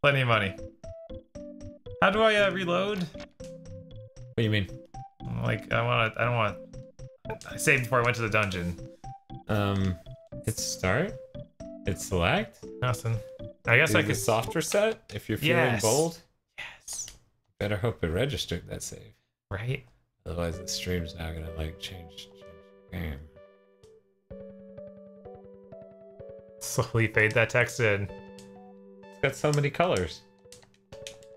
[SPEAKER 2] Plenty of money. How do I reload?
[SPEAKER 1] What do you mean?
[SPEAKER 2] Like, I don't want. I saved before I went to the dungeon.
[SPEAKER 1] Hit start. Hit select.
[SPEAKER 2] Nothing. I guess I could.
[SPEAKER 1] Soft reset if you're feeling bold.
[SPEAKER 2] Yes.
[SPEAKER 1] Better hope it registered that save.
[SPEAKER 2] Right.
[SPEAKER 1] Otherwise, the stream's now gonna like change the game.
[SPEAKER 2] Slowly fade that text in.
[SPEAKER 1] It's got so many colors.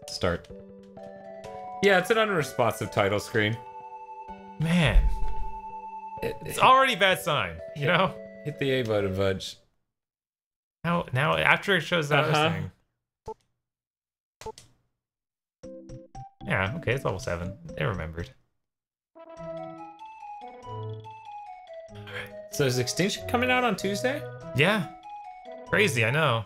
[SPEAKER 1] Start. Yeah, it's an unresponsive title screen.
[SPEAKER 2] Man. It's already a bad sign, you know?
[SPEAKER 1] Hit the A button, Fudge.
[SPEAKER 2] Now after it shows that other thing. Yeah, okay, it's level 7. They remembered.
[SPEAKER 1] So is Extinction coming out on Tuesday?
[SPEAKER 2] Yeah. Crazy, I know.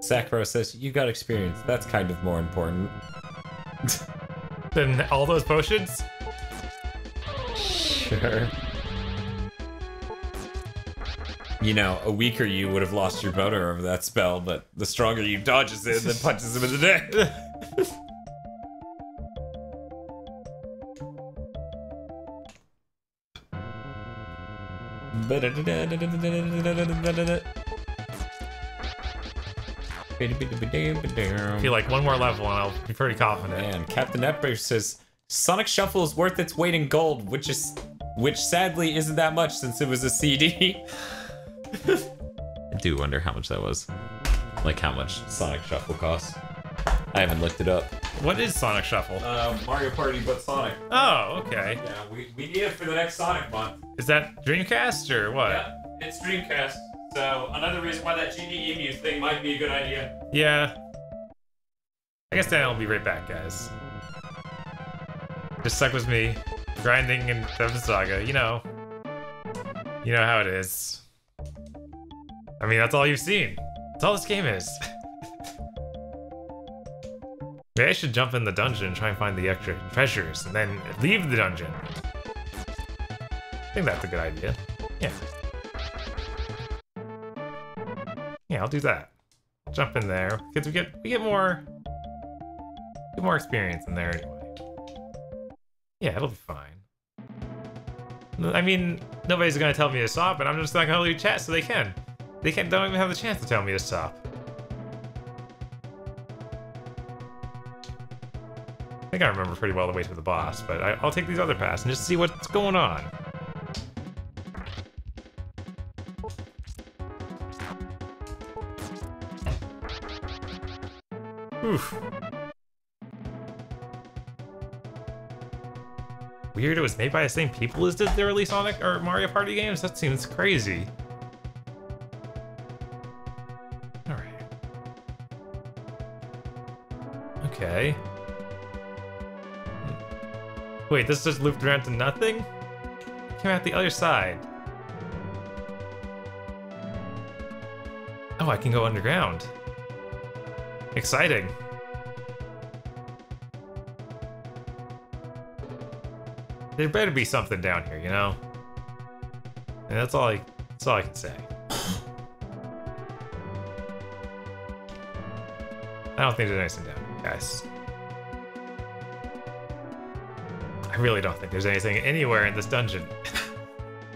[SPEAKER 1] Sakura says, you got experience. That's kind of more important.
[SPEAKER 2] Then all those potions?
[SPEAKER 1] Sure. You know, a weaker you would have lost your boner over that spell, but the stronger you dodges it and then punches him in the neck.
[SPEAKER 2] I feel like one more level and I'll be pretty confident.
[SPEAKER 1] Man, Captain Epper says Sonic Shuffle is worth its weight in gold, which sadly isn't that much since it was a CD. I do wonder how much that was. Like how much Sonic Shuffle costs. I haven't looked it up.
[SPEAKER 2] What is Sonic Shuffle?
[SPEAKER 1] Mario Party but Sonic.
[SPEAKER 2] Oh, okay.
[SPEAKER 1] Yeah, we need it for the next Sonic month.
[SPEAKER 2] Is that Dreamcast or what?
[SPEAKER 1] Yeah, it's Dreamcast. So another reason why that GD Emu thing might be a good idea.
[SPEAKER 2] Yeah. I guess then I'll be right back, guys. Just stuck with me, grinding in the Saga. You know how it is. I mean, that's all you've seen. That's all this game is. Maybe I should jump in the dungeon and try and find the extra treasures, and then leave the dungeon. I think that's a good idea. Yeah. Yeah, I'll do that. Jump in there because we get more experience in there anyway. Yeah, it'll be fine. I mean, nobody's gonna tell me to stop, and I'm just not gonna leave chat so they can. They don't even have the chance to tell me to stop. I think I remember pretty well the way to the boss, but I'll take these other paths and just see what's going on. Oof. Weird, it was made by the same people as did the early Sonic or Mario Party games? That seems crazy. Alright. Okay. Wait, this just looped around to nothing? Came out the other side. Oh, I can go underground. Exciting. There better be something down here, you know? And that's all I can say. I don't think there's anything down here, guys. I really don't think there's anything anywhere in this dungeon.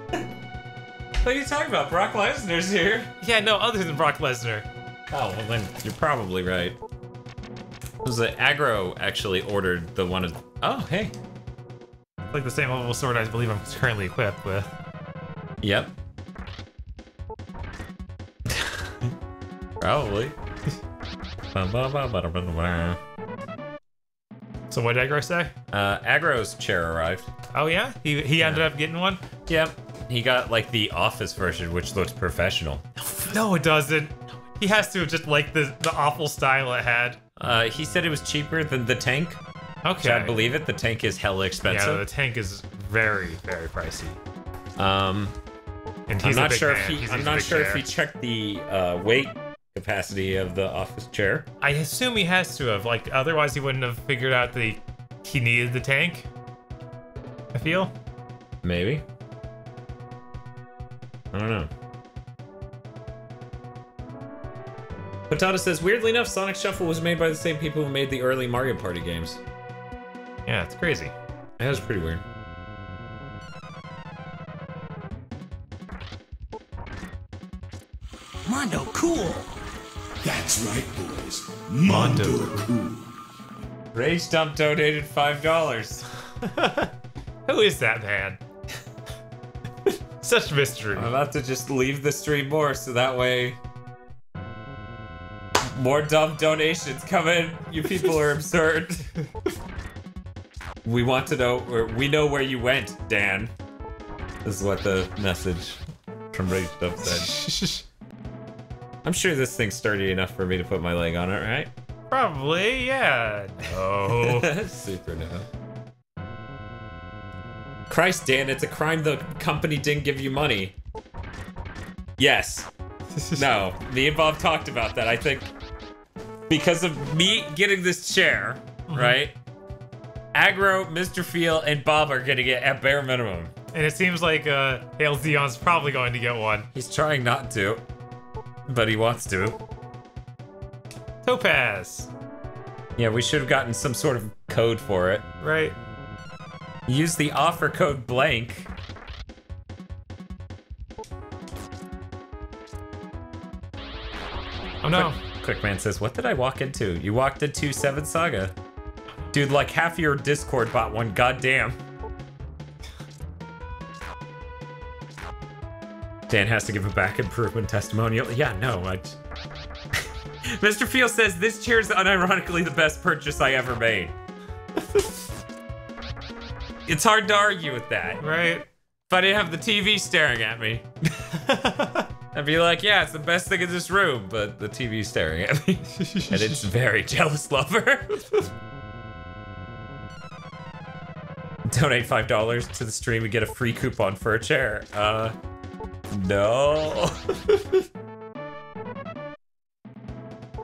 [SPEAKER 1] What are you talking about? Brock Lesnar's here.
[SPEAKER 2] Yeah, no, other than Brock Lesnar.
[SPEAKER 1] Oh, well then you're probably right. It was the aggro actually ordered the one of... Oh, hey.
[SPEAKER 2] It's like the same level sword I believe I'm currently equipped with.
[SPEAKER 1] Yep. Probably.
[SPEAKER 2] So what did Aggro say?
[SPEAKER 1] Aggro's chair arrived.
[SPEAKER 2] Oh yeah? He ended up getting one?
[SPEAKER 1] Yep. He got like the office version, which looks professional.
[SPEAKER 2] No, it doesn't. He has to have just liked the awful style it had.
[SPEAKER 1] He said it was cheaper than the tank.
[SPEAKER 2] Okay.
[SPEAKER 1] I believe it. The tank is hella expensive.
[SPEAKER 2] Yeah, the tank is very, very pricey. And
[SPEAKER 1] I'm not sure if he checked the weight capacity of the office chair.
[SPEAKER 2] I assume he has to have, like, otherwise he wouldn't have figured out that he needed the tank. I feel.
[SPEAKER 1] Maybe. I don't know. Potato says, weirdly enough, Sonic Shuffle was made by the same people who made the early Mario Party games.
[SPEAKER 2] Yeah, it's crazy.
[SPEAKER 1] That was pretty weird.
[SPEAKER 4] Mondo cool. That's right, boys. Mondo cool.
[SPEAKER 1] Rage Dump donated $5.
[SPEAKER 2] Who is that man? Such mystery.
[SPEAKER 1] I'm about to just leave the stream more so that way more dumb donations come in. You people are absurd. We want to know, we know where you went, Dan. This is what the message from Rage Dump said. I'm sure this thing's sturdy enough for me to put my leg on it, right?
[SPEAKER 2] Probably, yeah. No.
[SPEAKER 1] Super no. Christ, Dan, it's a crime the company didn't give you money. Yes. No, me and Bob talked about that. I think because of me getting this chair, right? Aggro, Mr. Feel, and Bob are gonna get at bare minimum.
[SPEAKER 2] And it seems like Hail Zion's probably going to get one.
[SPEAKER 1] He's trying not to, but he wants to.
[SPEAKER 2] Topaz.
[SPEAKER 1] Yeah, we should have gotten some sort of code for it.
[SPEAKER 2] Right.
[SPEAKER 1] Use the offer code blank.
[SPEAKER 2] Oh no.
[SPEAKER 1] Quickman says, what did I walk into? You walked into 7 Saga. Dude, like half your Discord bought one, goddamn. Dan has to give a back improvement testimonial. Yeah, no, Mr. Feel says, this chair is unironically the best purchase I ever made. It's hard to argue with that.
[SPEAKER 2] Right.
[SPEAKER 1] If I didn't have the TV staring at me. I'd be like, yeah, it's the best thing in this room, but the TV's staring at me. And it's very jealous lover. Donate $5 to the stream and get a free coupon for a chair. No.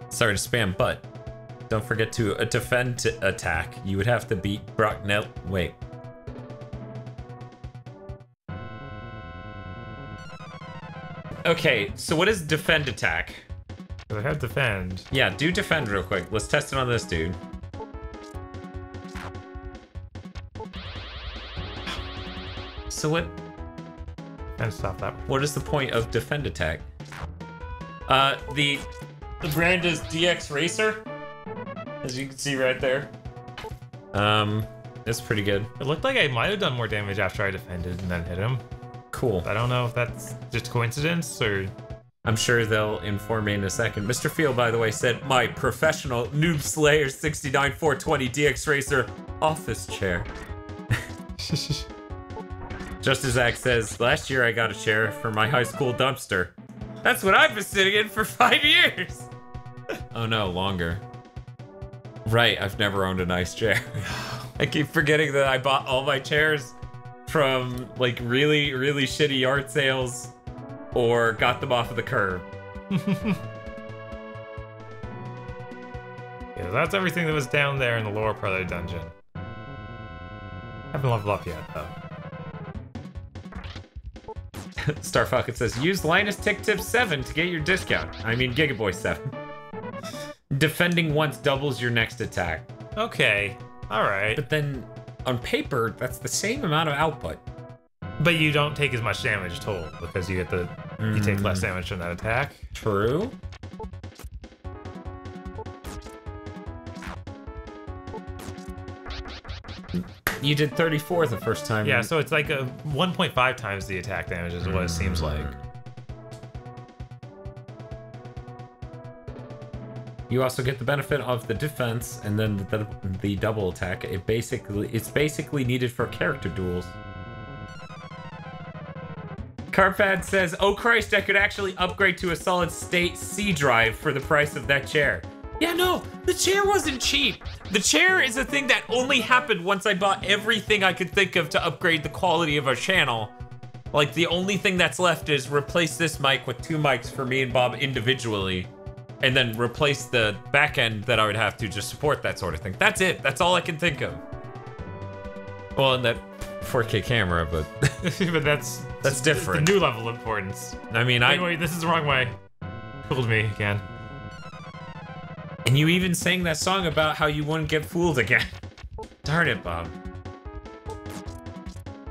[SPEAKER 1] Sorry to spam, but don't forget to defend attack. You would have to beat Brock Nell. Wait. Okay, so what is defend attack?
[SPEAKER 2] I have defend.
[SPEAKER 1] Yeah, do defend real quick. Let's test it on this dude. So what?
[SPEAKER 2] And stop that.
[SPEAKER 1] What is the point of defend attack? The brand is DX Racer, as you can see right there. It's pretty good.
[SPEAKER 2] It looked like I might have done more damage after I defended and then hit him.
[SPEAKER 1] Cool.
[SPEAKER 2] I don't know if that's just coincidence or...
[SPEAKER 1] I'm sure they'll inform me in a second. Mr. Field, by the way, said my professional Noob Slayer 69 420 DX Racer office chair. Just as Zach says, last year I got a chair for my high school dumpster. That's what I've been sitting in for 5 years. Oh no, longer. Right, I've never owned a nice chair. I keep forgetting that I bought all my chairs from like really, really shitty yard sales or got them off of the curb.
[SPEAKER 2] Yeah, that's everything that was down there in the lower part of the dungeon. Haven't leveled up yet, though.
[SPEAKER 1] Star Falcon says, use Linus Tick Tip 7 to get your discount. I mean, Gigaboy 7. Defending once doubles your next attack.
[SPEAKER 2] Okay, alright.
[SPEAKER 1] But then, on paper, that's the same amount of output.
[SPEAKER 2] But you don't take as much damage total, because you get the... You take less damage from that attack.
[SPEAKER 1] True. You did 34 the first time.
[SPEAKER 2] Yeah, so it's like a 1.5 times the attack damage is what it seems like.
[SPEAKER 1] You also get the benefit of the defense and then the double attack. It's basically needed for character duels. Carpad says, oh Christ, I could actually upgrade to a solid state C drive for the price of that chair. Yeah, no, the chair wasn't cheap. The chair is a thing that only happened once I bought everything I could think of to upgrade the quality of our channel. Like, the only thing that's left is replace this mic with 2 mics for me and Bob individually, and then replace the back end that I would have to just support that sort of thing. That's it. That's all I can think of. Well, and that 4K camera, but...
[SPEAKER 2] but that's
[SPEAKER 1] different.
[SPEAKER 2] The new level of importance.
[SPEAKER 1] I mean,
[SPEAKER 2] Wait, this is the wrong way. Fooled me again.
[SPEAKER 1] And you even sang that song about how you wouldn't get fooled again. Darn it, Bob.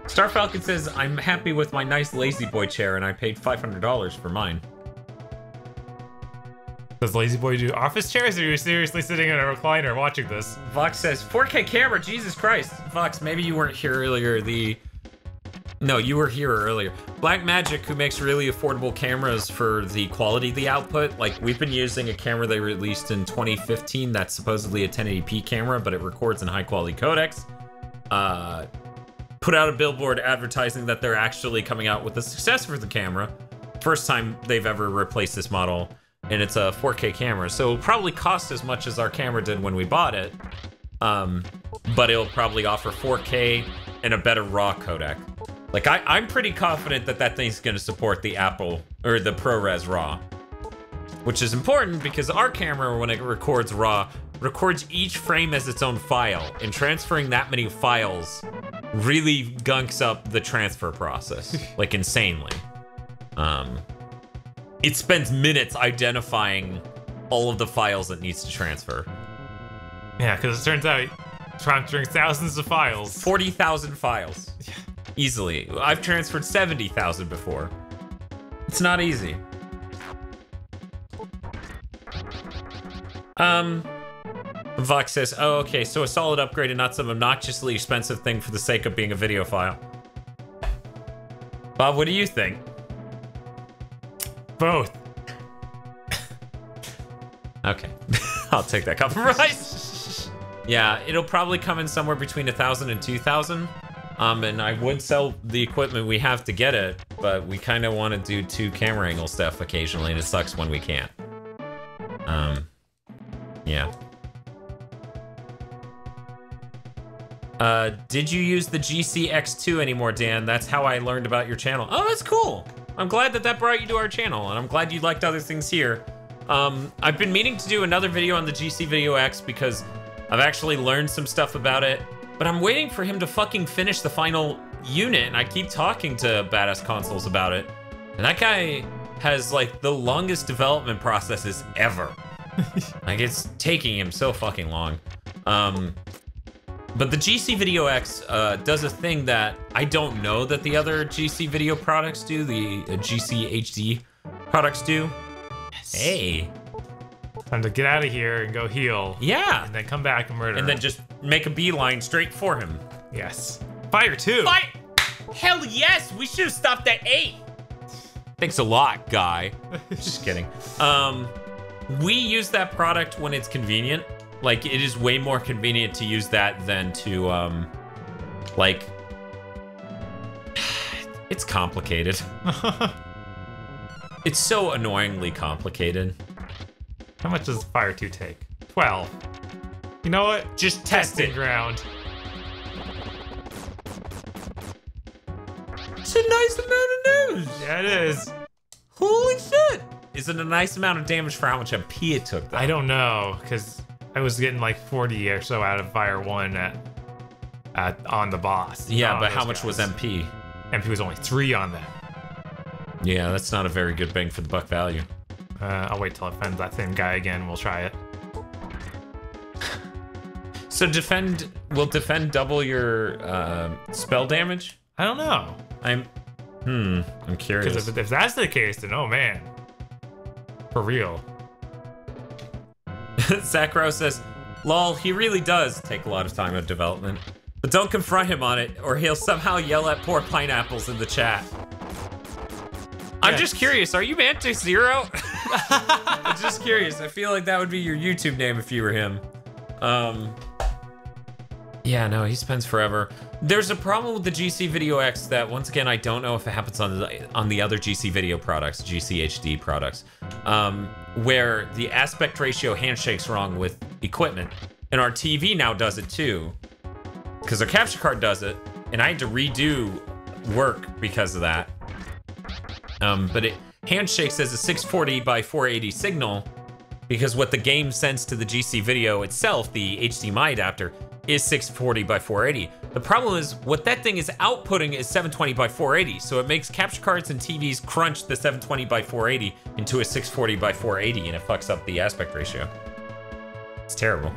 [SPEAKER 1] Star Falcon says, I'm happy with my nice Lazy Boy chair and I paid $500 for mine.
[SPEAKER 2] Does Lazy Boy do office chairs, or are you seriously sitting in a recliner watching this?
[SPEAKER 1] Vox says, 4K camera, Jesus Christ. Vox, maybe you weren't here earlier. No, you were here earlier. Black Magic, who makes really affordable cameras for the quality of the output. Like, we've been using a camera they released in 2015 that's supposedly a 1080p camera, but it records in high-quality codecs. Put out a billboard advertising that they're actually coming out with a successor for the camera. First time they've ever replaced this model, and it's a 4K camera. So it'll probably cost as much as our camera did when we bought it, but it'll probably offer 4K and a better RAW codec. Like, I'm pretty confident that that thing's gonna support the Apple, or the ProRes RAW. Which is important because our camera, when it records RAW, records each frame as its own file, and transferring that many files really gunks up the transfer process, like insanely. It spends minutes identifying all of the files it needs to transfer.
[SPEAKER 2] Yeah, because it turns out transferring thousands of files.
[SPEAKER 1] 40,000 files.
[SPEAKER 2] Yeah.
[SPEAKER 1] Easily. I've transferred 70,000 before. It's not easy. Vox says, oh, okay, so a solid upgrade and not some obnoxiously expensive thing for the sake of being a video file. Bob, what do you think?
[SPEAKER 2] Both.
[SPEAKER 1] Okay. I'll take that compromise. Yeah, it'll probably come in somewhere between 1,000 and 2,000. And I would sell the equipment we have to get it, but we kind of want to do 2 camera angle stuff occasionally, and it sucks when we can't. Yeah. Did you use the GCX2 anymore, Dan? That's how I learned about your channel. Oh, that's cool. I'm glad that brought you to our channel, and I'm glad you liked other things here. I've been meaning to do another video on the GC Video X because I've actually learned some stuff about it, but I'm waiting for him to fucking finish the final unit, and I keep talking to Badass Consoles about it, and that guy has like the longest development processes ever. Like, it's taking him so fucking long. But the GC Video X does a thing that I don't know that the other GC Video products do, the GC HD products do. Yes. Hey.
[SPEAKER 2] Time to get out of here and go heal.
[SPEAKER 1] Yeah.
[SPEAKER 2] And then come back and murder.
[SPEAKER 1] And then just make a beeline straight for him.
[SPEAKER 2] Yes. Fire 2.
[SPEAKER 1] Fire! Hell yes! We should have stopped at 8. Thanks a lot, guy. Just kidding. We use that product when it's convenient. Like, it is way more convenient to use that than to, like... It's complicated. It's so annoyingly complicated.
[SPEAKER 2] How much does Fire 2 take? 12. You know what?
[SPEAKER 1] Just test it.
[SPEAKER 2] Ground.
[SPEAKER 1] It's a nice amount of damage.
[SPEAKER 2] Yeah, it is.
[SPEAKER 1] Holy shit. Is it a nice amount of damage for how much MP it took, though?
[SPEAKER 2] I don't know, because I was getting like 40 or so out of Fire 1 on the boss.
[SPEAKER 1] Yeah, but how much was MP?
[SPEAKER 2] MP was only 3 on that.
[SPEAKER 1] Yeah, that's not a very good bang for the buck value.
[SPEAKER 2] I'll wait till it finds that same guy again. We'll try it.
[SPEAKER 1] So will defend double your spell damage?
[SPEAKER 2] I don't know.
[SPEAKER 1] I'm curious.
[SPEAKER 2] Because if that's the case, then oh man. For real.
[SPEAKER 1] Sakro says, lol, he really does take a lot of time of development. But don't confront him on it, or he'll somehow yell at poor pineapples in the chat. I'm just curious, are you Mantis0? I'm just curious. I feel like that would be your YouTube name if you were him. Yeah, no, he spends forever. There's a problem with the GC Video X that, once again, I don't know if it happens on the other GC Video products, GC HD products, where the aspect ratio handshake's wrong with equipment. And our TV now does it too, because our capture card does it, and I had to redo work because of that. But it handshakes as a 640 by 480 signal, because what the game sends to the GC Video itself, the HDMI adapter, is 640 by 480. The problem is, what that thing is outputting is 720 by 480, so it makes capture cards and TVs crunch the 720 by 480 into a 640 by 480, and it fucks up the aspect ratio. It's terrible.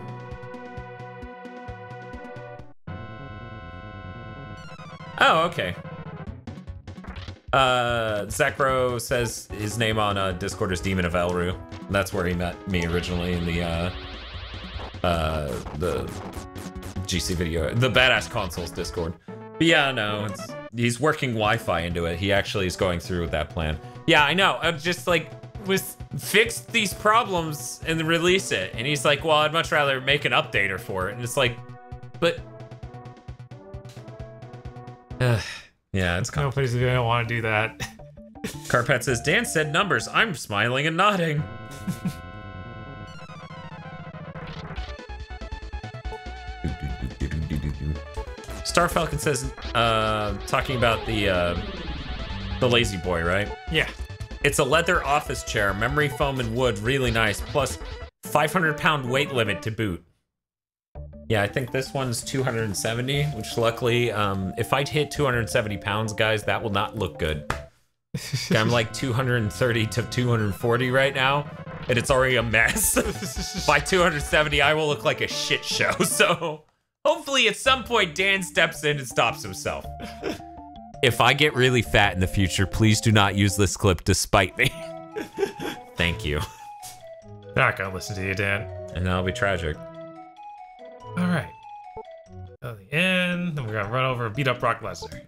[SPEAKER 1] Oh, okay. Zakro says his name on Discord is Demon of Elru. That's where he met me originally in the GC Video, the Badass Consoles Discord. But yeah, no, he's working Wi-Fi into it. He actually is going through with that plan. Yeah, I know. I'm just like, fix these problems and then release it. And he's like, well, I'd much rather make an updater for it. And it's like, but yeah, it's
[SPEAKER 2] no place if you don't want to do that.
[SPEAKER 1] Carpet says, Dan said numbers. I'm smiling and nodding. Star Falcon says, talking about the Lazy Boy, right?
[SPEAKER 2] Yeah.
[SPEAKER 1] It's a leather office chair, memory foam and wood, really nice, plus 500-pound weight limit to boot. Yeah, I think this one's 270, which luckily, if I hit 270 pounds, guys, that will not look good. I'm like 230 to 240 right now, and it's already a mess. By 270, I will look like a shit show, so hopefully at some point Dan steps in and stops himself. If I get really fat in the future, please do not use this clip to spite me. Thank you.
[SPEAKER 2] They're not gonna listen to you, Dan.
[SPEAKER 1] And that'll be tragic.
[SPEAKER 2] All right. Till the end, then we're gonna run over and beat up Brock Lesnar.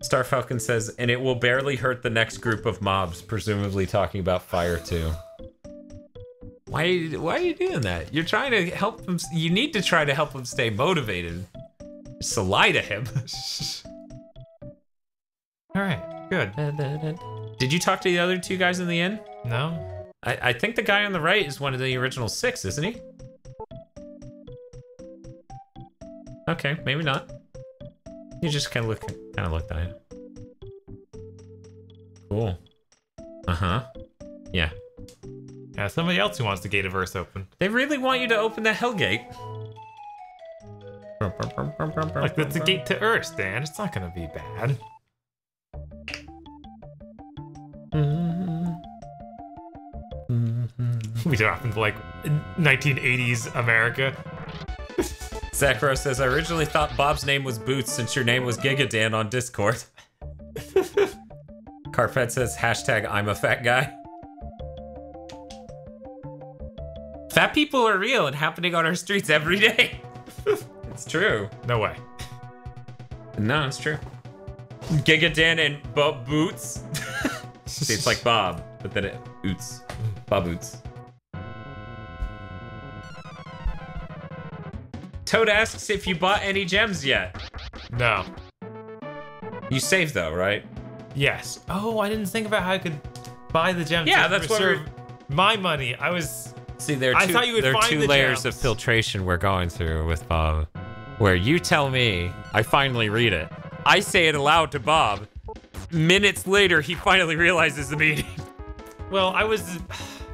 [SPEAKER 1] Star Falcon says, and it will barely hurt the next group of mobs, presumably talking about Fire 2. Why are you doing that? You're trying to help him. You need to try to help him stay motivated. Just to lie to him.
[SPEAKER 2] All right, good.
[SPEAKER 1] Did you talk to the other two guys in the inn?
[SPEAKER 2] No.
[SPEAKER 1] I think the guy on the right is one of the original 6, isn't he? Okay, maybe not. You just kind of looked at him. Cool. Yeah.
[SPEAKER 2] Yeah, somebody else who wants the Gate-averse open.
[SPEAKER 1] They really want you to open the Hellgate.
[SPEAKER 2] Like, that's a gate to Earth, Dan. It's not gonna be bad. We drop into, like, 1980s America.
[SPEAKER 1] Zachro says, I originally thought Bob's name was Boots since your name was Gigadan on Discord. Carpet says, hashtag I'm a fat guy. Fat people are real and happening on our streets every day. It's true.
[SPEAKER 2] No way.
[SPEAKER 1] No, it's true. Gigadan and Bob Boots. See, it's like Bob, but then it Boots. Bob Boots. Toad asks if you bought any gems yet.
[SPEAKER 2] No.
[SPEAKER 1] You saved though, right?
[SPEAKER 2] Yes. Oh, I didn't think about how I could buy the gems.
[SPEAKER 1] Yeah,
[SPEAKER 2] to
[SPEAKER 1] that's what
[SPEAKER 2] reserve my money. I was.
[SPEAKER 1] See, there are two layers of filtration we're going through with Bob, where you tell me, I finally read it. I say it aloud to Bob. Minutes later, he finally realizes the meaning.
[SPEAKER 2] Well, I was.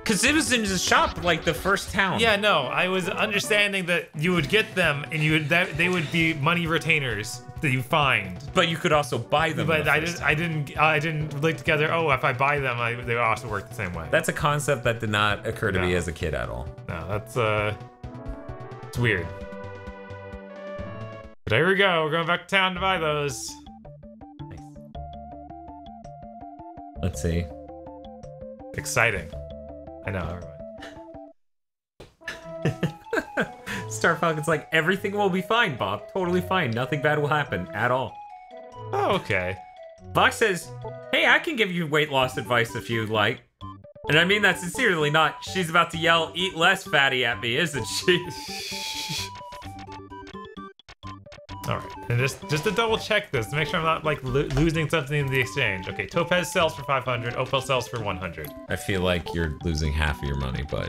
[SPEAKER 1] Because it was in the shop, like the first town.
[SPEAKER 2] Yeah, no, I was understanding that you would get them, and they would be money retainers that you find.
[SPEAKER 1] But you could also buy them.
[SPEAKER 2] But I didn't link together. Oh, if I buy them, they would also work the same way.
[SPEAKER 1] That's a concept that did not occur to me as a kid at all.
[SPEAKER 2] No, that's it's weird. But here we go. We're going back to town to buy those.
[SPEAKER 1] Nice. Let's see.
[SPEAKER 2] Exciting. I know, everyone.
[SPEAKER 1] Star Falcon's like, everything will be fine, Bob. Totally fine. Nothing bad will happen at all.
[SPEAKER 2] Oh, okay.
[SPEAKER 1] Vox says, hey, I can give you weight loss advice if you'd like. And I mean that sincerely, not she's about to yell, eat less fatty at me, isn't she?
[SPEAKER 2] Alright, and just to double check this, to make sure I'm not like losing something in the exchange. Okay, Topaz sells for 500, Opal sells for 100.
[SPEAKER 1] I feel like you're losing half of your money, but...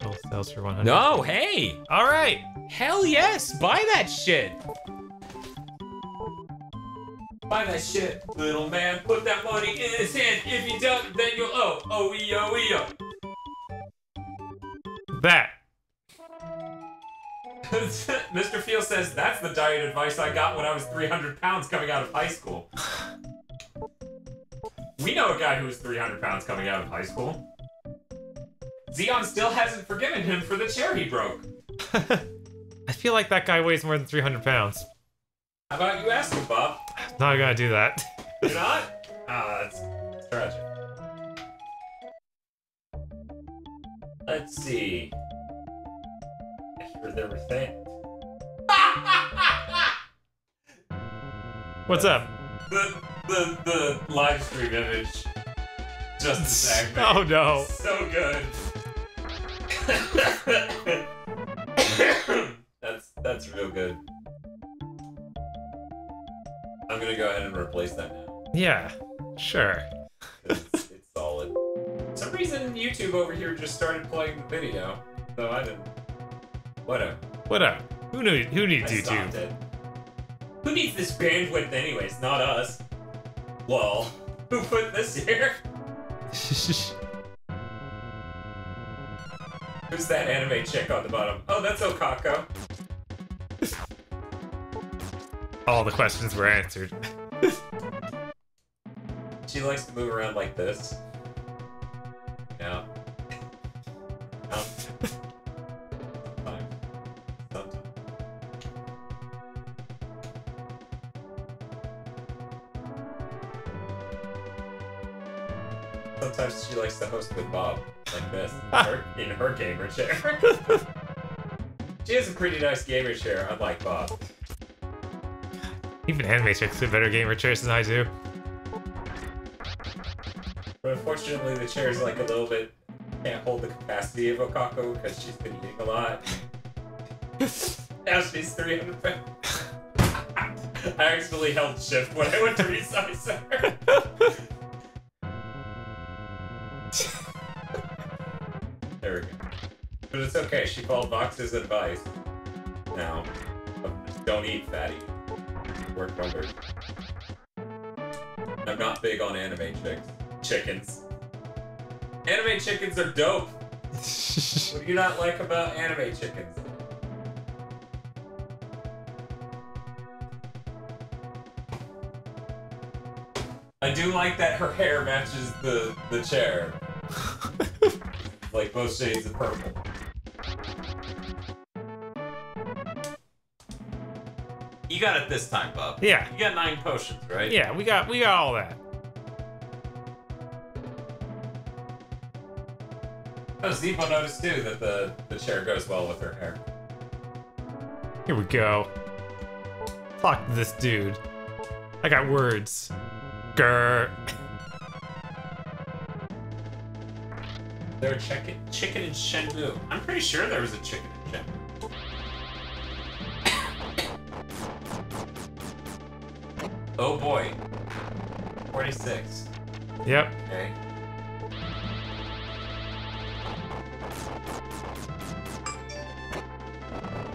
[SPEAKER 2] Opal sells for 100.
[SPEAKER 1] No, hey!
[SPEAKER 2] Alright!
[SPEAKER 1] Hell yes, buy that shit! Buy that shit, little man. Put that money in his hand. If you don't, then you'll owe. Oh.
[SPEAKER 2] That.
[SPEAKER 1] Mr. Field says, that's the diet advice I got when I was 300 pounds coming out of high school. We know a guy who was 300 pounds coming out of high school. Xeon still hasn't forgiven him for the chair he broke.
[SPEAKER 2] I feel like that guy weighs more than 300 pounds.
[SPEAKER 1] How about you ask him, Bob?
[SPEAKER 2] Not gonna do that.
[SPEAKER 1] You're not? Ah, that's tragic. Let's see. I hear there were things.
[SPEAKER 2] What's up?
[SPEAKER 1] The live stream image. Just a segment.
[SPEAKER 2] Oh no.
[SPEAKER 1] So good. That's real good. I'm gonna go ahead and replace that now.
[SPEAKER 2] Yeah, sure.
[SPEAKER 1] It's solid. For some reason, YouTube over here just started playing the video, so I didn't. Whatever.
[SPEAKER 2] Who needs YouTube?
[SPEAKER 1] It. Who needs this bandwidth anyways? Not us. Lol. Who put this here? Who's that anime chick on the bottom? Oh, that's Okako.
[SPEAKER 2] All the questions were answered.
[SPEAKER 1] She likes to move around like this. Yeah. Sometimes. Sometimes she likes to host with Bob, like this, in her gamer chair. She has a pretty nice gamer chair, unlike Bob.
[SPEAKER 2] Even anime chicks have better gamer chairs than I do.
[SPEAKER 1] But unfortunately, the chair is like a little bit... can't hold the capacity of Okako because she's been eating a lot. Now she's 300 pounds. I actually held shift when I went to resize her. But it's okay, she followed Vox's advice. Now, don't eat fatty. Work wonders. I'm not big on anime chickens. Anime chickens are dope! What do you not like about anime chickens? I do like that her hair matches the chair. Like both shades of purple. You got it this time, Bub.
[SPEAKER 2] Yeah.
[SPEAKER 1] You got 9 potions, right?
[SPEAKER 2] Yeah, we got all that.
[SPEAKER 1] Oh, Zebo noticed too that the chair goes well with her hair.
[SPEAKER 2] Here we go. Talk to this dude. I got words. Grr.
[SPEAKER 1] There a chicken in Shenmue. I'm pretty sure there was a chicken in Shenmue. Oh boy. 46.
[SPEAKER 2] Yep.
[SPEAKER 1] Okay.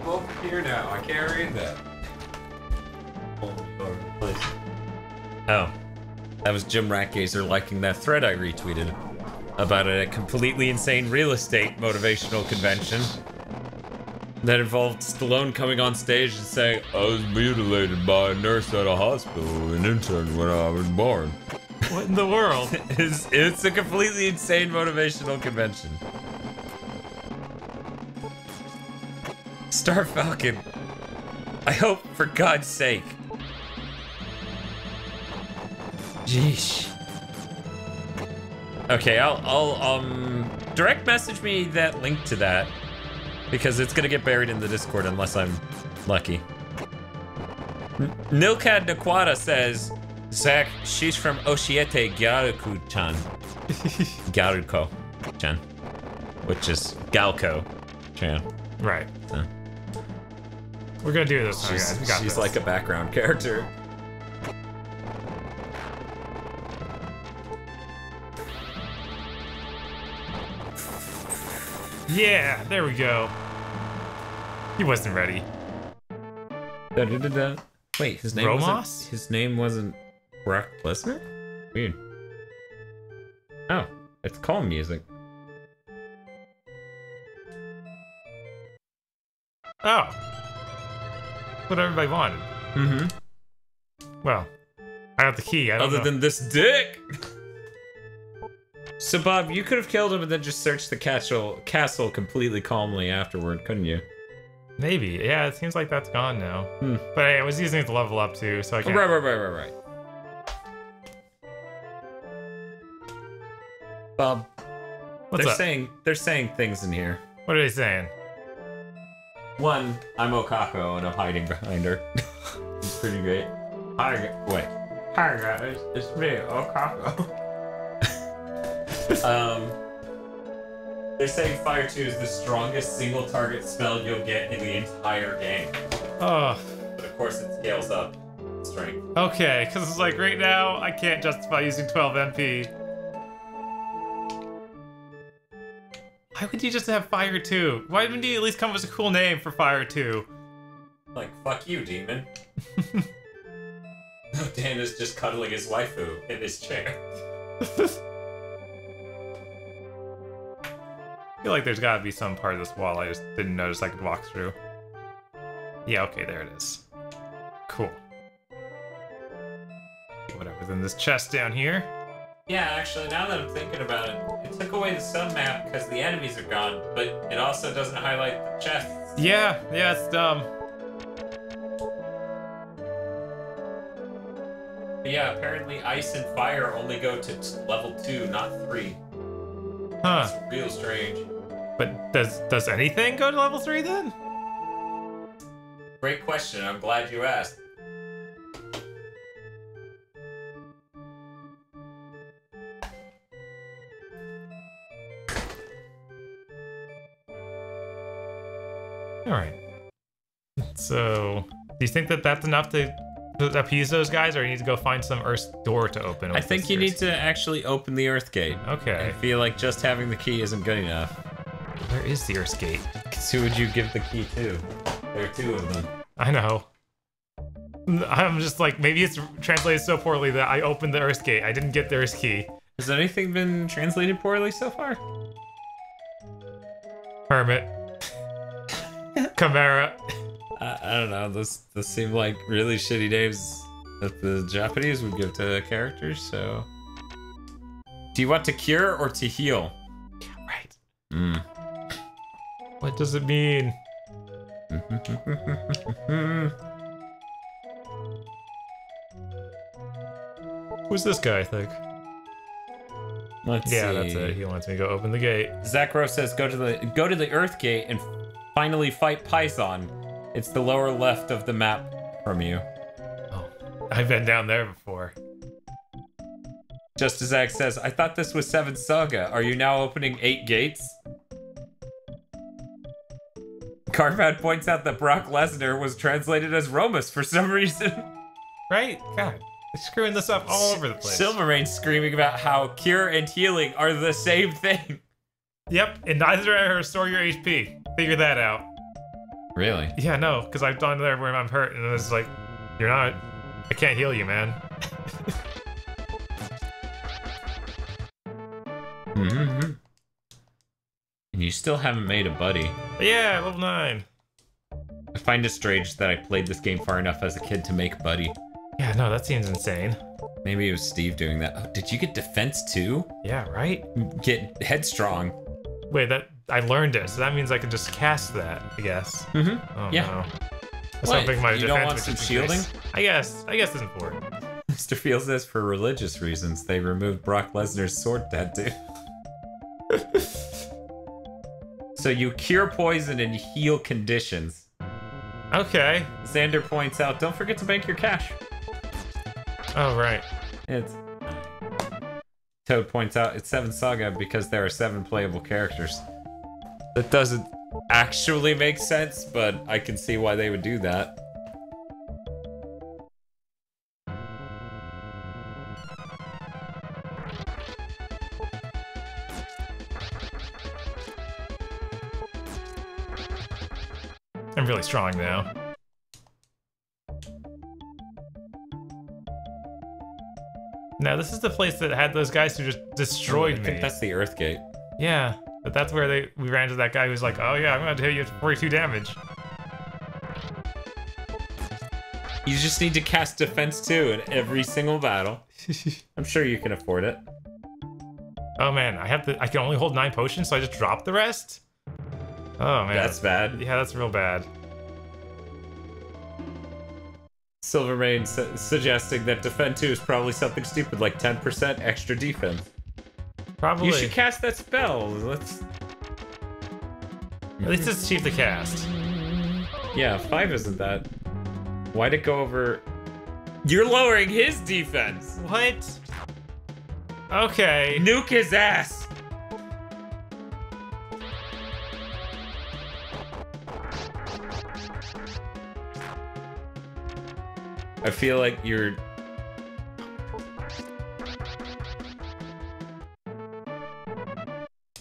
[SPEAKER 1] Over here now. I can't read that. Oh. That was Jim Ratgazer liking that thread I retweeted about a completely insane real estate motivational convention that involved Stallone coming on stage and saying, I was mutilated by a nurse at a hospital, an intern when I was born.
[SPEAKER 2] What in the world?
[SPEAKER 1] It's a completely insane motivational convention. Star Falcon. I hope, for God's sake. Jeesh. Okay, I'll direct message me that link to that because it's gonna get buried in the Discord unless I'm lucky. Nilkad Nakwada says, Zach, she's from Oshiete Gyaruku-chan. Gyaruko-chan. Which is Galco-chan.
[SPEAKER 2] Right.
[SPEAKER 1] So.
[SPEAKER 2] We're gonna do this, guys. We got
[SPEAKER 1] She's
[SPEAKER 2] this.
[SPEAKER 1] like a background character.
[SPEAKER 2] Yeah, there we go. He wasn't ready.
[SPEAKER 1] Da-da-da-da. Wait, his name
[SPEAKER 2] Romos?
[SPEAKER 1] his name wasn't Brock Lesnar? Weird. Oh, it's calm music.
[SPEAKER 2] Oh. What everybody wanted.
[SPEAKER 1] Mm-hmm.
[SPEAKER 2] Well, I got the key. I don't know.
[SPEAKER 1] Other than this dick! So, Bob, you could have killed him and then just searched the castle completely calmly afterward, couldn't you?
[SPEAKER 2] Maybe. Yeah, it seems like that's gone now. But hey, I was using it to level up too, so I can't.
[SPEAKER 1] Right. Bob,
[SPEAKER 2] What's up?
[SPEAKER 1] they're saying things in here.
[SPEAKER 2] What are they saying?
[SPEAKER 1] One, I'm Okako and I'm hiding behind her. It's pretty great. Hi guys, it's me, Okako. They're saying Fire 2 is the strongest single target spell you'll get in the entire game.
[SPEAKER 2] Oh.
[SPEAKER 1] But of course it scales up in strength.
[SPEAKER 2] Okay, because it's like right now, I can't justify using 12 MP. Why would you just have Fire 2? Why wouldn't you at least come up with a cool name for Fire 2?
[SPEAKER 1] Like, fuck you, demon. Dan is just cuddling his waifu in his chair.
[SPEAKER 2] I feel like there's gotta be some part of this wall I just didn't notice I could walk through. Yeah, okay, there it is. Cool. Whatever's in this chest down here.
[SPEAKER 1] Yeah, actually, now that I'm thinking about it, it took away the sub-map because the enemies are gone, but it also doesn't highlight the chests.
[SPEAKER 2] Yeah, it's dumb.
[SPEAKER 1] But yeah, apparently ice and fire only go to level 2, not 3.
[SPEAKER 2] Huh.
[SPEAKER 1] It's real strange.
[SPEAKER 2] But does anything go to level 3 then?
[SPEAKER 1] Great question, I'm glad you asked.
[SPEAKER 2] Alright. So, do you think that that's enough to appease those guys, or you need to go find some Earth door to open?
[SPEAKER 1] I think you need to actually open the Earth Gate.
[SPEAKER 2] Okay.
[SPEAKER 1] I feel like just having the key isn't good enough.
[SPEAKER 2] Where is the Earth Gate?
[SPEAKER 1] Who would you give the key to? There are two of them.
[SPEAKER 2] I know. I'm just like, maybe it's translated so poorly that I opened the Earth Gate. I didn't get the Earth Key.
[SPEAKER 1] Has anything been translated poorly so far?
[SPEAKER 2] Hermit. Chimera.
[SPEAKER 1] I don't know. Those seem like really shitty names that the Japanese would give to characters, so... Do you want to cure or to heal?
[SPEAKER 2] Right.
[SPEAKER 1] Hmm.
[SPEAKER 2] What does it mean? Who's this guy, I think?
[SPEAKER 1] Let's see.
[SPEAKER 2] Yeah, that's it. He wants me to go open the gate.
[SPEAKER 1] Zakro says go to the Earth Gate and finally fight Python. It's the lower left of the map from you.
[SPEAKER 2] Oh, I've been down there before.
[SPEAKER 1] Just as Zach says, I thought this was 7 Saga. Are you now opening 8 gates? Carpad points out that Brock Lesnar was translated as Romus for some reason.
[SPEAKER 2] Right? God, they're screwing this up all over the place.
[SPEAKER 1] Silvermane's screaming about how cure and healing are the same thing.
[SPEAKER 2] Yep, and neither are restore your HP. Figure that out.
[SPEAKER 1] Really?
[SPEAKER 2] Yeah, no, because I've done there where I'm hurt, and it's like, you're not. I can't heal you, man.
[SPEAKER 1] Mm-hmm. And you still haven't made a buddy.
[SPEAKER 2] Yeah, level 9.
[SPEAKER 1] I find it strange that I played this game far enough as a kid to make buddy.
[SPEAKER 2] Yeah, no, that seems insane.
[SPEAKER 1] Maybe it was Steve doing that. Oh, did you get defense too?
[SPEAKER 2] Yeah, right?
[SPEAKER 1] Get headstrong.
[SPEAKER 2] Wait, I learned it, so that means I can just cast that, I guess.
[SPEAKER 1] Mm-hmm.
[SPEAKER 2] Oh,
[SPEAKER 1] yeah.
[SPEAKER 2] no. That's
[SPEAKER 1] What?
[SPEAKER 2] something my
[SPEAKER 1] You
[SPEAKER 2] defense
[SPEAKER 1] don't want
[SPEAKER 2] would
[SPEAKER 1] some
[SPEAKER 2] just
[SPEAKER 1] shielding?
[SPEAKER 2] increase. I guess it's important.
[SPEAKER 1] Mr. Field says for religious reasons, they removed Brock Lesnar's sword tattoo. So you cure poison and heal conditions.
[SPEAKER 2] Okay.
[SPEAKER 1] Xander points out, don't forget to bank your cash.
[SPEAKER 2] Oh, right.
[SPEAKER 1] It's... Toad points out, it's 7 Saga because there are 7 playable characters. That doesn't actually make sense, but I can see why they would do that.
[SPEAKER 2] I'm really strong now. Now, this is the place that had those guys who just destroyed me.
[SPEAKER 1] I think that's the Earth Gate.
[SPEAKER 2] Yeah, but that's where we ran into that guy who's like, oh yeah, I'm gonna hit you for 42 damage.
[SPEAKER 1] You just need to cast Defense 2 in every single battle. I'm sure you can afford it.
[SPEAKER 2] Oh man, I can only hold 9 potions, so I just drop the rest? Oh man.
[SPEAKER 1] That's bad.
[SPEAKER 2] Yeah, that's real bad.
[SPEAKER 1] Silvermane suggesting that Defend 2 is probably something stupid like 10% extra defense.
[SPEAKER 2] Probably.
[SPEAKER 1] You should cast that spell. Let's...
[SPEAKER 2] At least it's cheap to cast.
[SPEAKER 1] Yeah, 5 isn't that. Why'd it go over... You're lowering his defense!
[SPEAKER 2] What? Okay.
[SPEAKER 1] Nuke his ass! I feel like you're...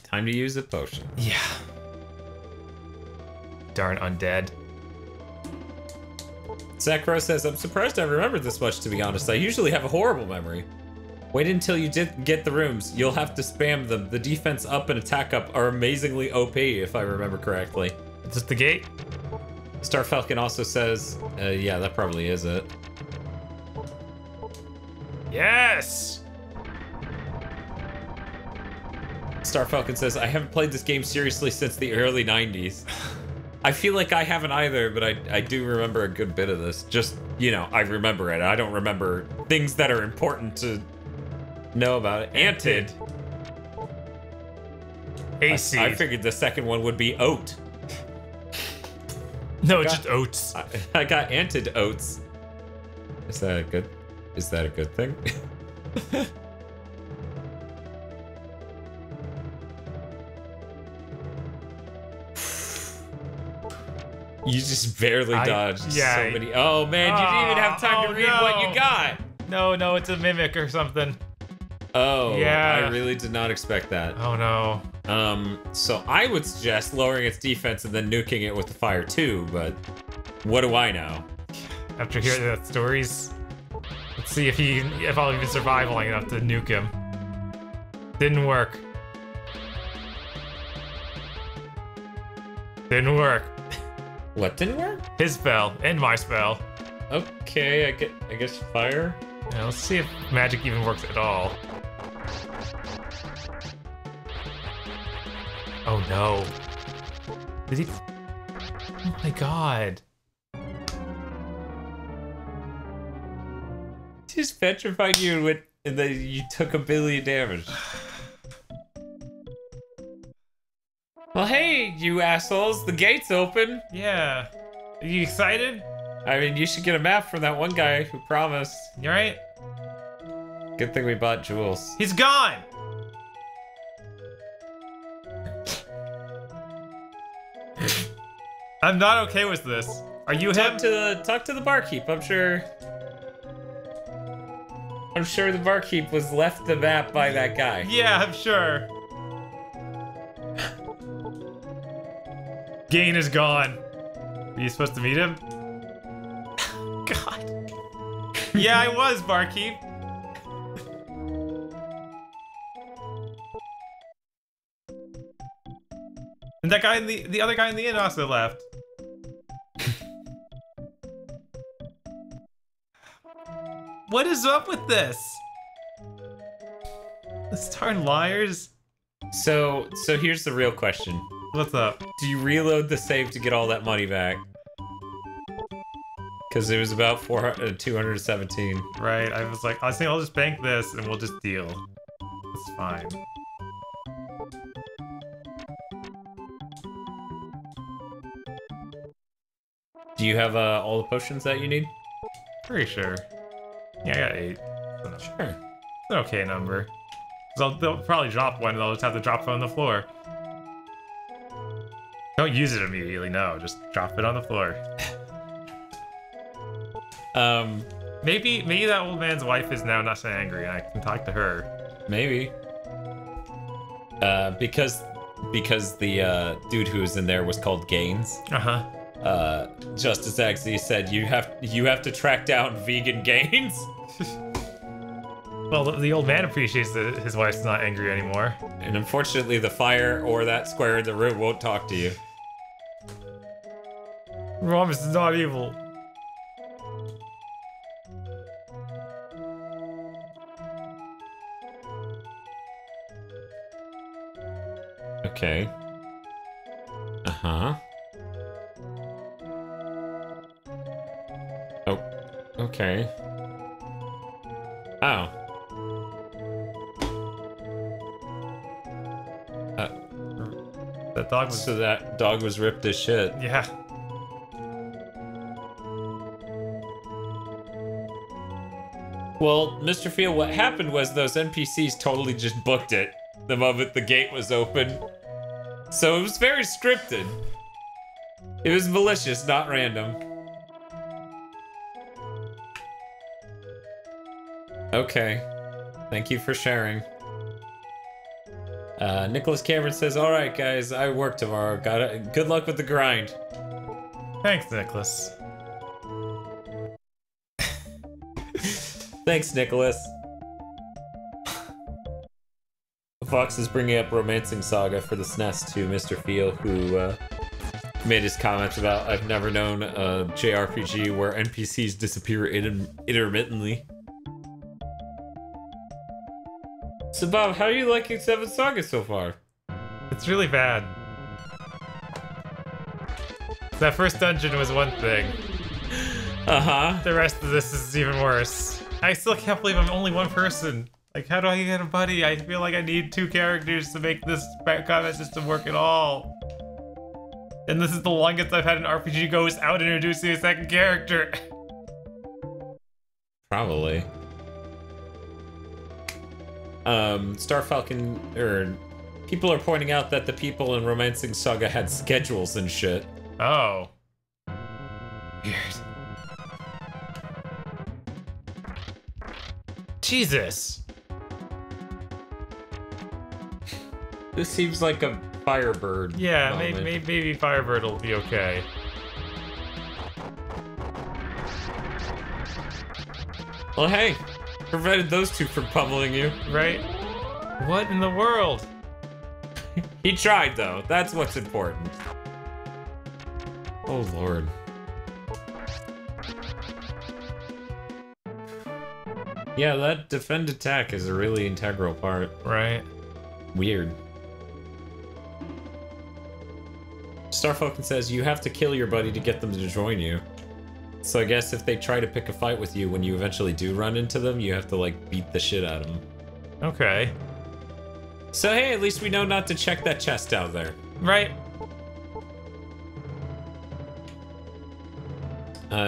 [SPEAKER 1] Time to use a potion.
[SPEAKER 2] Yeah. Darn undead.
[SPEAKER 1] Sakura says, I'm surprised I remembered this much, to be honest. I usually have a horrible memory. Wait until you get the rooms. You'll have to spam them. The defense up and attack up are amazingly OP, if I remember correctly.
[SPEAKER 2] Is this the gate?
[SPEAKER 1] Star Falcon also says, yeah, that probably is it.
[SPEAKER 2] Yes!
[SPEAKER 1] Star Falcon says, I haven't played this game seriously since the early 90s. I feel like I haven't either, but I do remember a good bit of this. Just, you know, I remember it. I don't remember things that are important to know about it. Antid.
[SPEAKER 2] AC.
[SPEAKER 1] I figured the second one would be oat.
[SPEAKER 2] No, it's just oats.
[SPEAKER 1] I got Antid oats. Is that a good thing? You just barely dodged so many. Oh man, you didn't even have time to read what you got.
[SPEAKER 2] No, it's a mimic or something.
[SPEAKER 1] Oh,
[SPEAKER 2] yeah.
[SPEAKER 1] I really did not expect that.
[SPEAKER 2] Oh no.
[SPEAKER 1] So I would suggest lowering its defense and then nuking it with the fire too, but what do I know?
[SPEAKER 2] After hearing the stories, let's see if I'll even survive long enough to nuke him. Didn't work. Didn't work.
[SPEAKER 1] What didn't work?
[SPEAKER 2] His spell and my spell.
[SPEAKER 1] Okay, I guess fire.
[SPEAKER 2] Yeah, let's see if magic even works at all. Oh no. Did he? Oh my god.
[SPEAKER 1] Just petrified you with, and then you took 1 billion damage. Well, hey, you assholes, the gate's open.
[SPEAKER 2] Yeah. Are you excited?
[SPEAKER 1] I mean, you should get a map from that one guy who promised.
[SPEAKER 2] You right?
[SPEAKER 1] Good thing we bought jewels.
[SPEAKER 2] He's gone! I'm not okay with this. Are you him?
[SPEAKER 1] Talk to the barkeep. I'm sure the barkeep was left the map by that guy.
[SPEAKER 2] Yeah, I'm sure. Gain is gone. Were you supposed to meet him? God. Yeah, I was, barkeep. And that guy in the other guy in the inn also left. What is up with this? The darn liars.
[SPEAKER 1] So here's the real question.
[SPEAKER 2] What's up?
[SPEAKER 1] Do you reload the save to get all that money back? Because it was about 217.
[SPEAKER 2] Right, I was like, I think I'll just bank this and we'll just deal. It's fine.
[SPEAKER 1] Do you have all the potions that you need?
[SPEAKER 2] Pretty sure. Yeah, I got 8.
[SPEAKER 1] Sure.
[SPEAKER 2] It's an okay number. They'll probably drop one and they'll just have to drop it on the floor. Don't use it immediately, no. Just drop it on the floor. Maybe that old man's wife is now not so angry and I can talk to her.
[SPEAKER 1] Maybe. Because the dude who was in there was called Gaines.
[SPEAKER 2] Uh-huh.
[SPEAKER 1] Justice Axie said you have to track down vegan Gaines.
[SPEAKER 2] Well, the old man appreciates that his wife's not angry anymore.
[SPEAKER 1] And unfortunately, the fire or that square in the room won't talk to you.
[SPEAKER 2] Mom is not evil.
[SPEAKER 1] Okay. Uh-huh. Oh, okay. Oh.
[SPEAKER 2] That dog was...
[SPEAKER 1] So that dog was ripped as shit.
[SPEAKER 2] Yeah.
[SPEAKER 1] Well, Mr. Field, what happened was those NPCs totally just booked it the moment the gate was open. So it was very scripted. It was malicious, not random. Okay. Thank you for sharing. Nicholas Cameron says, all right, guys, I work tomorrow. Good luck with the grind.
[SPEAKER 2] Thanks, Nicholas.
[SPEAKER 1] Thanks, Nicholas. Fox is bringing up Romancing Saga for the SNES to Mr. Feel, who made his comments about, I've never known a JRPG where NPCs disappear intermittently. So Bob, how are you liking 7 Saga so far?
[SPEAKER 2] It's really bad. That first dungeon was one thing.
[SPEAKER 1] Uh-huh.
[SPEAKER 2] The rest of this is even worse. I still can't believe I'm only one person. Like, how do I get a buddy? I feel like I need 2 characters to make this combat system work at all. And this is the longest I've had an RPG go without introducing a second character.
[SPEAKER 1] Probably. Star Falcon, people are pointing out that the people in Romancing Saga had schedules and shit.
[SPEAKER 2] Oh. Weird. Jesus.
[SPEAKER 1] This seems like a Firebird.
[SPEAKER 2] Yeah, maybe Firebird will be okay.
[SPEAKER 1] Well, hey, prevented those two from pummeling you.
[SPEAKER 2] Right? What in the world?
[SPEAKER 1] He tried, though. That's what's important. Oh, Lord. Yeah, that defend attack is a really integral part.
[SPEAKER 2] Right.
[SPEAKER 1] Weird. Star Falcon says you have to kill your buddy to get them to join you. So I guess if they try to pick a fight with you when you eventually do run into them, you have to, like, beat the shit out of them.
[SPEAKER 2] Okay.
[SPEAKER 1] So hey, at least we know not to check that chest out there.
[SPEAKER 2] Right.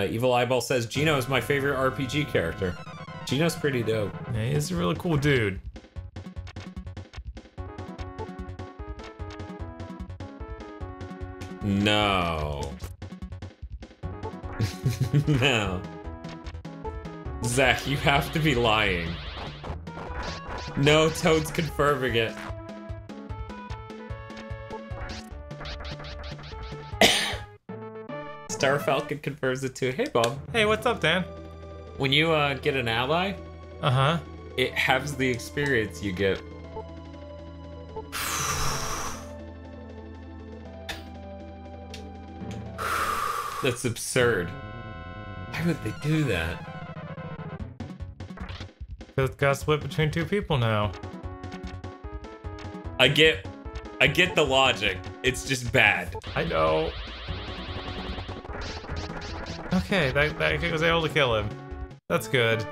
[SPEAKER 1] Evil Eyeball says Gino is my favorite RPG character. Gino's pretty dope.
[SPEAKER 2] Yeah, he's a really cool dude.
[SPEAKER 1] No. No. Zach, you have to be lying. No, Toad's confirming it. Star Falcon confirms it too. Hey, Bob.
[SPEAKER 2] Hey, what's up, Dan?
[SPEAKER 1] When you get an ally,
[SPEAKER 2] Uh-huh.
[SPEAKER 1] it halves the experience you get. That's absurd. Why would they do that?
[SPEAKER 2] Because it's got split between two people now.
[SPEAKER 1] I get the logic. It's just bad.
[SPEAKER 2] I know. Okay, that was able to kill him. That's good.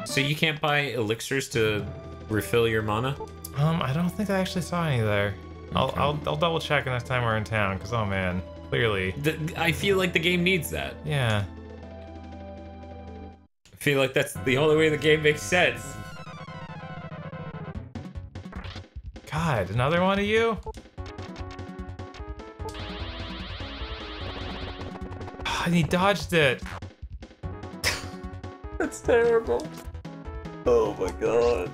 [SPEAKER 1] So you can't buy elixirs to refill your mana?
[SPEAKER 2] I don't think I actually saw any there.
[SPEAKER 1] Okay.
[SPEAKER 2] I'll double check next time we're in town, because oh man, clearly.
[SPEAKER 1] I feel like the game needs that.
[SPEAKER 2] Yeah.
[SPEAKER 1] I feel like that's the only way the game makes sense.
[SPEAKER 2] God, another one of you? And he dodged it.
[SPEAKER 1] That's terrible. Oh my god.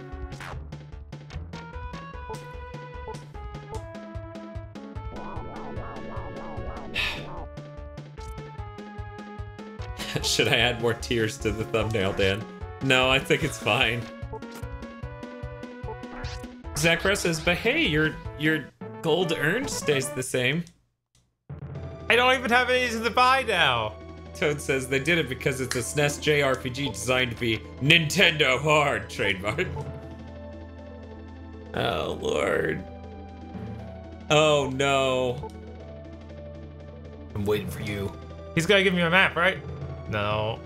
[SPEAKER 1] Should I add more tears to the thumbnail, Dan? No, I think it's fine. Zachra says, but hey, your gold earned stays the same.
[SPEAKER 2] I don't even have anything to buy now.
[SPEAKER 1] Toad says they did it because it's a SNES JRPG designed to be Nintendo hard, trademark. Oh, Lord. Oh, no.
[SPEAKER 2] I'm waiting for you. He's gotta give me a map, right? No.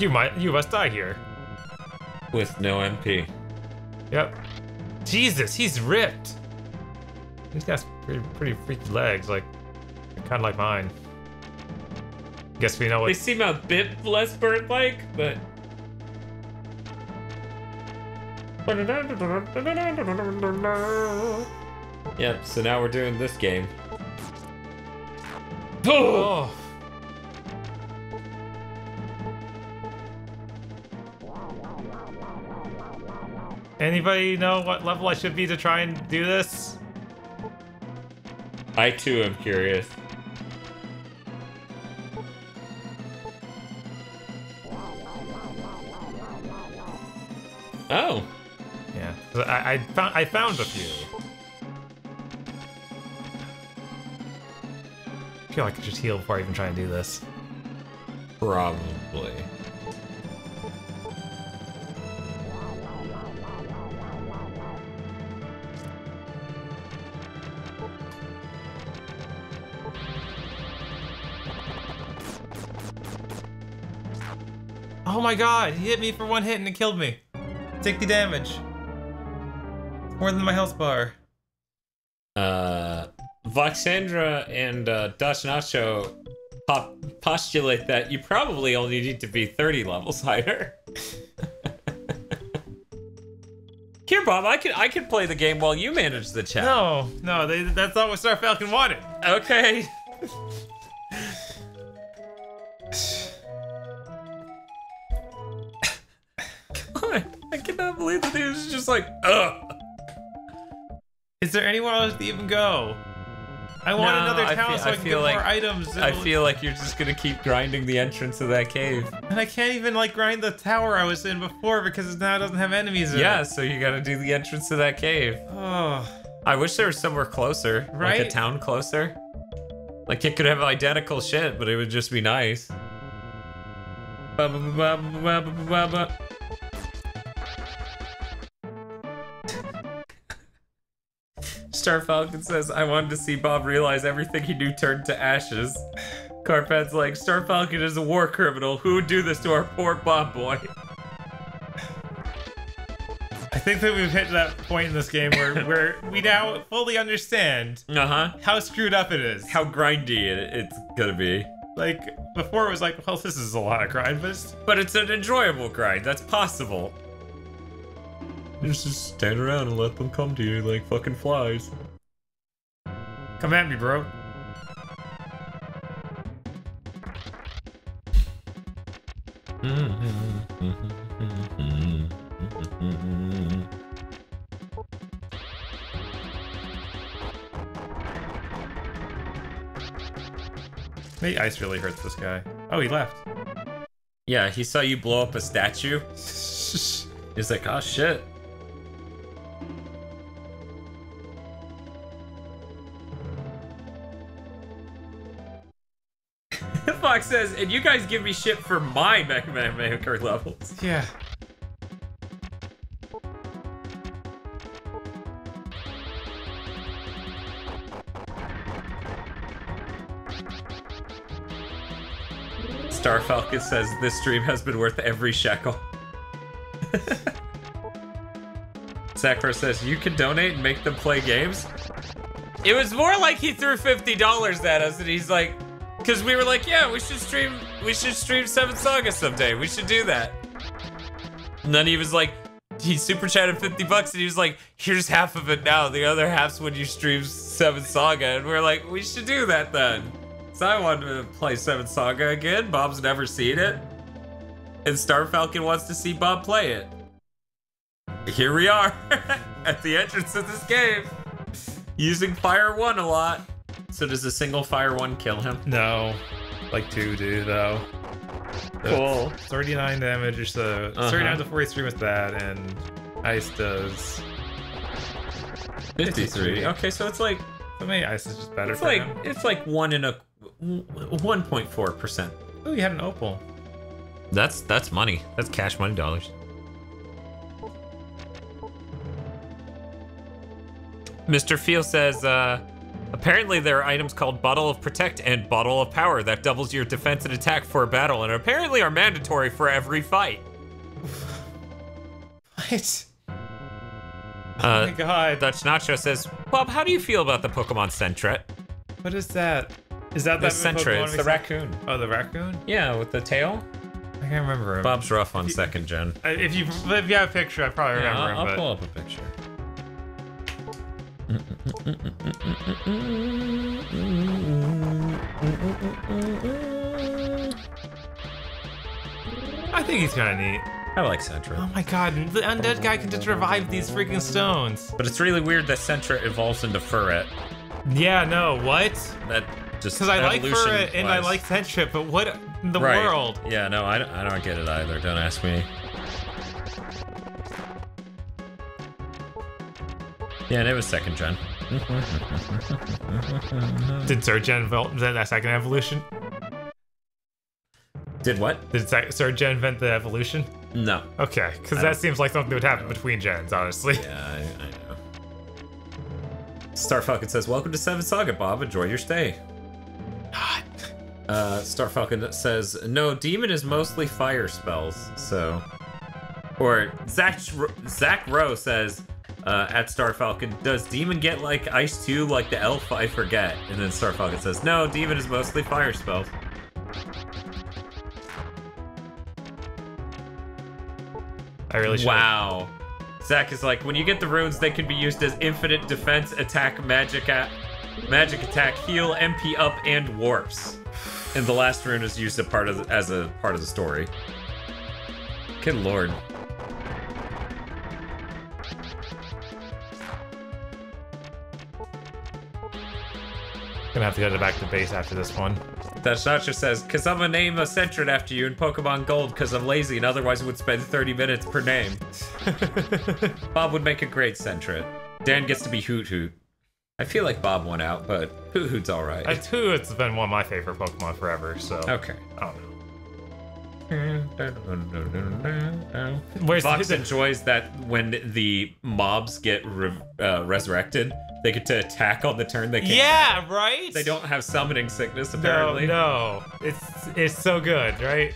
[SPEAKER 2] You must die here.
[SPEAKER 1] With no MP.
[SPEAKER 2] Yep. Jesus, he's ripped. He's got pretty freaky legs, like kind of like mine. Guess we know what.
[SPEAKER 1] They seem a bit less bird-like, but. Yep. So now we're doing this game.
[SPEAKER 2] Oh. Anybody know what level I should be to try and do this?
[SPEAKER 1] I too am curious. Oh.
[SPEAKER 2] Yeah, I found a few. I feel like I could just heal before I even try and do this.
[SPEAKER 1] Probably.
[SPEAKER 2] Oh my god, he hit me for one hit and it killed me. 60 damage. More than my health bar.
[SPEAKER 1] Voxandra and Dash Nacho postulate that you probably only need to be 30 levels higher. Here, Bob, I can play the game while you manage the chat.
[SPEAKER 2] No, that's not what Star Falcon wanted.
[SPEAKER 1] Okay. I cannot believe that he was just like, ugh.
[SPEAKER 2] Is there anywhere else to even go? I want another town so I can get more items.
[SPEAKER 1] I feel like you're just gonna keep grinding the entrance of that cave.
[SPEAKER 2] And I can't even like grind the tower I was in before because now it doesn't have enemies in it.
[SPEAKER 1] Yeah, so you gotta do the entrance to that cave.
[SPEAKER 2] Oh.
[SPEAKER 1] I wish there was somewhere closer,
[SPEAKER 2] right?
[SPEAKER 1] Like a town closer. Like it could have identical shit, but it would just be nice. Star Falcon says, I wanted to see Bob realize everything he knew turned to ashes. Carpad's like, Star Falcon is a war criminal. Who would do this to our poor Bob boy?
[SPEAKER 2] I think that we've hit that point in this game where we now fully understand how screwed up it is.
[SPEAKER 1] How grindy it's gonna be.
[SPEAKER 2] Like, before it was like, well, this is a lot of grind,
[SPEAKER 1] but it's an enjoyable grind. That's possible. You just stand around and let them come to you like fucking flies.
[SPEAKER 2] Come at me, bro. Maybe ice really hurts this guy. Oh, he left.
[SPEAKER 1] Yeah, he saw you blow up a statue. He's like, oh shit. Fox says, and you guys give me shit for my Mega Man Maker levels.
[SPEAKER 2] Yeah.
[SPEAKER 1] Star Falcon says, this stream has been worth every shekel. Sakura says, you can donate and make them play games? It was more like he threw $50 at us and he's like, because we were like, yeah, we should stream 7 Saga someday. We should do that. And then he was like, he super chatted 50 bucks and he was like, here's half of it now. The other half's when you stream 7 Saga. And we're like, we should do that then. So I wanted to play 7 Saga again. Bob's never seen it. And Star Falcon wants to see Bob play it. Here we are at the entrance of this game. Using Fire 1 a lot. So does a single Fire 1 kill him?
[SPEAKER 2] No. Like 2 do, though.
[SPEAKER 1] Cool.
[SPEAKER 2] 39 damage or so. 39 to 43 with that, and Ice does
[SPEAKER 1] 53. Okay, so it's like...
[SPEAKER 2] For me, Ice is just better
[SPEAKER 1] it's
[SPEAKER 2] for
[SPEAKER 1] like,
[SPEAKER 2] him.
[SPEAKER 1] It's like 1.4%.
[SPEAKER 2] Oh, you had an opal.
[SPEAKER 1] That's money. That's cash money dollars. Mr. Feel says, apparently there are items called Bottle of Protect and Bottle of Power that doubles your defense and attack for a battle and apparently are mandatory for every fight.
[SPEAKER 2] What? Oh my god.
[SPEAKER 1] Dutch Nacho says, Bob, how do you feel about the Pokemon Sentret?
[SPEAKER 2] What is that? Is that
[SPEAKER 1] the
[SPEAKER 2] Sentret?
[SPEAKER 1] It's the raccoon.
[SPEAKER 2] Oh, the raccoon?
[SPEAKER 1] Yeah, with the tail.
[SPEAKER 2] I can't remember him.
[SPEAKER 1] Bob's rough on second gen.
[SPEAKER 2] If you have a picture, I probably remember him.
[SPEAKER 1] I'll pull up a picture.
[SPEAKER 2] I think he's kind of neat.
[SPEAKER 1] I like Sentret.
[SPEAKER 2] Oh my god, the undead guy can just revive these freaking stones.
[SPEAKER 1] But it's really weird that Sentret evolves into Furret.
[SPEAKER 2] Yeah, no, what?
[SPEAKER 1] That just
[SPEAKER 2] because I like Furret and I like Sentret, but what in the world?
[SPEAKER 1] Yeah, no, I don't get it either. Don't ask me. Yeah, and it was second gen.
[SPEAKER 2] Did third gen invent that second evolution?
[SPEAKER 1] Did what?
[SPEAKER 2] Did third gen invent the evolution?
[SPEAKER 1] No.
[SPEAKER 2] Okay, because that seems like something that would happen between gens, honestly.
[SPEAKER 1] Yeah, I know. Star Falcon says, welcome to 7 Saga, Bob. Enjoy your stay.
[SPEAKER 2] God.
[SPEAKER 1] Star Falcon says, no, Demon is mostly fire spells, so... Or Zach Rowe says, at Star Falcon, does Demon get like Ice 2 like the elf? I forget. And then Star Falcon says, no, Demon is mostly fire spells.
[SPEAKER 2] I really should.
[SPEAKER 1] Wow. Zach is like, when you get the runes, they can be used as infinite defense, attack, magic attack, heal, MP up, and warps. And the last rune is used as a part of the story. Good lord.
[SPEAKER 2] Gonna have to go back to base after this one.
[SPEAKER 1] That Sasha says, "Cause I'm gonna name a Sentret after you in Pokemon Gold, cause I'm lazy and otherwise would spend 30 minutes per name." Bob would make a great Sentret. Dan gets to be Hoot Hoot. I feel like Bob won out, but Hoot Hoot's alright.
[SPEAKER 2] Hoot Hoot's been one of my favorite Pokemon forever, so...
[SPEAKER 1] Okay.
[SPEAKER 2] I don't know.
[SPEAKER 1] Fox enjoys that when the mobs get resurrected, they get to attack on the turn they came back.
[SPEAKER 2] Right?
[SPEAKER 1] They don't have summoning sickness, apparently.
[SPEAKER 2] No. It's so good, right?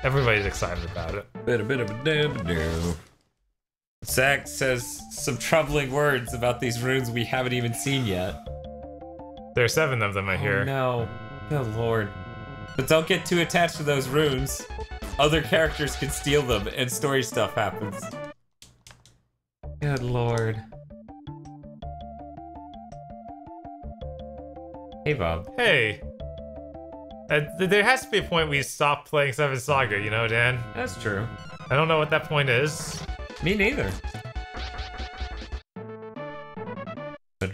[SPEAKER 2] Everybody's excited about it.
[SPEAKER 1] Zach says some troubling words about these runes we haven't even seen yet.
[SPEAKER 2] There are 7 of them, I hear.
[SPEAKER 1] Oh, no. Good lord. But don't get too attached to those runes. Other characters can steal them, and story stuff happens. Good lord. Hey, Bob.
[SPEAKER 2] Hey. There has to be a point we stop playing 7 Saga, you know, Dan?
[SPEAKER 1] That's true.
[SPEAKER 2] I don't know what that point is.
[SPEAKER 1] Me neither. How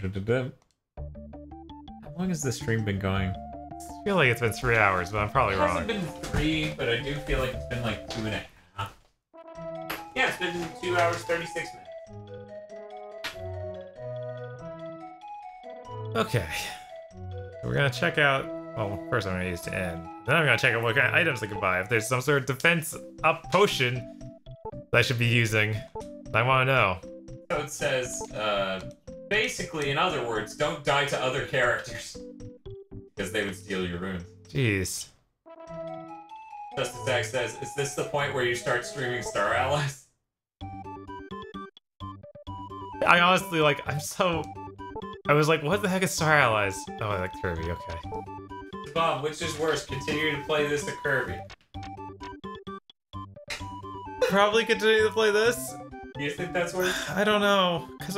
[SPEAKER 1] long has the stream been going?
[SPEAKER 2] I feel like it's been 3 hours, but I'm probably wrong.
[SPEAKER 1] It hasn't been 3, but I do feel like it's been like 2.5. Yeah, it's been 2 hours, 36 minutes.
[SPEAKER 2] Okay. We're gonna check out... Well, first I'm gonna use to end. Then I'm gonna check out what kind of items I can buy. If there's some sort of defense up potion that I should be using, I wanna know.
[SPEAKER 1] So it says, basically, in other words, don't die to other characters. Because they would steal your runes.
[SPEAKER 2] Jeez.
[SPEAKER 1] Justice Zach says, is this the point where you start streaming Star Allies?
[SPEAKER 2] I honestly, like, I was like, what the heck is Star Allies? Oh, I like Kirby, okay.
[SPEAKER 1] Bob, which is worse, continuing to play this or Kirby?
[SPEAKER 2] Probably continue to play this.
[SPEAKER 1] Do you think that's worse?
[SPEAKER 2] I don't know, because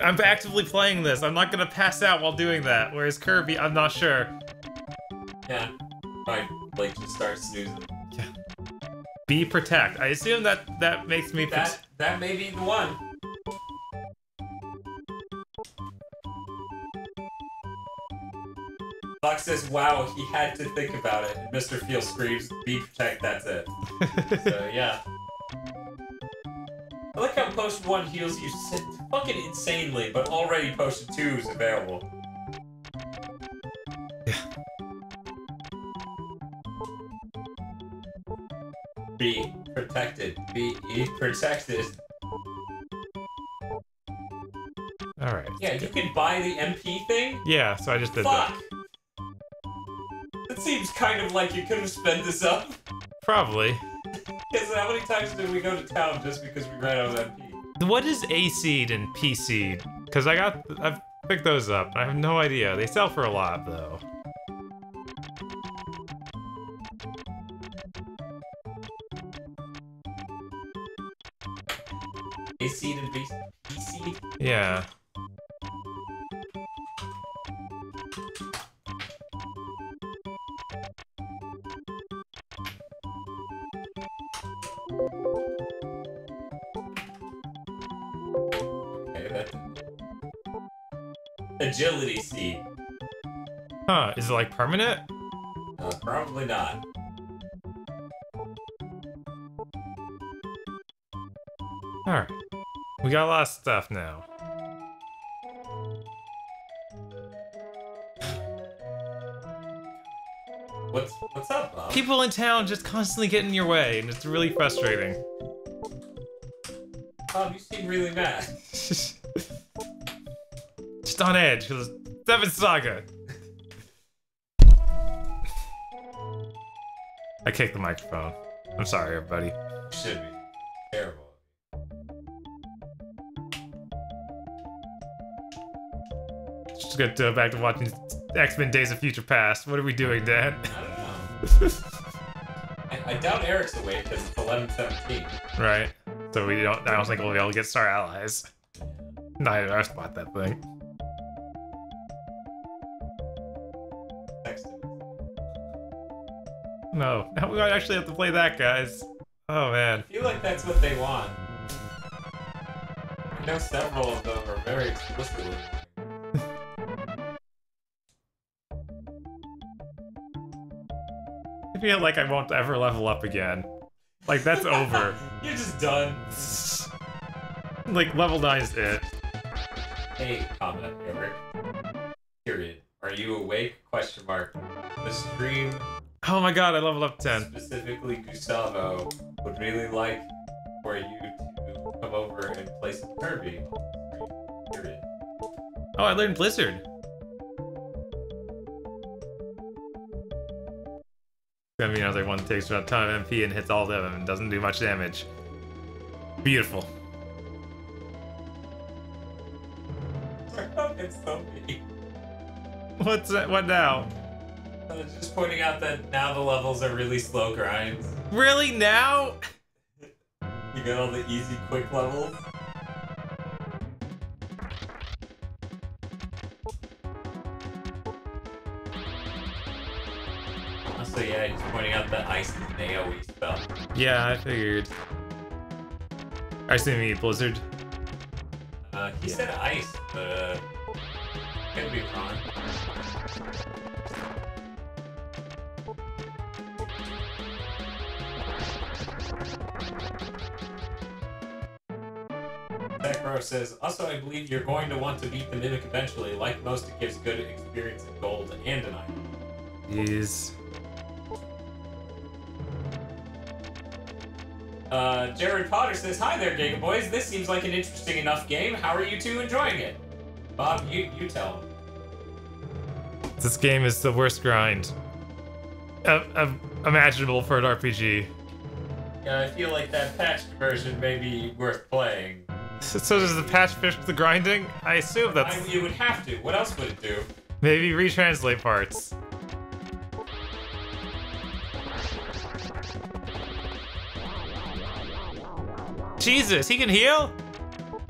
[SPEAKER 2] I'm actively playing this. I'm not gonna pass out while doing that. Whereas Kirby, I'm not sure.
[SPEAKER 1] Yeah. Might, like, just start snoozing.
[SPEAKER 2] Yeah. Be protect. I assume that makes me...
[SPEAKER 1] That may be the one. Fox says, wow, he had to think about it. And Mr. Field screams, be protect, that's it. So, yeah. I like how Potion 1 heals you fucking insanely, but already Potion 2 is available.
[SPEAKER 2] Yeah.
[SPEAKER 1] Be protected. Be protected.
[SPEAKER 2] Alright.
[SPEAKER 1] Yeah, you can buy the MP thing?
[SPEAKER 2] Yeah, so I just did that.
[SPEAKER 1] Fuck! That seems kind of like you could have sped this up.
[SPEAKER 2] Probably.
[SPEAKER 1] Because how many times did we go to town just because we ran out of MP?
[SPEAKER 2] What is A seed and P seed? Because I've picked those up. I have no idea. They sell for a lot though.
[SPEAKER 1] A seed and B seed?
[SPEAKER 2] Yeah.
[SPEAKER 1] Agility seed.
[SPEAKER 2] Huh, is it like permanent?
[SPEAKER 1] Probably not.
[SPEAKER 2] Alright. We got a lot of stuff now.
[SPEAKER 1] What's up, Bob?
[SPEAKER 2] People in town just constantly get in your way, and it's really frustrating.
[SPEAKER 1] Bob, you seem really mad.
[SPEAKER 2] Just on edge, because 7 Saga. I kicked the microphone. I'm sorry, everybody.
[SPEAKER 1] Should be. Terrible.
[SPEAKER 2] Just gonna go back to watching X-Men Days of Future Past. What are we doing, Dan?
[SPEAKER 1] I don't know. I doubt Eric's awake because it's 11:17.
[SPEAKER 2] Right. So I don't think we'll be able to get Star Allies. Neither I spot that thing. No, we might actually have to play that, guys. Oh man.
[SPEAKER 1] I feel like that's what they want. I know several of them are very explicitly.
[SPEAKER 2] I feel like I won't ever level up again. Like, that's over.
[SPEAKER 1] You're just done.
[SPEAKER 2] Like, level 9 is it.
[SPEAKER 1] Hey, comma, Eric. Period. Are you awake? Question mark. The stream,
[SPEAKER 2] Oh my god, I leveled up 10.
[SPEAKER 1] specifically Gustavo, would really like for you to come over and play some Kirby on the stream. Period.
[SPEAKER 2] Oh, I learned Blizzard. Gonna be another one that takes about a ton of MP and hits all of them and doesn't do much damage. Beautiful.
[SPEAKER 1] It's so mean.
[SPEAKER 2] What's that? What now?
[SPEAKER 1] I was just pointing out that now the levels are really slow grinds.
[SPEAKER 2] Really now?
[SPEAKER 1] You got all the easy, quick levels. Also, yeah, just pointing out that ice is an AoE spell.
[SPEAKER 2] Yeah, I figured. I assume you mean Blizzard.
[SPEAKER 1] He said ice, but could be wrong. Zekro says, also I believe you're going to want to beat the Mimic eventually. Like most, it gives good experience in gold and an item.
[SPEAKER 2] Jeez.
[SPEAKER 1] Jared Potter says, hi there, Giga Boys. This seems like an interesting enough game. How are you two enjoying it? Bob, you tell him.
[SPEAKER 2] This game is the worst grind imaginable for an RPG.
[SPEAKER 1] Yeah, I feel like that patched version may be worth playing.
[SPEAKER 2] So does the patch fix the grinding? I assume that's...
[SPEAKER 1] I mean, it would have to. What else would it do?
[SPEAKER 2] Maybe retranslate parts. Jesus, he can heal?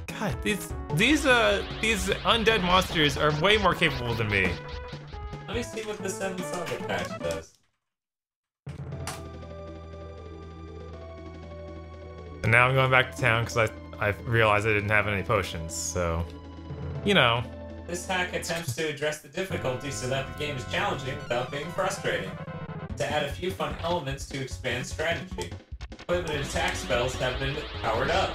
[SPEAKER 2] God, these undead monsters are way more capable than me.
[SPEAKER 1] Let me see what the 7 Saga patch does.
[SPEAKER 2] And now I'm going back to town because I realized I didn't have any potions, so... You know.
[SPEAKER 1] This hack attempts to address the difficulty so that the game is challenging without being frustrating. To add a few fun elements to expand strategy. Equipment and attack spells have been powered up.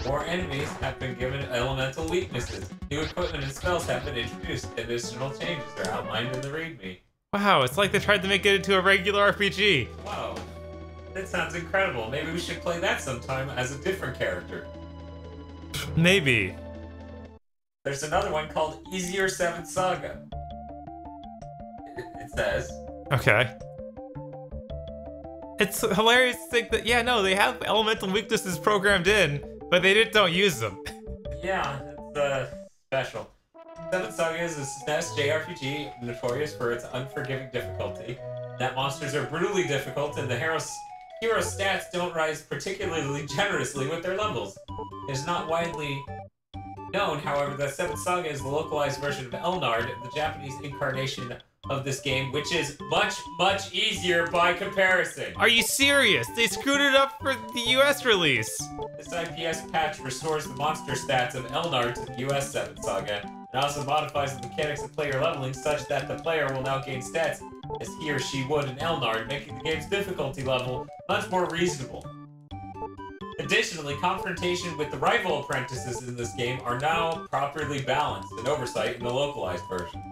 [SPEAKER 1] More enemies have been given elemental weaknesses. New equipment and spells have been introduced. Additional changes are outlined in the README.
[SPEAKER 2] Wow, it's like they tried to make it into a regular RPG.
[SPEAKER 1] Wow. That sounds incredible. Maybe we should play that sometime as a different character.
[SPEAKER 2] Maybe.
[SPEAKER 1] There's another one called Easier 7 Saga. It says.
[SPEAKER 2] Okay. It's hilarious to think that, yeah, no, they have elemental weaknesses programmed in, but they don't use them.
[SPEAKER 1] Yeah, it's special. 7 Saga is a SNES JRPG notorious for its unforgiving difficulty. That monsters are brutally difficult, and the hero's stats don't rise particularly generously with their levels. It is not widely known, however, that 7 Saga is the localized version of Elnard, the Japanese incarnation of this game, which is much, much easier by comparison.
[SPEAKER 2] Are you serious? They screwed it up for the US release.
[SPEAKER 1] This IPS patch restores the monster stats of Elnard to the US 7 Saga, and also modifies the mechanics of player leveling such that the player will now gain stats as he or she would in Elnard, making the game's difficulty level much more reasonable. Additionally, confrontation with the rival apprentices in this game are now properly balanced and oversight in the localized version.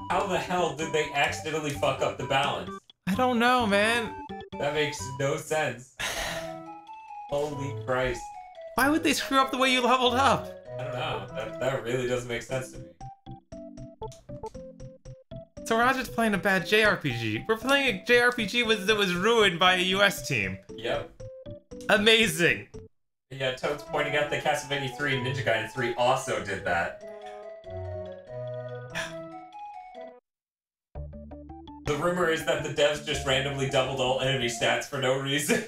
[SPEAKER 1] How the hell did they accidentally fuck up the balance?
[SPEAKER 2] I don't know, man.
[SPEAKER 1] That makes no sense. Holy Christ.
[SPEAKER 2] Why would they screw up the way you leveled up?
[SPEAKER 1] I don't know. That really doesn't make sense to me.
[SPEAKER 2] So we're not just playing a bad JRPG. We're playing a JRPG that was ruined by a US team.
[SPEAKER 1] Yep.
[SPEAKER 2] Amazing.
[SPEAKER 1] Yeah, Toad's pointing out that Castlevania 3 and Ninja Gaiden 3 also did that. The rumor is that the devs just randomly doubled all enemy stats for no reason.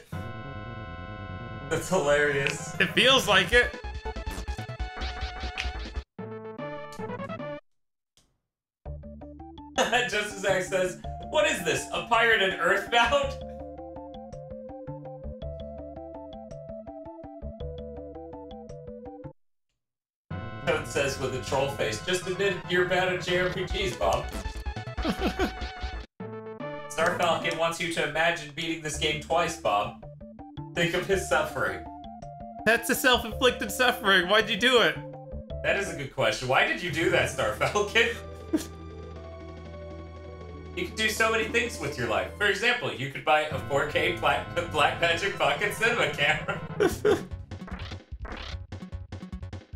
[SPEAKER 1] That's hilarious.
[SPEAKER 2] It feels like it.
[SPEAKER 1] Just as X says, what is this, a pirate and Earthbound? Toad says with a troll face, just admit you're bad at JRPGs, Bob. Star Falcon wants you to imagine beating this game twice, Bob. Think of his suffering.
[SPEAKER 2] That's a self-inflicted suffering. Why'd you do it?
[SPEAKER 1] That is a good question. Why did you do that, Star Falcon? You could do so many things with your life. For example, you could buy a 4K Blackmagic Pocket Cinema camera.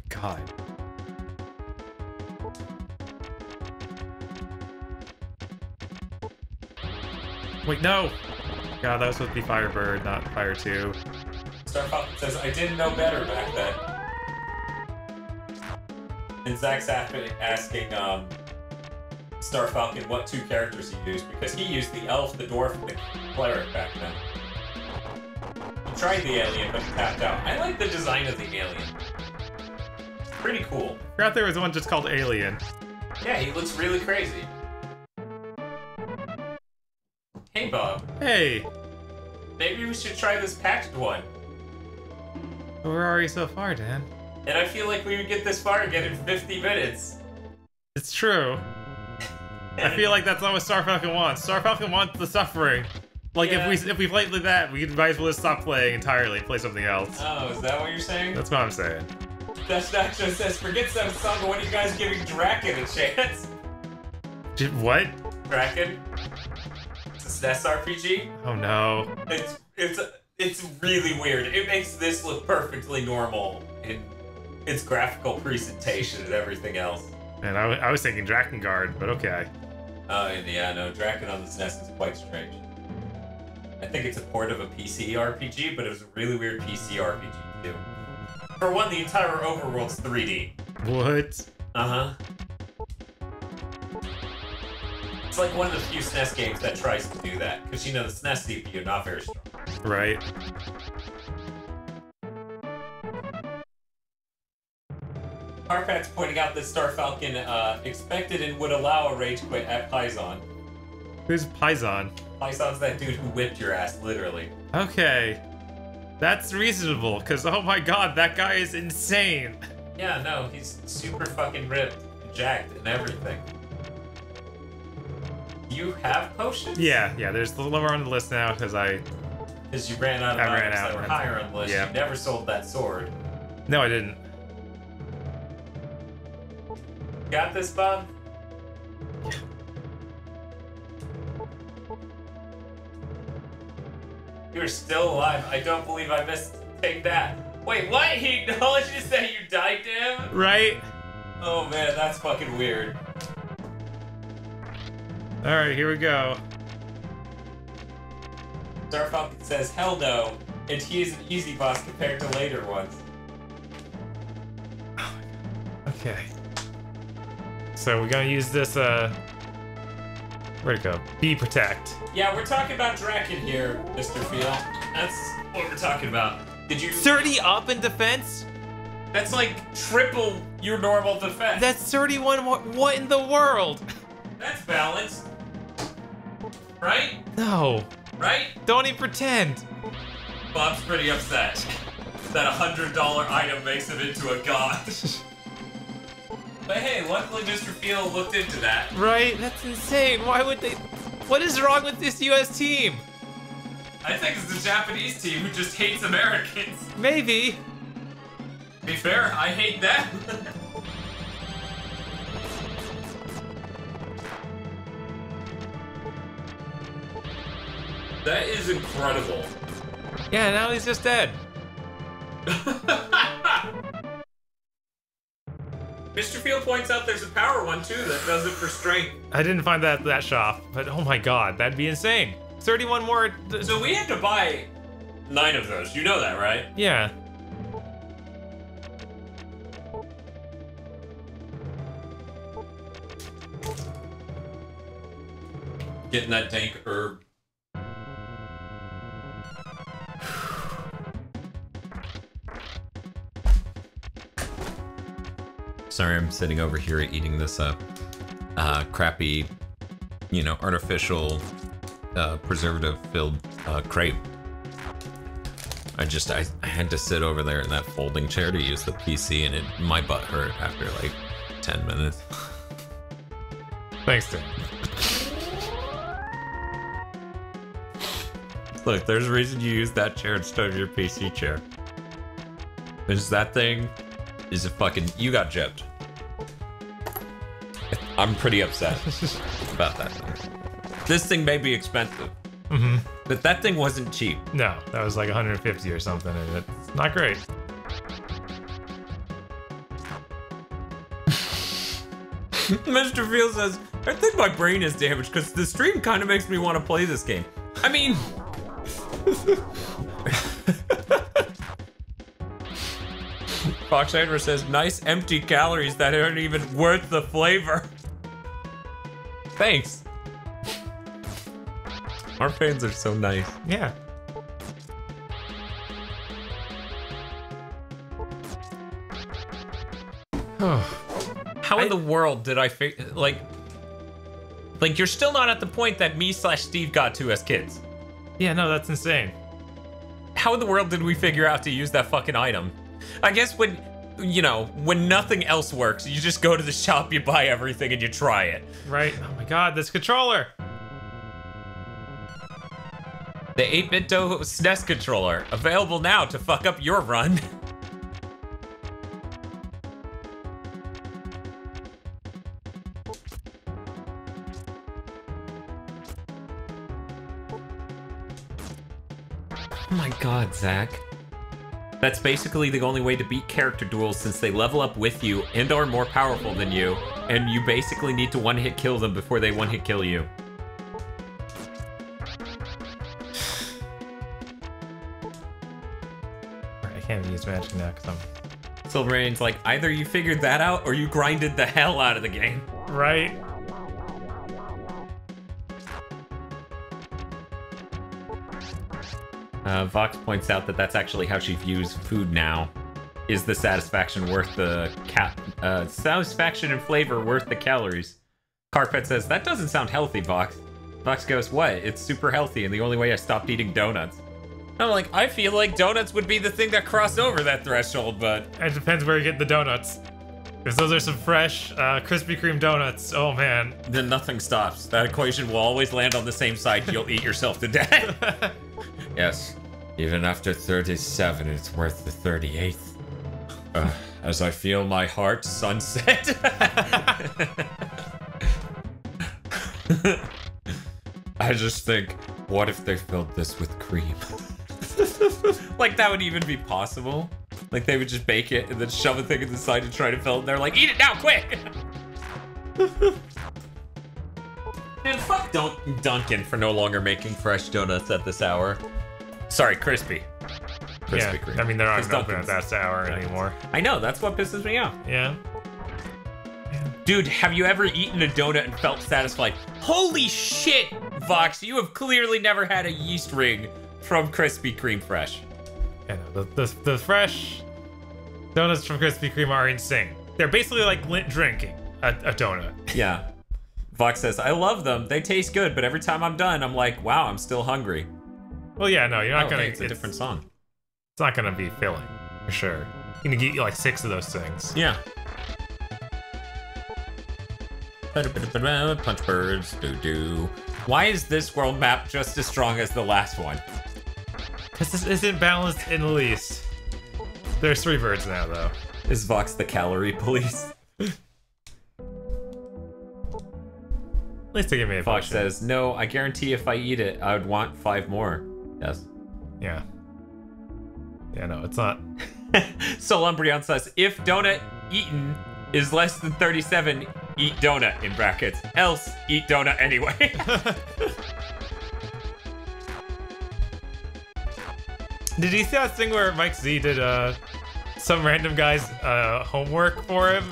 [SPEAKER 2] God. Wait, no! God, that was supposed to be Firebird, not Fire 2.
[SPEAKER 1] Star Falcon says, I didn't know better back then. And Zach's asking Star Falcon what 2 characters he used, because he used the elf, the dwarf, and the cleric back then. He tried the alien, but he tapped out. I like the design of the alien. It's pretty cool.
[SPEAKER 2] I forgot there was one just called Alien.
[SPEAKER 1] Yeah, he looks really crazy. Hey, Bob.
[SPEAKER 2] Hey!
[SPEAKER 1] Maybe we should try this patched one.
[SPEAKER 2] Where are you so far, Dan?
[SPEAKER 1] And I feel like we would get this far again in 50 minutes.
[SPEAKER 2] It's true. I feel like that's not what Star Falcon wants. Star Falcon wants the suffering. Like,
[SPEAKER 1] yeah.
[SPEAKER 2] if we played like that, we might as well just stop playing entirely and play something else.
[SPEAKER 1] Oh, is that what you're saying?
[SPEAKER 2] That's what I'm saying.
[SPEAKER 1] Dash Nacho says, forget Saga, when are you guys giving Draken a chance?
[SPEAKER 2] What?
[SPEAKER 1] Draken? It's a SNES RPG?
[SPEAKER 2] Oh no.
[SPEAKER 1] It's really weird. It makes this look perfectly normal in its graphical presentation and everything else.
[SPEAKER 2] And I was thinking Drakengard, but okay.
[SPEAKER 1] Oh, yeah, no, Draken on the SNES is quite strange. I think it's a port of a PC RPG, but it was a really weird PC RPG, too. For one, the entire overworld's 3D.
[SPEAKER 2] What?
[SPEAKER 1] Uh-huh. It's like one of the few SNES games that tries to do that, because, you know, the SNES CPU not very strong.
[SPEAKER 2] Right.
[SPEAKER 1] Carpat's pointing out that Star Falcon expected and would allow a rage quit at Paisan.
[SPEAKER 2] Who's Paisan?
[SPEAKER 1] Paisan's that dude who whipped your ass, literally.
[SPEAKER 2] Okay. That's reasonable, because oh my god, that guy is insane.
[SPEAKER 1] Yeah, no, he's super fucking ripped, and jacked, and everything. You have potions?
[SPEAKER 2] Yeah, there's the lower on the list now, because
[SPEAKER 1] Because you ran out of items that were higher on the list. Yeah. You never sold that sword.
[SPEAKER 2] No, I didn't.
[SPEAKER 1] Got this, Bob?
[SPEAKER 2] Yeah.
[SPEAKER 1] You're still alive. I don't believe I missed. Take that. Wait, what? He acknowledges that you died to him?
[SPEAKER 2] Right?
[SPEAKER 1] Oh man, that's fucking weird.
[SPEAKER 2] Alright, here we go.
[SPEAKER 1] Star Falcon says, hell no, and he is an easy boss compared to later ones.
[SPEAKER 2] Okay. So we're gonna use this, where'd it go? Be Protect.
[SPEAKER 1] Yeah, we're talking about Draken here, Mr. Field. That's what we're talking about. Did you...
[SPEAKER 2] 30 up in defense?
[SPEAKER 1] That's like triple your normal defense.
[SPEAKER 2] That's 31 more. What in the world?
[SPEAKER 1] That's balanced. Right?
[SPEAKER 2] No.
[SPEAKER 1] Right?
[SPEAKER 2] Don't even pretend.
[SPEAKER 1] Bob's pretty upset that $100 item makes him into a god. But hey, luckily Mr. Field looked into that.
[SPEAKER 2] Right? That's insane. Why would they... What is wrong with this US team?
[SPEAKER 1] I think it's the Japanese team who just hates Americans.
[SPEAKER 2] Maybe.
[SPEAKER 1] To be fair, I hate them. That is incredible.
[SPEAKER 2] Yeah, now he's just dead.
[SPEAKER 1] Mr. Field points out there's a power one too that does it for strength.
[SPEAKER 2] I didn't find that shop, but oh my god, that'd be insane. 31 more.
[SPEAKER 1] So we had to buy 9 of those. You know that, right?
[SPEAKER 2] Yeah.
[SPEAKER 1] Getting that dank herb. Sorry, I'm sitting over here eating this crappy, you know, artificial preservative-filled crepe. I had to sit over there in that folding chair to use the PC, and my butt hurt after like 10 minutes.
[SPEAKER 2] Thanks, Tim.
[SPEAKER 1] Look, there's a reason you use that chair instead of your PC chair. Because that thing is a fucking... You got gypped. I'm pretty upset about that thing. This thing may be expensive. But that thing wasn't cheap.
[SPEAKER 2] No, that was like 150 or something, and it's not great.
[SPEAKER 1] Mr. Field says, I think my brain is damaged because the stream kind of makes me want to play this game. I mean... Fox Andrew says, nice empty calories that aren't even worth the flavor. Thanks. Our fans are so nice.
[SPEAKER 2] Yeah.
[SPEAKER 1] How in the world did I like you're still not at the point that me/Steve got to as kids.
[SPEAKER 2] Yeah, no, that's insane.
[SPEAKER 1] How in the world did we figure out to use that fucking item? I guess when, you know, when nothing else works, you just go to the shop, you buy everything, and you try it.
[SPEAKER 2] Right. Oh my god, this controller!
[SPEAKER 1] The 8-bit SNES controller, available now to fuck up your run. Oh my god, Zach. That's basically the only way to beat character duels since they level up with you and are more powerful than you, and you basically need to one-hit kill them before they one-hit kill you.
[SPEAKER 2] I can't use magic now because I'm...
[SPEAKER 1] Silveraine's like, either you figured that out or you grinded the hell out of the game.
[SPEAKER 2] Right?
[SPEAKER 1] Vox points out that that's actually how she views food now. Is the satisfaction worth the satisfaction and flavor worth the calories? Carpet says, that doesn't sound healthy, Vox. Vox goes, what? It's super healthy and the only way I stopped eating donuts. I'm like, I feel like donuts would be the thing that crossed over that threshold, but...
[SPEAKER 2] It depends where you get the donuts. Because those are some fresh Krispy Kreme donuts. Oh, man.
[SPEAKER 1] Then nothing stops. That equation will always land on the same side. You'll eat yourself to death. Yes. Even after 37, it's worth the 38th. As I feel my heart sunset. I just think, what if they filled this with cream? Like, that would even be possible. Like, they would just bake it and then shove a thing in the side and try to fill it, and they're like, eat it now, quick! Man, fuck Dunkin' for no longer making fresh donuts at this hour. Sorry, crispy.
[SPEAKER 2] Yeah,
[SPEAKER 1] Kreme.
[SPEAKER 2] I mean, they're not even open at that hour anymore.
[SPEAKER 1] I know, that's what pisses me off.
[SPEAKER 2] Yeah.
[SPEAKER 1] Dude, have you ever eaten a donut and felt satisfied? Holy shit, Vox, you have clearly never had a yeast ring from Krispy Kreme Fresh.
[SPEAKER 2] Yeah, no, the fresh donuts from Krispy Kreme are insane. They're basically like drinking a donut.
[SPEAKER 1] Yeah. Vox says, I love them. They taste good, but every time I'm done, I'm like, wow, I'm still hungry.
[SPEAKER 2] Well, yeah, no, you're not gonna.
[SPEAKER 1] It's a different song.
[SPEAKER 2] It's not gonna be filling, for sure. You're gonna get like 6 of those things.
[SPEAKER 1] Yeah. Punch birds, doo-doo. Why is this world map just as strong as the last one?
[SPEAKER 2] Because this isn't balanced in the least. There's 3 birds now, though.
[SPEAKER 1] Is Vox the calorie police?
[SPEAKER 2] At least they give me a
[SPEAKER 1] Fox
[SPEAKER 2] potion.
[SPEAKER 1] says, no, I guarantee if I eat it, I would want 5 more. Yes.
[SPEAKER 2] Yeah. Yeah, no, it's not.
[SPEAKER 1] Solumbrion says, if donut eaten is less than 37, eat donut in brackets. Else, eat donut anyway.
[SPEAKER 2] Did you see that thing where Mike Z did some random guy's homework for him?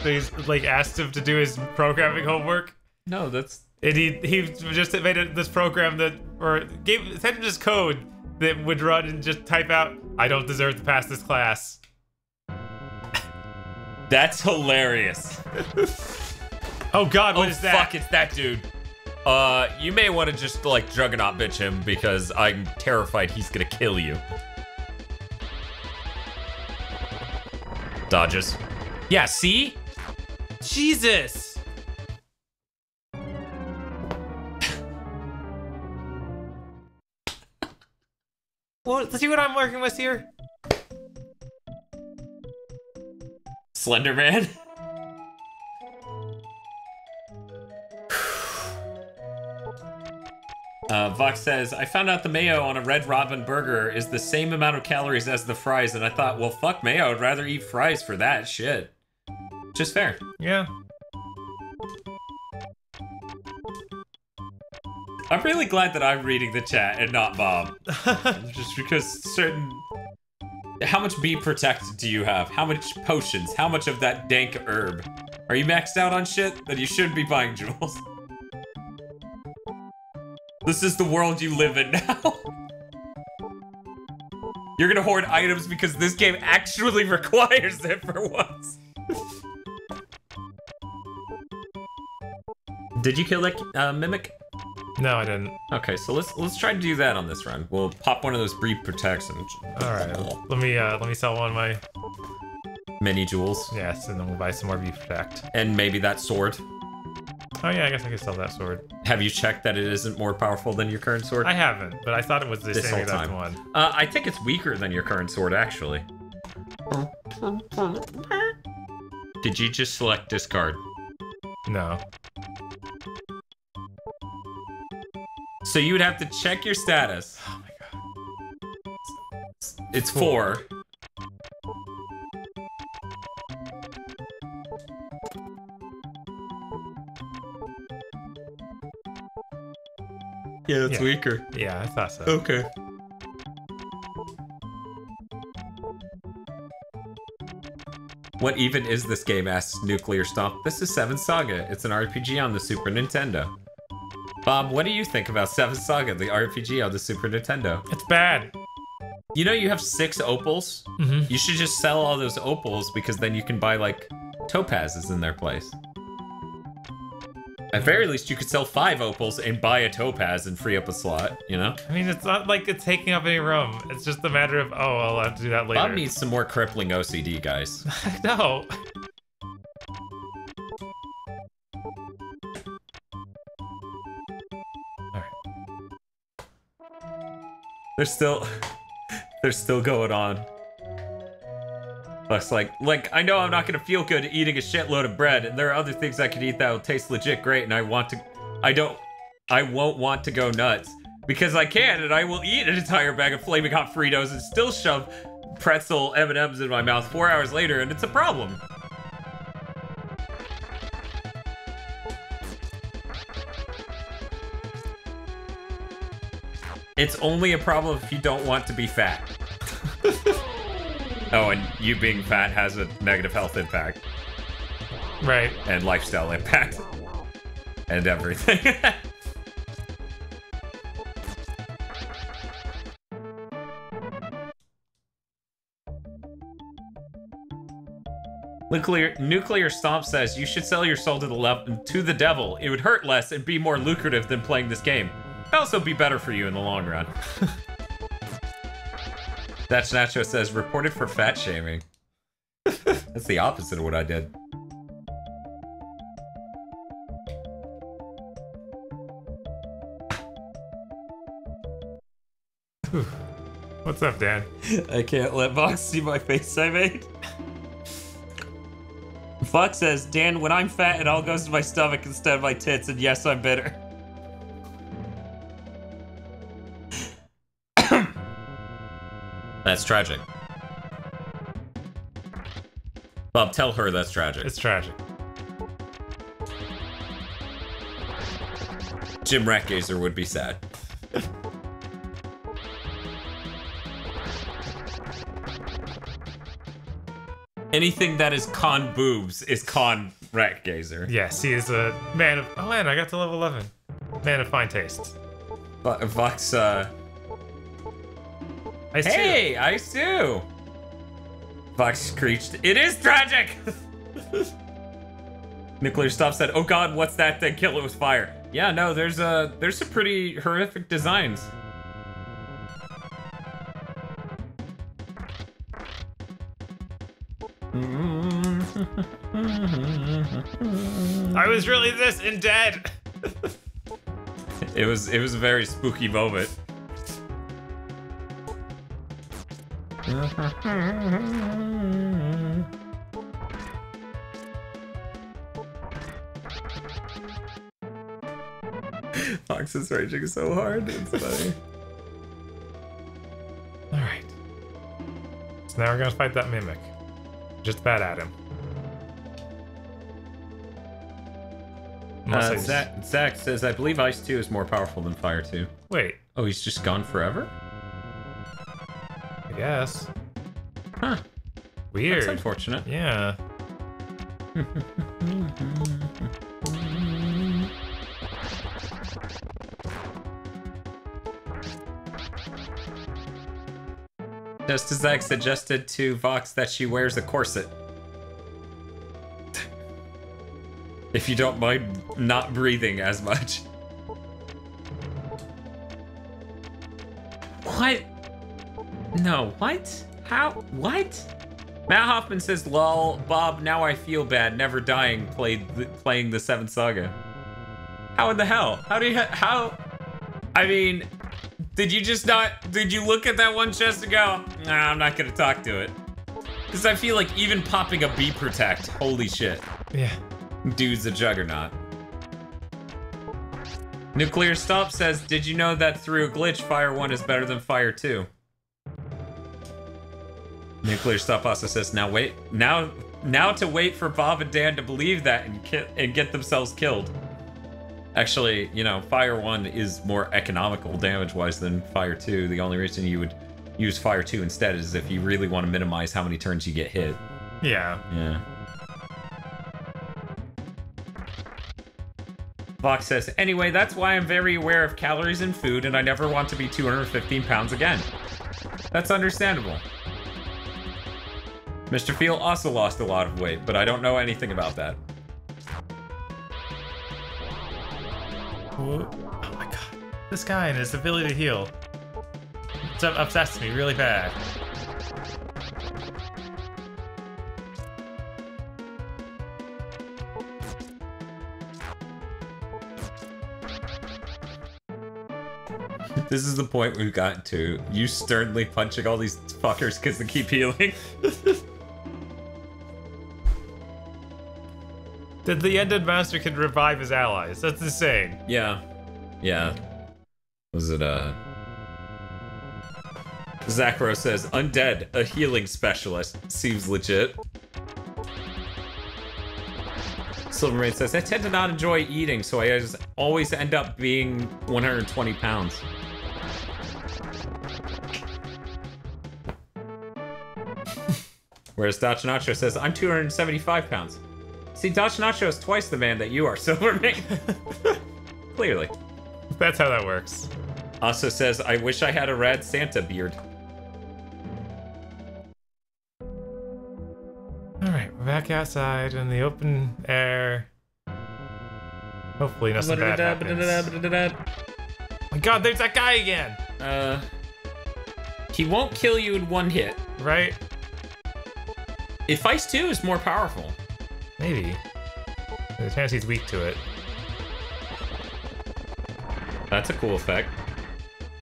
[SPEAKER 2] He's like asked him to do his programming homework.
[SPEAKER 1] No, that's...
[SPEAKER 2] And he just made this program that, or sent him this code that would run and just type out, I don't deserve to pass this class.
[SPEAKER 1] That's hilarious.
[SPEAKER 2] Oh god, what is that?
[SPEAKER 1] Fuck, it's that dude. You may want to just, like, Juggernaut bitch him because I'm terrified he's gonna kill you. Dodges. Yeah, see? Jesus!
[SPEAKER 2] let's see what I'm working with here.
[SPEAKER 1] Slender Man. Vox says, I found out the mayo on a Red Robin burger is the same amount of calories as the fries, and I thought, well, fuck mayo. I'd rather eat fries for that shit. Just fair.
[SPEAKER 2] Yeah.
[SPEAKER 1] I'm really glad that I'm reading the chat and not Bob. Just because certain... How much Be Protected do you have? How much potions? How much of that dank herb? Are you maxed out on shit? Then you should be buying jewels. This is the world you live in now. You're gonna hoard items because this game actually requires it for once. Did you kill that mimic?
[SPEAKER 2] No, I didn't.
[SPEAKER 1] Okay, so let's try to do that on this run. We'll pop one of those brief protection.
[SPEAKER 2] All right, let me sell one of my
[SPEAKER 1] mini jewels.
[SPEAKER 2] Yes, and then we'll buy some more beef protect.
[SPEAKER 1] And maybe that sword.
[SPEAKER 2] Oh yeah, I guess I could sell that sword.
[SPEAKER 1] Have you checked that it isn't more powerful than your current sword?
[SPEAKER 2] I haven't, but I thought it was the
[SPEAKER 1] this
[SPEAKER 2] same
[SPEAKER 1] whole
[SPEAKER 2] exact
[SPEAKER 1] time.
[SPEAKER 2] one.
[SPEAKER 1] I think it's weaker than your current sword, actually. Did you just select discard?
[SPEAKER 2] No.
[SPEAKER 1] So you would have to check your status.
[SPEAKER 2] Oh my god.
[SPEAKER 1] It's 4. Yeah, it's weaker.
[SPEAKER 2] Yeah, I thought so.
[SPEAKER 1] Okay. What even is this game, asks Nuclear Stomp. This is 7 Saga. It's an RPG on the Super Nintendo. Bob, what do you think about 7 Saga, the RPG on the Super Nintendo?
[SPEAKER 2] It's bad.
[SPEAKER 1] You know you have 6 opals?
[SPEAKER 2] Mm-hmm.
[SPEAKER 1] You should just sell all those opals because then you can buy, like, topazes in their place. At very least, you could sell 5 opals and buy a topaz and free up a slot, you know?
[SPEAKER 2] I mean, it's not like it's taking up any room. It's just a matter of, oh, I'll have to do that later.
[SPEAKER 1] Bob needs some more crippling OCD, guys.
[SPEAKER 2] No.
[SPEAKER 1] They're still going on. Plus, like, I know I'm not gonna feel good eating a shitload of bread, and there are other things I can eat that will taste legit great, and I won't want to go nuts. Because I can, and I will eat an entire bag of Flaming Hot Fritos and still shove pretzel M&Ms in my mouth 4 hours later, and it's a problem. It's only a problem if you don't want to be fat. Oh, and you being fat has a negative health impact.
[SPEAKER 2] Right.
[SPEAKER 1] And lifestyle impact. And everything. Nuclear Stomp says you should sell your soul to the devil. It would hurt less and be more lucrative than playing this game. It'd also be better for you in the long run. That's Nacho says, reported for fat shaming. That's the opposite of what I did.
[SPEAKER 2] What's up, Dan?
[SPEAKER 1] I can't let Vox see my face I made. Vox says, Dan, when I'm fat, it all goes to my stomach instead of my tits, and yes, I'm bitter. That's tragic. Bob, tell her that's tragic.
[SPEAKER 2] It's tragic.
[SPEAKER 1] Jim Ratgazer would be sad. Anything that is con boobs is con Ratgazer.
[SPEAKER 2] Yes, he is a man of... Oh man, I got to level 11. Man of fine taste.
[SPEAKER 1] Vox,
[SPEAKER 2] Hey,
[SPEAKER 1] Ice 2! Vox screeched, it is tragic! Nuclear Stop said, oh god, what's that thing? Kill it with fire. Yeah, no, there's some pretty horrific designs.
[SPEAKER 2] I was really this and dead.
[SPEAKER 1] It was a very spooky moment. Fox is raging so hard. It's funny.
[SPEAKER 2] Alright. So now we're gonna fight that mimic. Just bad at him.
[SPEAKER 1] Zach says, I believe Ice 2 is more powerful than Fire 2.
[SPEAKER 2] Wait.
[SPEAKER 1] Oh, he's just gone forever?
[SPEAKER 2] I guess.
[SPEAKER 1] Huh.
[SPEAKER 2] Weird.
[SPEAKER 1] That's unfortunate.
[SPEAKER 2] Yeah.
[SPEAKER 1] Just as Zach suggested to Vox that she wears a corset. If you don't mind not breathing as much. What? No, what? How? What? Matt Hoffman says, lol, Bob, now I feel bad, never dying playing the 7th Saga. How in the hell? How do you, how? I mean, did you look at that one chest and go, nah, I'm not gonna talk to it? Because I feel like even popping a B Protect, holy shit.
[SPEAKER 2] Yeah.
[SPEAKER 1] Dude's a juggernaut. Nuclear Stop says, did you know that through a glitch, Fire 1 is better than Fire 2? Nuclear Stop also says, now to wait for Bob and Dan to believe that and get themselves killed. Actually, you know, Fire 1 is more economical damage-wise than Fire 2. The only reason you would use Fire 2 instead is if you really want to minimize how many turns you get hit.
[SPEAKER 2] Yeah.
[SPEAKER 1] Yeah. Vox says, anyway, that's why I'm very aware of calories in food and I never want to be 215 pounds again. That's understandable. Mr. Feel also lost a lot of weight, but I don't know anything about that.
[SPEAKER 2] Oh my god. This guy and his ability to heal. It's obsessed me really bad.
[SPEAKER 1] This is the point we've gotten to. You sternly punching all these fuckers because they keep healing.
[SPEAKER 2] That the ended master can revive his allies. That's insane.
[SPEAKER 1] Yeah. Yeah. Was it, Zacro says, undead, a healing specialist. Seems legit. Silvermane says, I tend to not enjoy eating, so I just always end up being 120 pounds. Whereas Dach Nacho says, I'm 275 pounds. See, Dach Nacho is twice the man that you are, Silvermane. Clearly.
[SPEAKER 2] That's how that works.
[SPEAKER 1] Also says, I wish I had a rad Santa beard.
[SPEAKER 2] Alright, we're back outside in the open air. Hopefully nothing bad happens. Oh my god, there's that guy again!
[SPEAKER 1] He won't kill you in one hit.
[SPEAKER 2] Right?
[SPEAKER 1] If Ice 2 is more powerful.
[SPEAKER 2] Maybe. There's a chance he's weak to it.
[SPEAKER 1] That's a cool effect.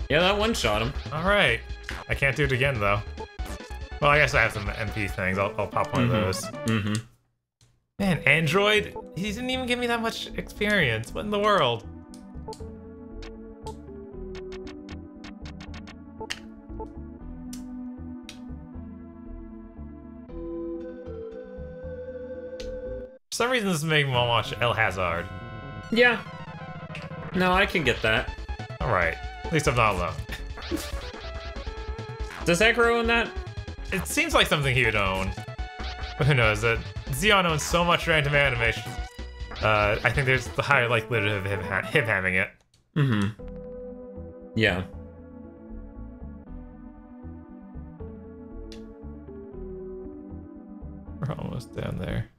[SPEAKER 1] Yeah, that one shot him.
[SPEAKER 2] Alright. I can't do it again, though. Well, I guess I have some MP things. I'll pop one of those.
[SPEAKER 1] Mm-hmm.
[SPEAKER 2] Man, Android? He didn't even give me that much experience. What in the world? For some reason, this is making me want to watch El Hazard.
[SPEAKER 1] Yeah. No, I can get that.
[SPEAKER 2] Alright. At least I'm not alone.
[SPEAKER 1] Does Aggro own that?
[SPEAKER 2] It seems like something he would own. But who knows? Xeon owns so much random animation. I think there's the higher likelihood of him having it.
[SPEAKER 1] Mm-hmm. Yeah.
[SPEAKER 2] We're almost down there.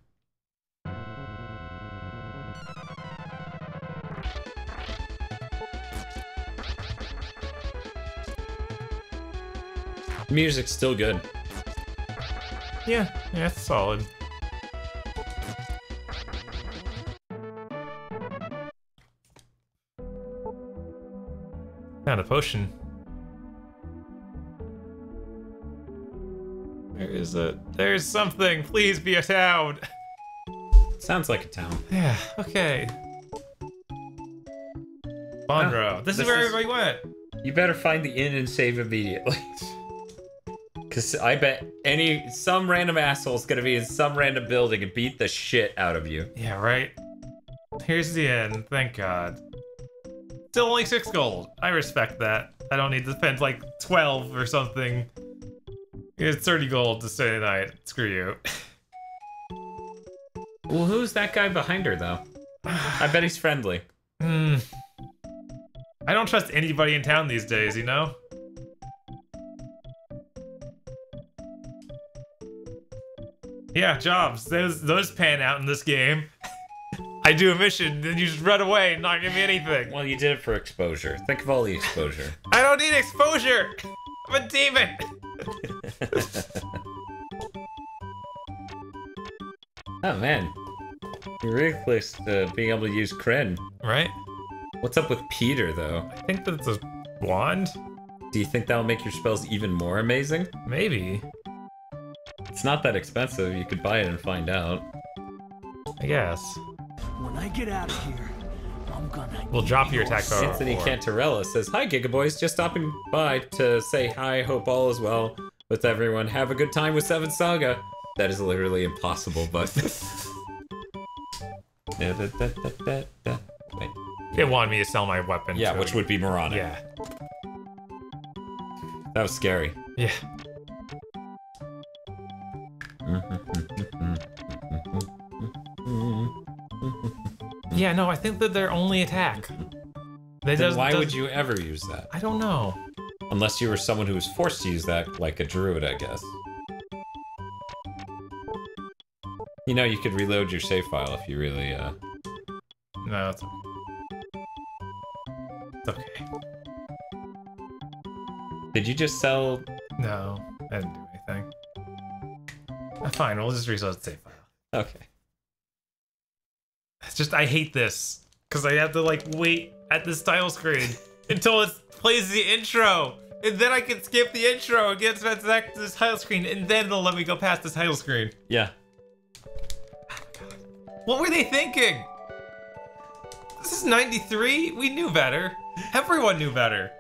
[SPEAKER 1] Music's still good.
[SPEAKER 2] Yeah, it's solid. Found a potion. There's something. Please be a town.
[SPEAKER 1] Sounds like a town.
[SPEAKER 2] Yeah, okay. Monroe. This is where everybody went.
[SPEAKER 1] You better find the inn and save immediately. Cause I bet some random asshole's gonna be in some random building and beat the shit out of you.
[SPEAKER 2] Yeah, right. Here's the end, thank God. Still only 6 gold. I respect that. I don't need to spend like 12 or something. It's 30 gold to stay the night. Screw you.
[SPEAKER 1] Well, who's that guy behind her though? I bet he's friendly.
[SPEAKER 2] I don't trust anybody in town these days, you know? Yeah, jobs. Those pan out in this game. I do a mission, then you just run away and not give me anything.
[SPEAKER 1] Well, you did it for exposure. Think of all the exposure.
[SPEAKER 2] I don't need exposure! I'm a demon!
[SPEAKER 1] Oh man. You're really close to being able to use Kryn.
[SPEAKER 2] Right?
[SPEAKER 1] What's up with Peter, though?
[SPEAKER 2] I think that's a wand?
[SPEAKER 1] Do you think that'll make your spells even more amazing?
[SPEAKER 2] Maybe.
[SPEAKER 1] It's not that expensive. You could buy it and find out.
[SPEAKER 2] I guess.
[SPEAKER 3] When I get out of here, I'm gonna.
[SPEAKER 2] We'll drop your attack power.
[SPEAKER 1] Anthony Cantarella says, "Hi, Gigaboys. Just stopping by to say hi. Hope all is well with everyone. Have a good time with 7 Saga." That is literally impossible, but... Wait.
[SPEAKER 2] They wanted me to sell my weapon.
[SPEAKER 1] Yeah, which would be moronic.
[SPEAKER 2] Yeah.
[SPEAKER 1] That was scary.
[SPEAKER 2] Yeah. Yeah, no, I think that their only attack.
[SPEAKER 1] Why would you ever use that?
[SPEAKER 2] I don't know.
[SPEAKER 1] Unless you were someone who was forced to use that, like a druid, I guess. You know, you could reload your save file if you really,
[SPEAKER 2] No, it's okay. It's okay.
[SPEAKER 1] Did you just sell...
[SPEAKER 2] No, I didn't do anything. Fine, we'll just reload the save file.
[SPEAKER 1] Okay.
[SPEAKER 2] It's just, I hate this. Because I have to, like, wait at this title screen until it plays the intro. And then I can skip the intro and get back to this title screen, and then they'll let me go past the title screen.
[SPEAKER 1] Yeah.
[SPEAKER 2] What were they thinking? This is 93? We knew better. Everyone knew better.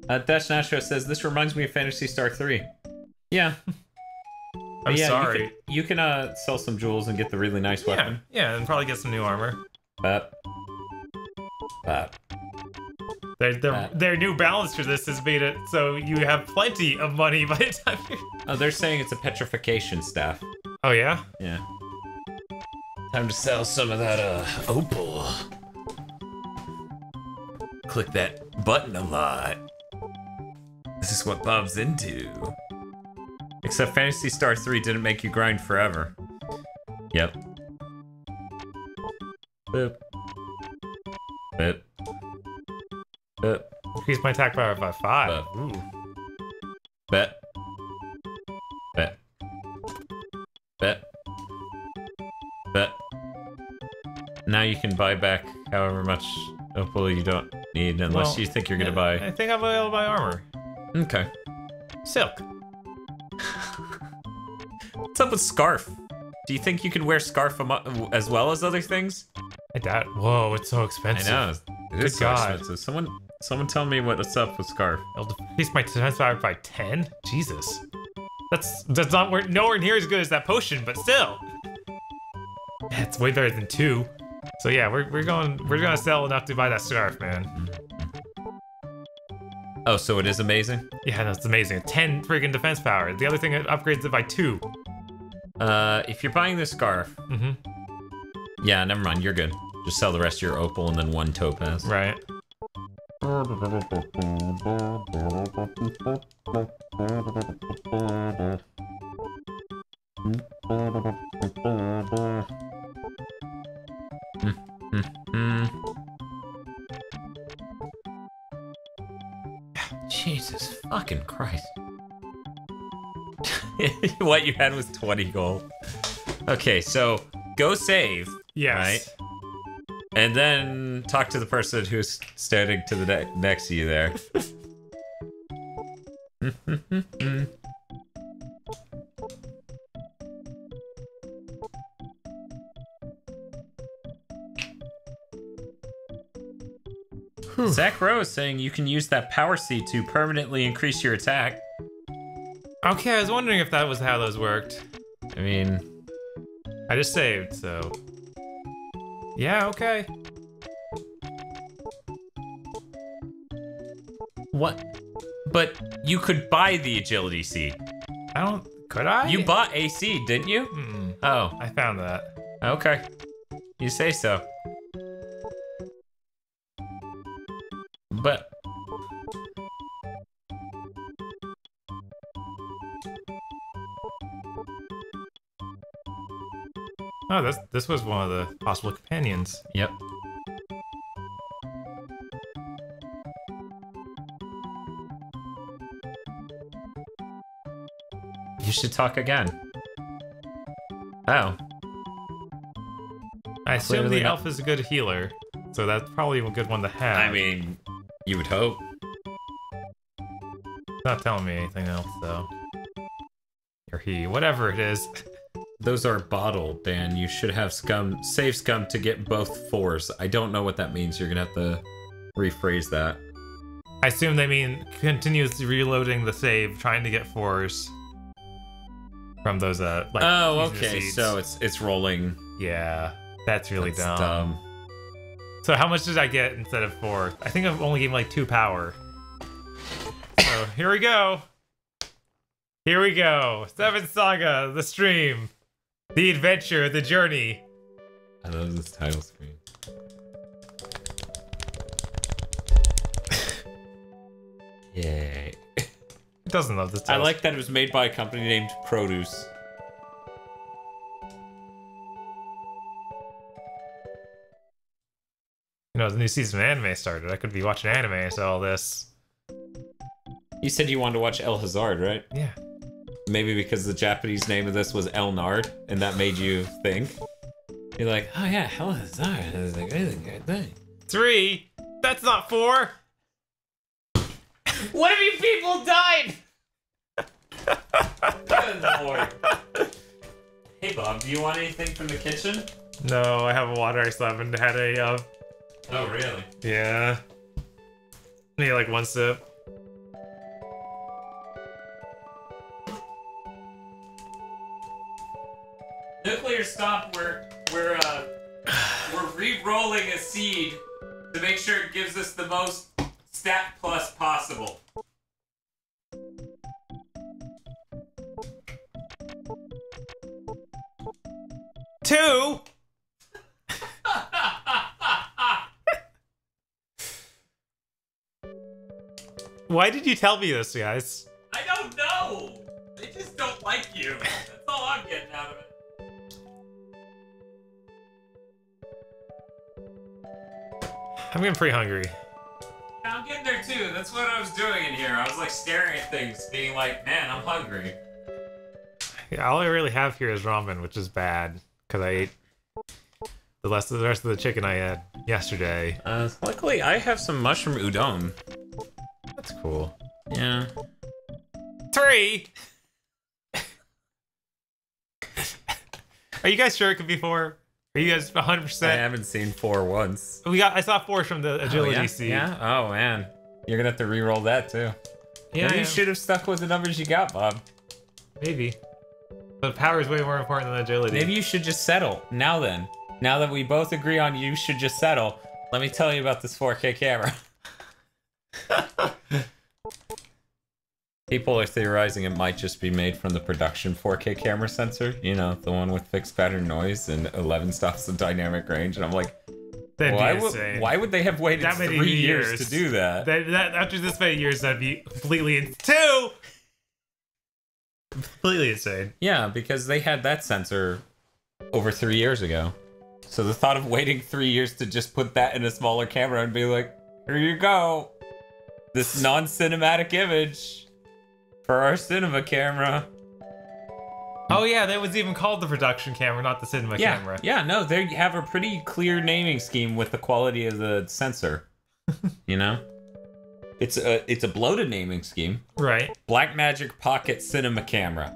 [SPEAKER 1] Dash Nastro says, "This reminds me of Phantasy Star 3. Yeah.
[SPEAKER 2] I'm sorry.
[SPEAKER 1] You can sell some jewels and get the really nice weapon.
[SPEAKER 2] Yeah, and probably get some new armor. Their new balance for this has made it so you have plenty of money by the time you're...
[SPEAKER 1] Oh, they're saying it's a petrification staff.
[SPEAKER 2] Oh, yeah?
[SPEAKER 1] Yeah. Time to sell some of that, opal. Click that button a lot. This is what Bob's into. Except Phantasy Star 3 didn't make you grind forever. Yep. Boop. Boop. Boop.
[SPEAKER 2] Increase my attack power by 5. Ooh.
[SPEAKER 1] Bet. Bet. Bet. Bet. Now you can buy back however much opal you don't need, unless you think you're gonna buy...
[SPEAKER 2] I think I'll be able to buy armor.
[SPEAKER 1] Okay.
[SPEAKER 2] Silk.
[SPEAKER 1] What's up with Scarf? Do you think you can wear Scarf as well as other things?
[SPEAKER 2] I doubt. Whoa, it's so expensive.
[SPEAKER 1] I know. It is so expensive. Someone tell me what's up with Scarf.
[SPEAKER 2] It'll decrease my defense power by 10? Jesus. That's not nowhere near as good as that potion, but still. Yeah, it's way better than 2. So yeah, we're gonna sell enough to buy that scarf, man.
[SPEAKER 1] Oh, so it is amazing?
[SPEAKER 2] Yeah, that's amazing. 10 freaking defense power. The other thing upgrades it by 2.
[SPEAKER 1] If you're buying this scarf, yeah, never mind. You're good. Just sell the rest of your opal and then 1 topaz.
[SPEAKER 2] Right.
[SPEAKER 1] Jesus fucking Christ. What you had was 20 gold. Okay, so go save.
[SPEAKER 2] Yes.
[SPEAKER 1] Right? And then talk to the person who's standing to the next to you there. Zach Rose saying you can use that power seed to permanently increase your attack.
[SPEAKER 2] Okay, I was wondering if that was how those worked.
[SPEAKER 1] I mean,
[SPEAKER 2] I just saved, so... Yeah, okay.
[SPEAKER 1] what? But you could buy the agility seed.
[SPEAKER 2] I don't... Could I?
[SPEAKER 1] You bought a seed, didn't you?
[SPEAKER 2] Mm-mm.
[SPEAKER 1] Oh,
[SPEAKER 2] I found that.
[SPEAKER 1] okay. You say so. But...
[SPEAKER 2] Oh, this was one of the possible companions.
[SPEAKER 1] Yep. You should talk again. Oh.
[SPEAKER 2] I assume
[SPEAKER 1] Clearly
[SPEAKER 2] the
[SPEAKER 1] not.
[SPEAKER 2] elf is a good healer, so that's probably a good one to have.
[SPEAKER 1] I mean, you would hope.
[SPEAKER 2] It's not telling me anything else, though. Or he, whatever it is.
[SPEAKER 1] Those are bottled, Dan. You should have scum, save scum to get both 4s. I don't know what that means. You're gonna have to rephrase that.
[SPEAKER 2] I assume they mean continuously reloading the save, trying to get 4s from those like.
[SPEAKER 1] Oh,
[SPEAKER 2] using the
[SPEAKER 1] okay.
[SPEAKER 2] seeds.
[SPEAKER 1] So it's rolling.
[SPEAKER 2] Yeah, that's really
[SPEAKER 1] That's
[SPEAKER 2] dumb. So how much did I get instead of 4? I think I've only given like 2 power. So here we go. Here we go. 7 Saga, the stream. The adventure, the journey.
[SPEAKER 1] I love this title screen. Yay.
[SPEAKER 2] It doesn't love this
[SPEAKER 1] I
[SPEAKER 2] title.
[SPEAKER 1] like that it was made by a company named Produce.
[SPEAKER 2] You know, the new season of anime started. I could be watching anime and saw all this.
[SPEAKER 1] You said you wanted to watch El Hazard, right?
[SPEAKER 2] Yeah.
[SPEAKER 1] Maybe because the Japanese name of this was El Nard, and that made you think. You're like, oh yeah, El Hazard is a good thing.
[SPEAKER 2] 3? That's not 4!
[SPEAKER 1] What if you people died? Good lord. Hey Bob, do you want anything from the kitchen?
[SPEAKER 2] No, I have a water. I still haven't had a,
[SPEAKER 1] Oh really?
[SPEAKER 2] yeah. Need like 1 sip.
[SPEAKER 1] Nuclear stop. We're re-rolling a seed to make sure it gives us the most stat plus possible.
[SPEAKER 2] Two. Why did you tell me this, guys?
[SPEAKER 1] I don't know. They just don't like you. That's all I'm getting out of it.
[SPEAKER 2] I'm getting pretty hungry.
[SPEAKER 1] Yeah, I'm getting there too. That's what I was doing in here. I was like staring at things, being like, man, I'm hungry.
[SPEAKER 2] Yeah, all I really have here is ramen, which is bad because I ate the rest of the chicken I had yesterday.
[SPEAKER 1] Luckily, I have some mushroom udon.
[SPEAKER 2] That's cool.
[SPEAKER 1] Yeah.
[SPEAKER 2] 3. Are you guys sure it could be 4? Are you guys 100%?
[SPEAKER 1] I haven't seen 4 once.
[SPEAKER 2] I saw 4 from the agility seed.
[SPEAKER 1] Yeah? Oh, man. You're gonna have to re-roll that, too.
[SPEAKER 2] Yeah,
[SPEAKER 1] Maybe
[SPEAKER 2] I
[SPEAKER 1] you
[SPEAKER 2] am.
[SPEAKER 1] should have stuck with the numbers you got, Bob.
[SPEAKER 2] Maybe. But power is way more important than agility.
[SPEAKER 1] Maybe you should just settle. Now then. Now that we both agree on you should just settle, let me tell you about this 4K camera. People are theorizing it might just be made from the production 4K camera sensor. You know, the one with fixed pattern noise and 11 stops of dynamic range. And I'm like, why would they have waited
[SPEAKER 2] that many
[SPEAKER 1] 3 years to do that?
[SPEAKER 2] That after this many years, that'd be completely 2. Completely insane.
[SPEAKER 1] Yeah, because they had that sensor over 3 years ago. So the thought of waiting 3 years to just put that in a smaller camera and be like, here you go. This non-cinematic image for our cinema camera.
[SPEAKER 2] Oh yeah, that was even called the production camera, not the cinema camera.
[SPEAKER 1] Yeah, no, they have a pretty clear naming scheme with the quality of the sensor. You know? It's a bloated naming scheme.
[SPEAKER 2] Right.
[SPEAKER 1] Blackmagic Pocket Cinema Camera.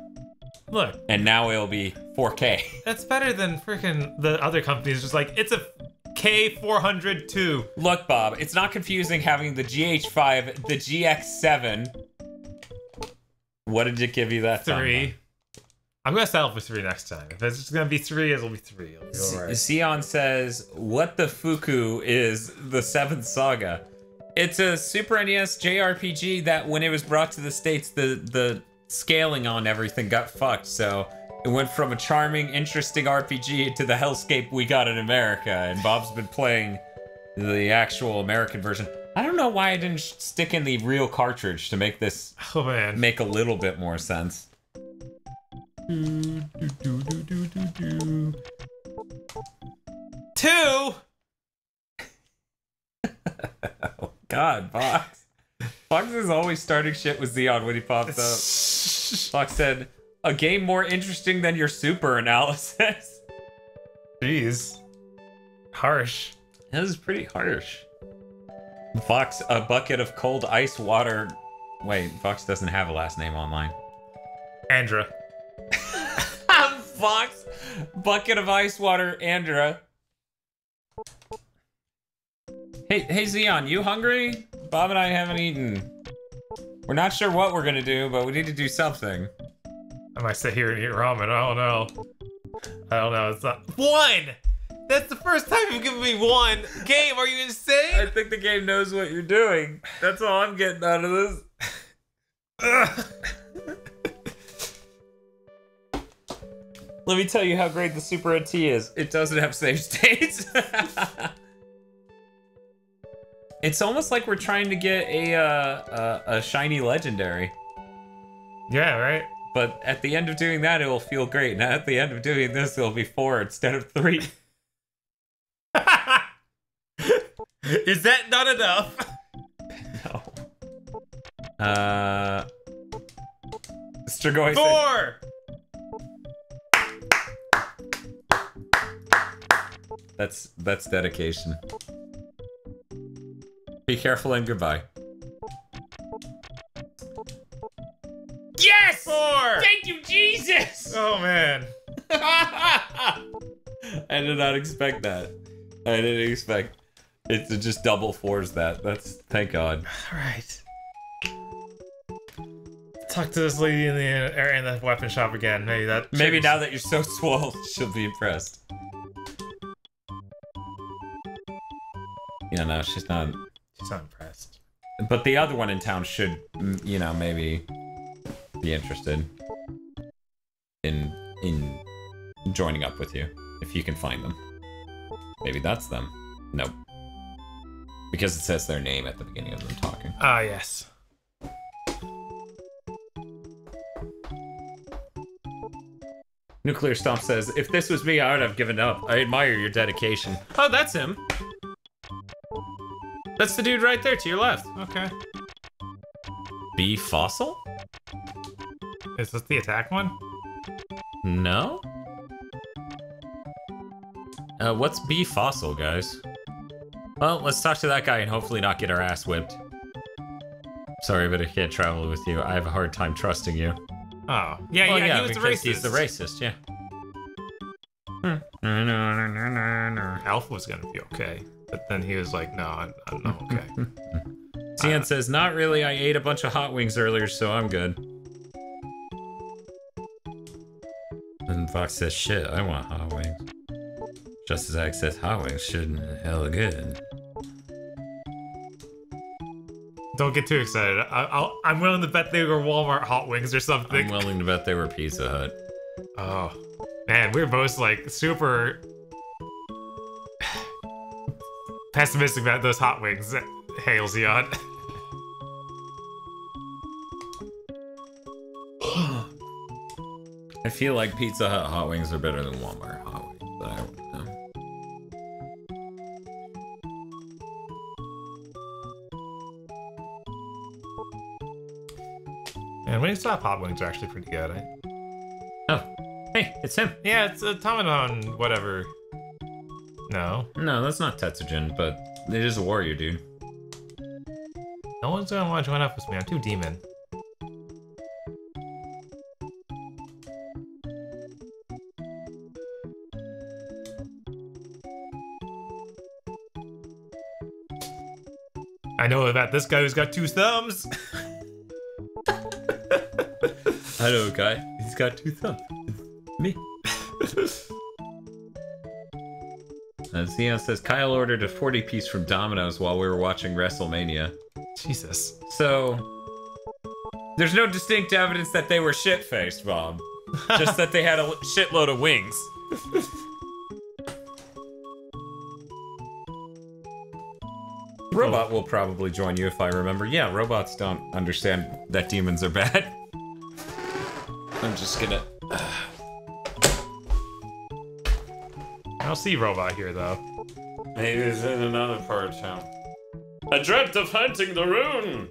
[SPEAKER 2] Look.
[SPEAKER 1] And now it'll be 4K.
[SPEAKER 2] That's better than freaking the other companies. Just like, it's a K402.
[SPEAKER 1] Look, Bob, it's not confusing having the GH5, the GX7. What did it give you that time?
[SPEAKER 2] 3. I'm gonna settle for 3 next time. If it's just gonna be 3, it'll be 3. It'll be all right.
[SPEAKER 1] Sion says, what the fuku is the 7th Saga? It's a Super NES JRPG that when it was brought to the States, the scaling on everything got fucked, so it went from a charming, interesting RPG to the hellscape we got in America, and Bob's been playing the actual American version. I don't know why I didn't stick in the real cartridge to make this make a little bit more sense.
[SPEAKER 2] 2!
[SPEAKER 1] Oh God, Fox. Fox is always starting shit with Xeon when he pops up. Fox said, a game more interesting than your super analysis.
[SPEAKER 2] Jeez. Harsh.
[SPEAKER 1] That was pretty harsh. Fox, a bucket of cold ice water. Wait, Fox doesn't have a last name online.
[SPEAKER 2] Andra.
[SPEAKER 1] Fox, bucket of ice water, Andra. Hey, Xeon, you hungry? Bob and I haven't eaten. We're not sure what we're gonna do, but we need to do something.
[SPEAKER 2] I might sit here and eat ramen. I don't know. It's not 1. That's the first time you've given me 1 game. Are you insane?
[SPEAKER 1] I think the game knows what you're doing. That's all I'm getting out of this. Let me tell you how great the Super NT is. It doesn't have save states. It's almost like we're trying to get a shiny legendary.
[SPEAKER 2] Yeah, right?
[SPEAKER 1] But at the end of doing that, it will feel great. And at the end of doing this, it'll be 4 instead of 3.
[SPEAKER 2] Is that not enough?
[SPEAKER 1] No. Strigoi
[SPEAKER 2] 4!
[SPEAKER 1] That's dedication. Be careful and goodbye. Yes!
[SPEAKER 2] 4!
[SPEAKER 1] Thank you, Jesus!
[SPEAKER 2] Oh, man.
[SPEAKER 1] I did not expect that. I didn't expect it to just double 4s that. Thank God.
[SPEAKER 2] Alright. Talk to this lady in the weapon shop again. Maybe
[SPEAKER 1] now that you're so swole, she'll be impressed. Yeah, no, she's not
[SPEAKER 2] impressed.
[SPEAKER 1] But the other one in town should, you know, maybe be interested in joining up with you if you can find them. Maybe that's them. Nope. Because it says their name at the beginning of them talking.
[SPEAKER 2] Ah, yes.
[SPEAKER 1] Nuclear Stomp says, if this was me, I would have given up. I admire your dedication. Oh, that's him. That's the dude right there to your left.
[SPEAKER 2] Okay.
[SPEAKER 1] B Fossil?
[SPEAKER 2] Is this the attack one?
[SPEAKER 1] No? What's B Fossil, guys? Well, let's talk to that guy and hopefully not get our ass whipped. Sorry, but I can't travel with you. I have a hard time trusting you.
[SPEAKER 2] Oh. Yeah, he was the racist.
[SPEAKER 1] He's the racist, yeah.
[SPEAKER 2] Alpha was gonna be okay. But then he was like, no, I'm not okay.
[SPEAKER 1] Cian says, not really. I ate a bunch of hot wings earlier, so I'm good. And Fox says, shit, I want hot wings. Just as Zach says, hot wings shouldn't hell good.
[SPEAKER 2] Don't get too excited. I'm willing to bet they were Walmart hot wings or something.
[SPEAKER 1] I'm willing to bet they were Pizza Hut.
[SPEAKER 2] Oh. Man, we're both like super pessimistic about those hot wings. Hail Xeon.
[SPEAKER 1] I feel like Pizza Hut hot wings are better than Walmart hot wings, but I don't know.
[SPEAKER 2] And Wingstop hot wings are actually pretty good.
[SPEAKER 1] Oh, hey, it's him.
[SPEAKER 2] Yeah, it's a Tomadon whatever. No.
[SPEAKER 1] No, that's not Tetsujin, but it is a warrior dude.
[SPEAKER 2] No one's gonna want to join up with me. I'm too demon. I know about this guy who's got 2 thumbs.
[SPEAKER 1] I know a guy. He's got 2 thumbs. Me. Xeon says Kyle ordered a 40-piece from Domino's while we were watching WrestleMania.
[SPEAKER 2] Jesus.
[SPEAKER 1] So there's no distinct evidence that they were shit-faced, Bob. Just that they had a shitload of wings. Robot will probably join you if I remember. Yeah, robots don't understand that demons are bad. I'm just gonna...
[SPEAKER 2] I don't see Robot here, though.
[SPEAKER 1] Maybe it's in another part of town. I dreamt of hunting the rune!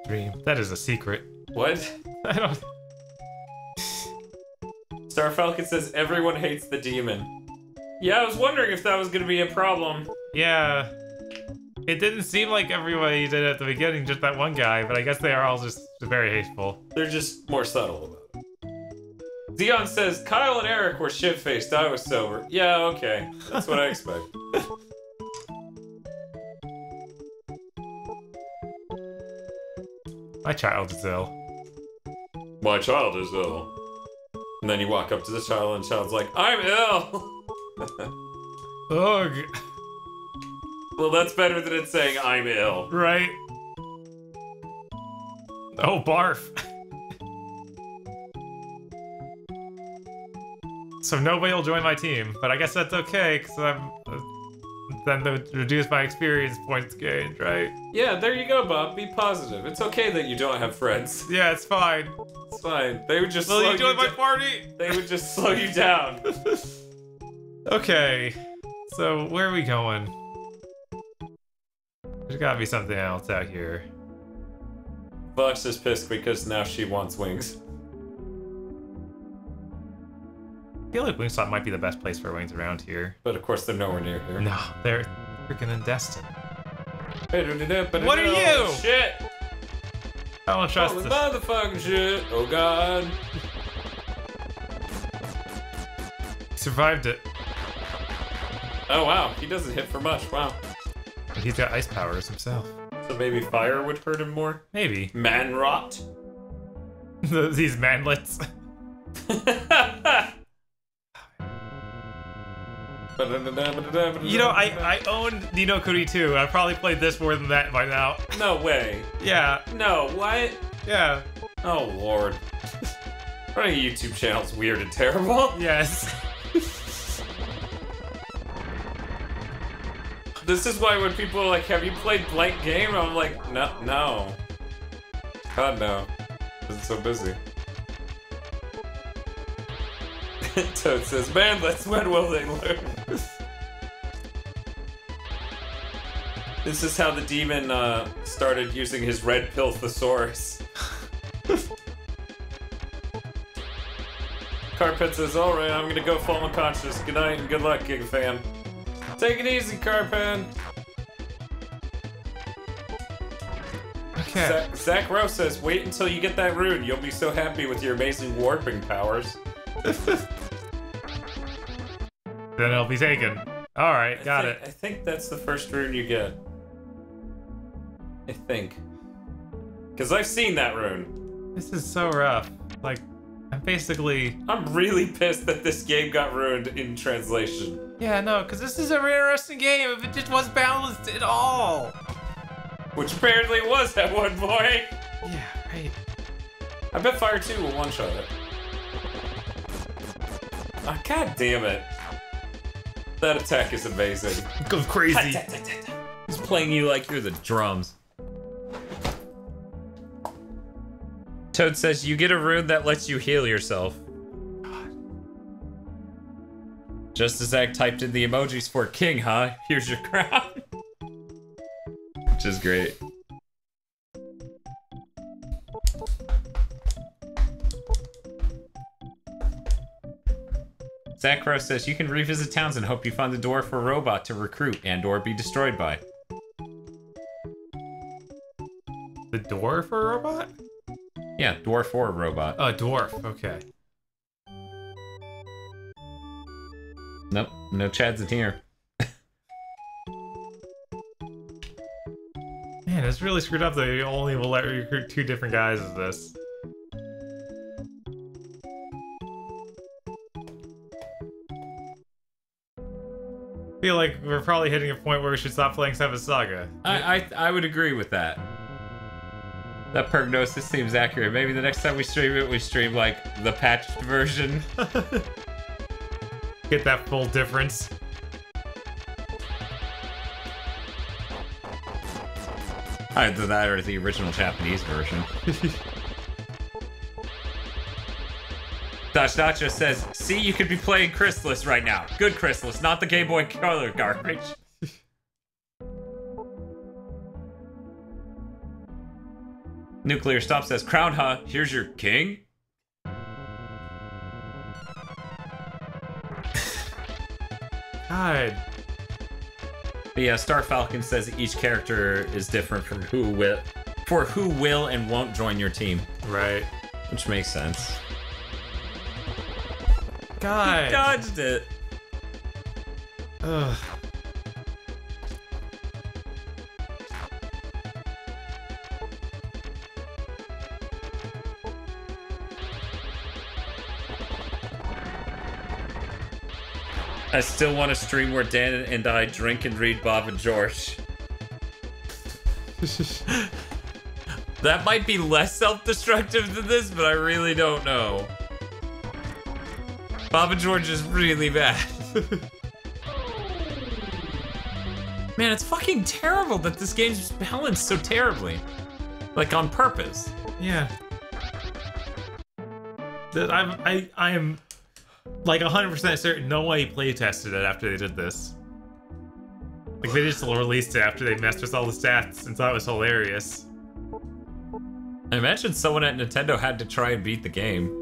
[SPEAKER 2] Dream. That is a secret.
[SPEAKER 1] What?
[SPEAKER 2] I don't...
[SPEAKER 1] Star Falcon says everyone hates the demon. Yeah, I was wondering if that was gonna be a problem.
[SPEAKER 2] Yeah. It didn't seem like everybody did at the beginning, just that one guy, but I guess they are all just very hateful.
[SPEAKER 1] They're just more subtle about it. Xeon says, Kyle and Eric were shit-faced, I was sober. Yeah, okay. That's what I expect.
[SPEAKER 2] My child is ill.
[SPEAKER 1] My child is ill. And then you walk up to the child and the child's like, I'm ill!
[SPEAKER 2] Ugh.
[SPEAKER 1] Well, that's better than it saying, I'm ill.
[SPEAKER 2] Right. Oh, barf. So nobody will join my team, but I guess that's okay, because I'm... then to reduce my experience points gained, right?
[SPEAKER 1] Yeah, there you go, Bob. Be positive. It's okay that you don't have friends.
[SPEAKER 2] Yeah, it's fine.
[SPEAKER 1] It's fine. They would just
[SPEAKER 2] Will you join my party?
[SPEAKER 1] They would just slow you down.
[SPEAKER 2] Okay. So, where are we going? There's gotta be something else out here.
[SPEAKER 1] Fox is pissed because now she wants wings.
[SPEAKER 2] I feel like Wingstop might be the best place for wings around here.
[SPEAKER 1] But of course they're nowhere near here.
[SPEAKER 2] No, they're freaking in Destin.
[SPEAKER 1] What
[SPEAKER 2] are you?
[SPEAKER 1] Shit!
[SPEAKER 2] I don't trust
[SPEAKER 1] Holy
[SPEAKER 2] this.
[SPEAKER 1] motherfucking shit! Oh god!
[SPEAKER 2] He survived it.
[SPEAKER 1] Oh wow, he doesn't hit for much. Wow.
[SPEAKER 2] And he's got ice powers himself.
[SPEAKER 1] So maybe fire would hurt him more?
[SPEAKER 2] Maybe.
[SPEAKER 1] Man rot?
[SPEAKER 2] These manlets. You know, I owned Ni no Kuni 2. I probably played this more than that by now.
[SPEAKER 1] No way.
[SPEAKER 2] Yeah.
[SPEAKER 1] No, what?
[SPEAKER 2] Yeah.
[SPEAKER 1] Oh lord. Running a YouTube channel is weird and terrible.
[SPEAKER 2] Yes.
[SPEAKER 1] This is why when people are like, have you played blank game? I'm like, no. God no. I'm so busy. Toad says, man, when will they learn? This is how the demon started using his red pill thesaurus. Carpet says, alright, I'm gonna go fall unconscious. Good night and good luck, Gig Fam. Take it easy, Carpen.
[SPEAKER 2] Okay.
[SPEAKER 1] Zach Rowe says, wait until you get that rune. You'll be so happy with your amazing warping powers.
[SPEAKER 2] Then it'll be taken. Alright, got it.
[SPEAKER 1] I think that's the first rune you get. I think. Because I've seen that rune.
[SPEAKER 2] This is so rough. Like, I'm
[SPEAKER 1] really pissed that this game got ruined in translation.
[SPEAKER 2] Yeah, no, because this is a very interesting game if it just wasn't balanced at all.
[SPEAKER 1] Which apparently was at one point.
[SPEAKER 2] Yeah, right.
[SPEAKER 1] I bet Fire 2 will one-shot it. Oh, god damn it. That attack is amazing.
[SPEAKER 2] It goes crazy.
[SPEAKER 1] He's playing you like you're the drums. Toad says you get a rune that lets you heal yourself. God. Just as Zach typed in the emojis for king, huh? Here's your crown. Which is great. Zach Crow says you can revisit towns and hope you find the door for a robot to recruit and or be destroyed by.
[SPEAKER 2] The dwarf or robot?
[SPEAKER 1] Yeah, dwarf or robot.
[SPEAKER 2] Oh, dwarf. Okay.
[SPEAKER 1] Nope, no Chads in here.
[SPEAKER 2] Man, it's really screwed up that you only will let recruit 2 different guys as this. I feel like we're probably hitting a point where we should stop playing Seven Saga.
[SPEAKER 1] I would agree with that. That prognosis seems accurate. Maybe the next time we stream like the patched version.
[SPEAKER 2] Get that full difference.
[SPEAKER 1] Either that or the original Japanese version. Dacha says, see, you could be playing Chrysalis right now. Good Chrysalis, not the Game Boy Color garbage. Nuclear Stop says, Crown, huh? Here's your king?
[SPEAKER 2] God.
[SPEAKER 1] But yeah, Star Falcon says each character is different from who will and won't join your team.
[SPEAKER 2] Right.
[SPEAKER 1] Which makes sense.
[SPEAKER 2] God.
[SPEAKER 1] He dodged it.
[SPEAKER 2] Ugh.
[SPEAKER 1] I still want to stream where Dan and I drink and read Bob and George. That might be less self-destructive than this, but I really don't know. Bob and George is really bad. Man, it's fucking terrible that this game's balanced so terribly. Like, on purpose.
[SPEAKER 2] Yeah. I am like 100% certain nobody playtested it after they did this. Like, they just released it after they messed with all the stats and thought it was hilarious.
[SPEAKER 1] I imagine someone at Nintendo had to try and beat the game.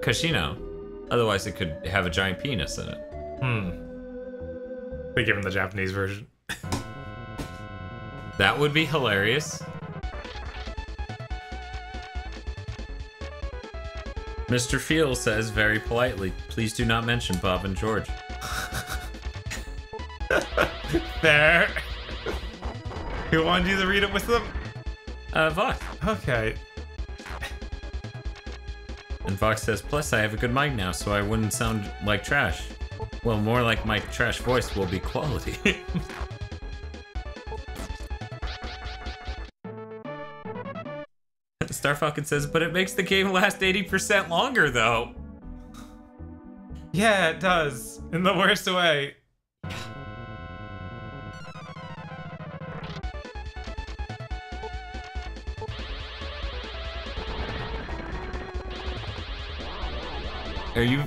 [SPEAKER 1] Cause, you know, otherwise it could have a giant penis in it.
[SPEAKER 2] They give him the Japanese version.
[SPEAKER 1] That would be hilarious. Mr. Field says very politely, please do not mention Bob and George.
[SPEAKER 2] There. Who wanted you to read it with them?
[SPEAKER 1] Vox.
[SPEAKER 2] Okay.
[SPEAKER 1] And Vox says, plus I have a good mic now, so I wouldn't sound like trash. Well, more like my trash voice will be quality. Star Falcon says, but it makes the game last 80% longer, though.
[SPEAKER 2] Yeah, it does. In the worst way.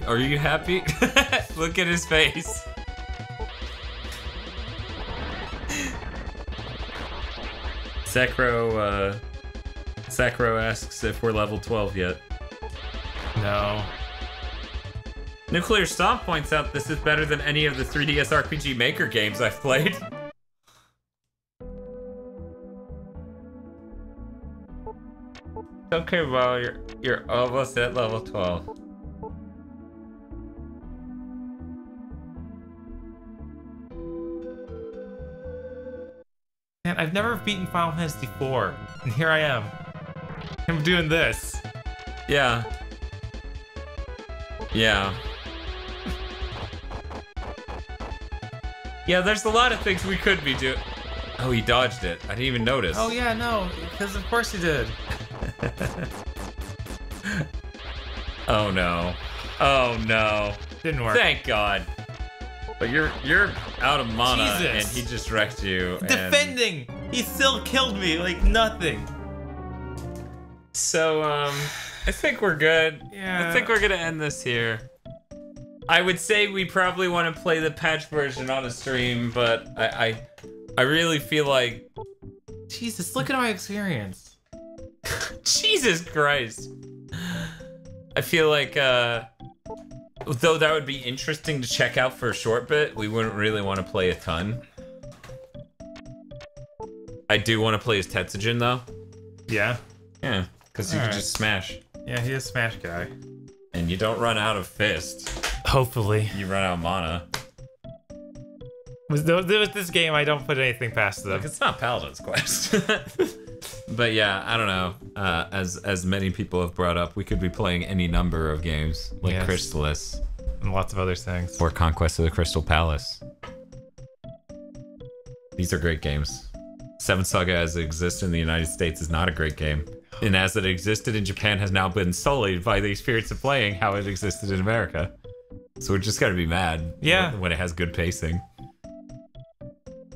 [SPEAKER 1] Are you happy? Look at his face. Sakro asks if we're level 12 yet.
[SPEAKER 2] No.
[SPEAKER 1] Nuclear Stomp points out this is better than any of the 3DS RPG Maker games I've played. Okay, well, you're almost at level 12.
[SPEAKER 2] Man, I've never beaten Final Fantasy IV, and here I am. I'm doing this.
[SPEAKER 1] Yeah. Yeah. Yeah, there's a lot of things we could be doing. Oh, he dodged it. I didn't even notice.
[SPEAKER 2] Oh yeah, no, because of course you did.
[SPEAKER 1] Oh no. Oh no.
[SPEAKER 2] Didn't work.
[SPEAKER 1] Thank God. But you're out of mana,
[SPEAKER 2] Jesus.
[SPEAKER 1] and he just wrecked you.
[SPEAKER 2] Defending! He still killed me like nothing.
[SPEAKER 1] So, I think we're good.
[SPEAKER 2] Yeah.
[SPEAKER 1] I think we're gonna end this here. I would say we probably want to play the patch version on a stream, but I really feel like...
[SPEAKER 2] Jesus, look at my experience.
[SPEAKER 1] Jesus Christ. I feel like, though that would be interesting to check out for a short bit, we wouldn't really want to play a ton. I do want to play as Tetsujin though.
[SPEAKER 2] Yeah.
[SPEAKER 1] Yeah, because you can just smash.
[SPEAKER 2] Yeah, he is Smash guy.
[SPEAKER 1] And you don't run out of fist.
[SPEAKER 2] Hopefully.
[SPEAKER 1] You run out of mana.
[SPEAKER 2] With this game, I don't put anything past them.
[SPEAKER 1] Look, it's not Paladin's Quest. But yeah, I don't know. As many people have brought up, we could be playing any number of games, like Crystalis.
[SPEAKER 2] And lots of other things.
[SPEAKER 1] Or Conquest of the Crystal Palace. These are great games. Seven Saga as it exists in the United States is not a great game. And as it existed in Japan has now been sullied by the experience of playing how it existed in America. So we're just gotta be mad when it has good pacing.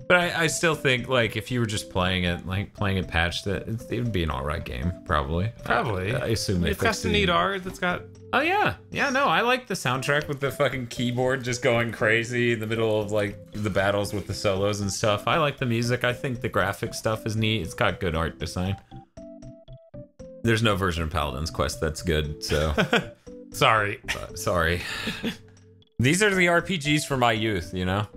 [SPEAKER 1] But I still think, like, if you were just playing it patched, it would be an alright game, probably.
[SPEAKER 2] Probably.
[SPEAKER 1] I assume
[SPEAKER 2] it's got some neat art that's got...
[SPEAKER 1] Oh, yeah. Yeah, no, I like the soundtrack with the fucking keyboard just going crazy in the middle of, like, the battles with the solos and stuff. I like the music. I think the graphic stuff is neat. It's got good art design. There's no version of Paladin's Quest that's good, so...
[SPEAKER 2] Sorry.
[SPEAKER 1] Sorry. These are the RPGs for my youth, you know?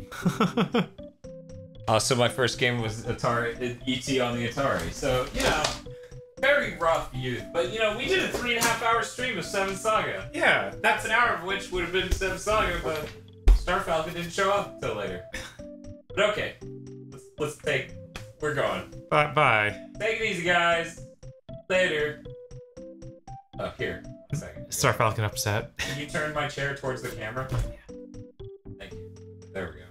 [SPEAKER 1] So my first game was Atari, E.T. on the Atari. So, you know, very rough youth. But, you know, we did a 3.5-hour stream of Seven Saga.
[SPEAKER 2] Yeah.
[SPEAKER 1] That's an hour of which would have been Seven Saga, but Star Falcon didn't show up until later. But okay, let's take, we're going.
[SPEAKER 2] Bye.
[SPEAKER 1] Take it easy, guys. Later. Oh, here. A second.
[SPEAKER 2] Star Falcon upset.
[SPEAKER 1] Can you turn my chair towards the camera? Yeah. Thank you. There we go.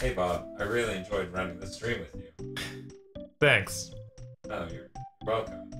[SPEAKER 1] Hey, Bob. I really enjoyed running the stream with you.
[SPEAKER 2] Thanks.
[SPEAKER 1] Oh, you're welcome.